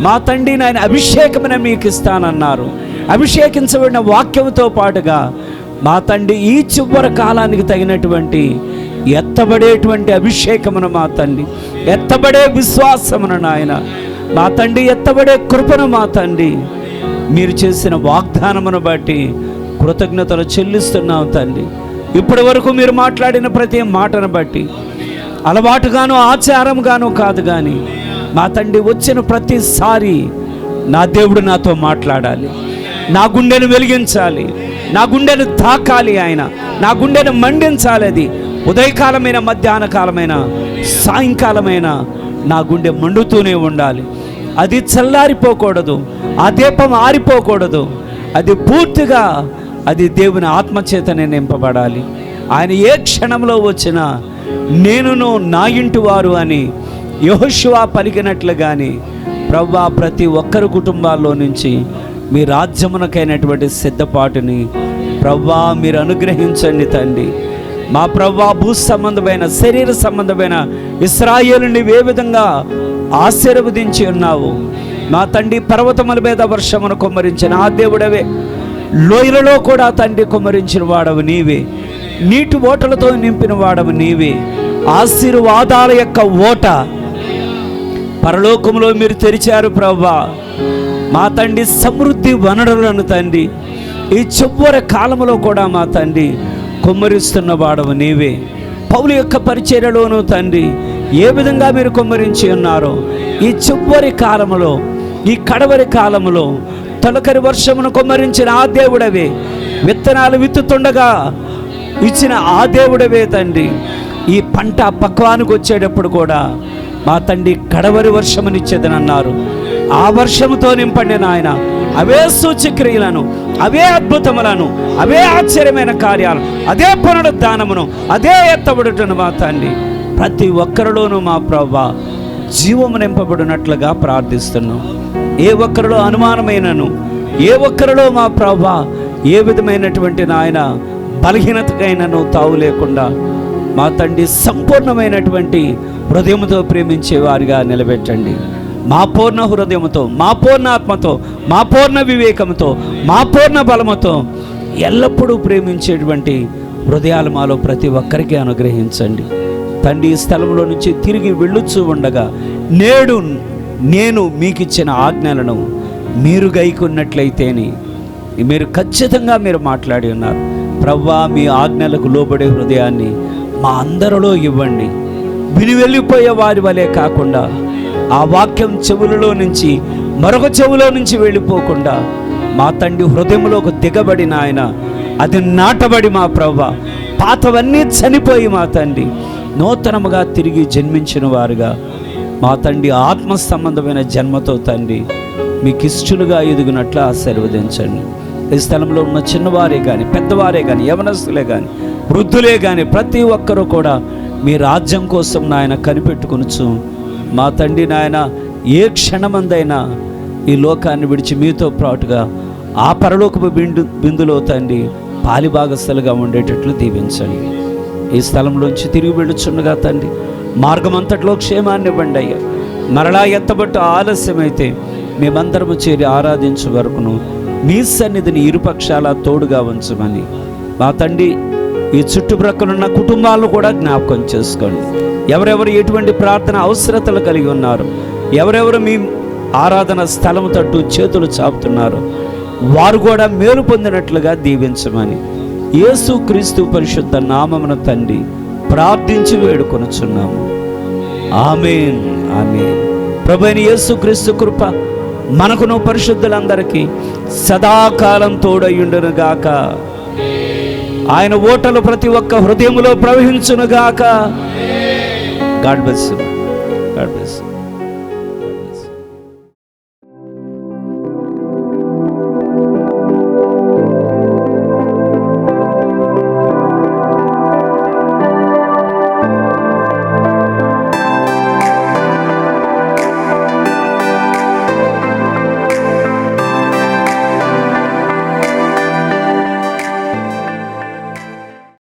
మా తండ్రి నాయన అభిషేకమున మీకు ఇస్తానన్నారు. అభిషేకించబడిన వాక్యంతో పాటుగా మా తండ్రి ఈ చివరి కాలానికి తగినటువంటి ఎత్తబడేటువంటి అభిషేకమును, మా తండ్రి ఎత్తబడే విశ్వాసమును నాయన, మా తండ్రి ఎత్తబడే కృపను, మా తండ్రి మీరు చేసిన వాగ్దానమును బట్టి కృతజ్ఞతలు చెల్లిస్తున్నాం తండ్రి. ఇప్పటి వరకు మీరు మాట్లాడిన ప్రతి మాటను బట్టి అలవాటుగాను ఆచారంగాను కాదు, కానీ మా తండ్రి వచ్చిన ప్రతిసారి నా దేవుడు నాతో మాట్లాడాలి, నా గుండెను వెలిగించాలి, నా గుండెను తాకాలి, ఆయన నా గుండెను మండించాలి. అది ఉదయకాలమైన, మధ్యాహ్న కాలమైన, సాయంకాలమైన నా గుండె మండుతూనే ఉండాలి. అది చల్లారిపోకూడదు, ఆ దీపం ఆరిపోకూడదు. అది పూర్తిగా అది దేవుని ఆత్మచేతనే నింపబడాలి. ఆయన ఏ క్షణంలో వచ్చినా నేనును నా ఇంటి వారు అని యెహోషువ పలికినట్లుగానే ప్రభువా ప్రతి ఒక్కరి కుటుంబాల్లో నుంచి మీ రాజ్యమునకైనటువంటి సిద్ధపాటుని ప్రభువా మీరు అనుగ్రహించండి తండ్రి. మా ప్రభువా భూ సంబంధమైన, శరీర సంబంధమైన ఇశ్రాయేలుని ఏ విధంగా ఆశీర్వదించి ఉన్నావు మా తండ్రి. పర్వతముల మీద వర్షమును కుమ్మరించిన ఆ దేవుడవే, లోయలలో కూడా తండ్రి కుమ్మరించిన వాడవు నీవే, నీటి ఓటలతో నింపిన వాడవు నీవే. ఆశీర్వాదాల యొక్క ఓట పరలోకంలో మీరు తెరిచారు ప్రభువా. మా తండ్రి సమృద్ధి వనరులను తండ్రి ఈ చివరి కాలంలో కూడా మా తండ్రి కుమ్మరిస్తున్న వాడవు నీవే. పౌలు యొక్క పరిచర్యలోనూ తండ్రి ఏ విధంగా మీరు కుమ్మరించి ఉన్నారో ఈ చివరి కాలములో, ఈ కడవరి కాలములో తొలకరి వర్షమును కుమ్మరించిన ఆ దేవుడవే, విత్తనాలు విత్తుతుండగా ఇచ్చిన ఆ దేవుడవే తండ్రి. ఈ పంట పక్వానికి వచ్చేటప్పుడు కూడా మా తండ్రి కడవరి వర్షమునిచ్చేదనన్నారు. ఆ వర్షముతో నింపండి నాయన. అవే సూచక్రియలను, అవే అద్భుతములను, అవే ఆశ్చర్యమైన కార్యాలు, అదే పునరుద్ధానమును, అదే ఎత్తబడుటను మా తండ్రి ప్రతి ఒక్కరిలోనూ మా ప్రభువా జీవము నింపబడినట్లుగా ప్రార్థిస్తున్నాం. ఏ ఒక్కరిలో అనుమానమైనను, ఏ ఒక్కరిలో మా ప్రభువా ఏ విధమైనటువంటి నాయన బలహీనతకైనను తావు లేకుండా మా తండ్రి సంపూర్ణమైనటువంటి హృదయంతో ప్రేమించే వారిగా నిలబెట్టండి. మా పూర్ణ హృదయంతో, మా పూర్ణ ఆత్మతో, మా పూర్ణ వివేకంతో, మా పూర్ణ బలముతో ఎల్లప్పుడూ ప్రేమించేటువంటి హృదయాలు మాలో ప్రతి ఒక్కరికి అనుగ్రహించండి తండ్రి. ఈ స్థలంలో నుంచి తిరిగి వెళ్ళుచూ ఉండగా నేడు నేను మీకు ఇచ్చిన ఆజ్ఞలను మీరు గైకొన్నట్లయితేనే మీరు ఖచ్చితంగా మీరు మాట్లాడి ఉన్నారు ప్రభువా. మీ ఆజ్ఞలకు లోబడే హృదయాన్ని మా అందరిలో ఇవ్వండి. విని వెళ్ళిపోయే వారి వలె కాకుండా ఆ వాక్యం చెవులలో నుంచి మరొక చెవులో నుంచి వెళ్ళిపోకుండా మా తండ్రి హృదయంలోకి దిగబడిన ఆయన అది నాటబడి మా ప్రభువా పాతవన్నీ చనిపోయి మా తండ్రి నూతనముగా తిరిగి జన్మించిన వారుగా మా తండ్రి ఆత్మ సంబంధమైన జన్మతో తండ్రి మీకు ఇష్టలుగా ఎదుగునట్లు ఆశీర్వదించండి. ఈ స్థలంలో ఉన్న చిన్నవారే కానీ, పెద్దవారే కానీ, యవనస్తులే కానీ, వృద్ధులే కానీ ప్రతి ఒక్కరూ కూడా మీ రాజ్యం కోసం నాయన కనిపెట్టుకొనుచు మా తండ్రి నాయన ఏ క్షణమందైనా ఈ లోకాన్ని విడిచి మీతో పాటుగా ఆ పరలోకపు బిందులో తండ్రి పాలిభాగస్థలుగా ఉండేటట్లు దీవించండి. ఈ స్థలంలోంచి తిరిగి వెళ్ళుచున్నగా తండ్రి మార్గమంతట్లో క్షేమాన్ని ఇవ్వండి అయ్యా. మరలా ఎత్తబట్టు ఆలస్యమైతే మేమందరము చేరి ఆరాధించే వరకును మీ సన్నిధిని ఇరుపక్షాల తోడుగా ఉంచమని మా తండ్రి ఈ చుట్టుప్రక్కలున్న కుటుంబాలను కూడా జ్ఞాపకం చేసుకోండి. ఎవరెవరు ఎటువంటి ప్రార్థన అవసరతలు కలిగి ఉన్నారు, ఎవరెవరు మీ ఆరాధన స్థలం తట్టు చేతులు చాపుతున్నారు వారు కూడా మేలు పొందినట్లుగా దీవించమని యేసు క్రీస్తు పరిశుద్ధ నామమున తండ్రి ప్రార్థించి వేడుకొనుచున్నాము. ఆమేన్, ఆమేన్. ప్రభువైన యేసు క్రీస్తు కృప మనకును పరిశుద్ధులందరికీ సదాకాలం తోడయుండును గాక. ఆయన ఓటలు ప్రతి ఒక్క హృదయములో ప్రవహించును గాక. God bless you.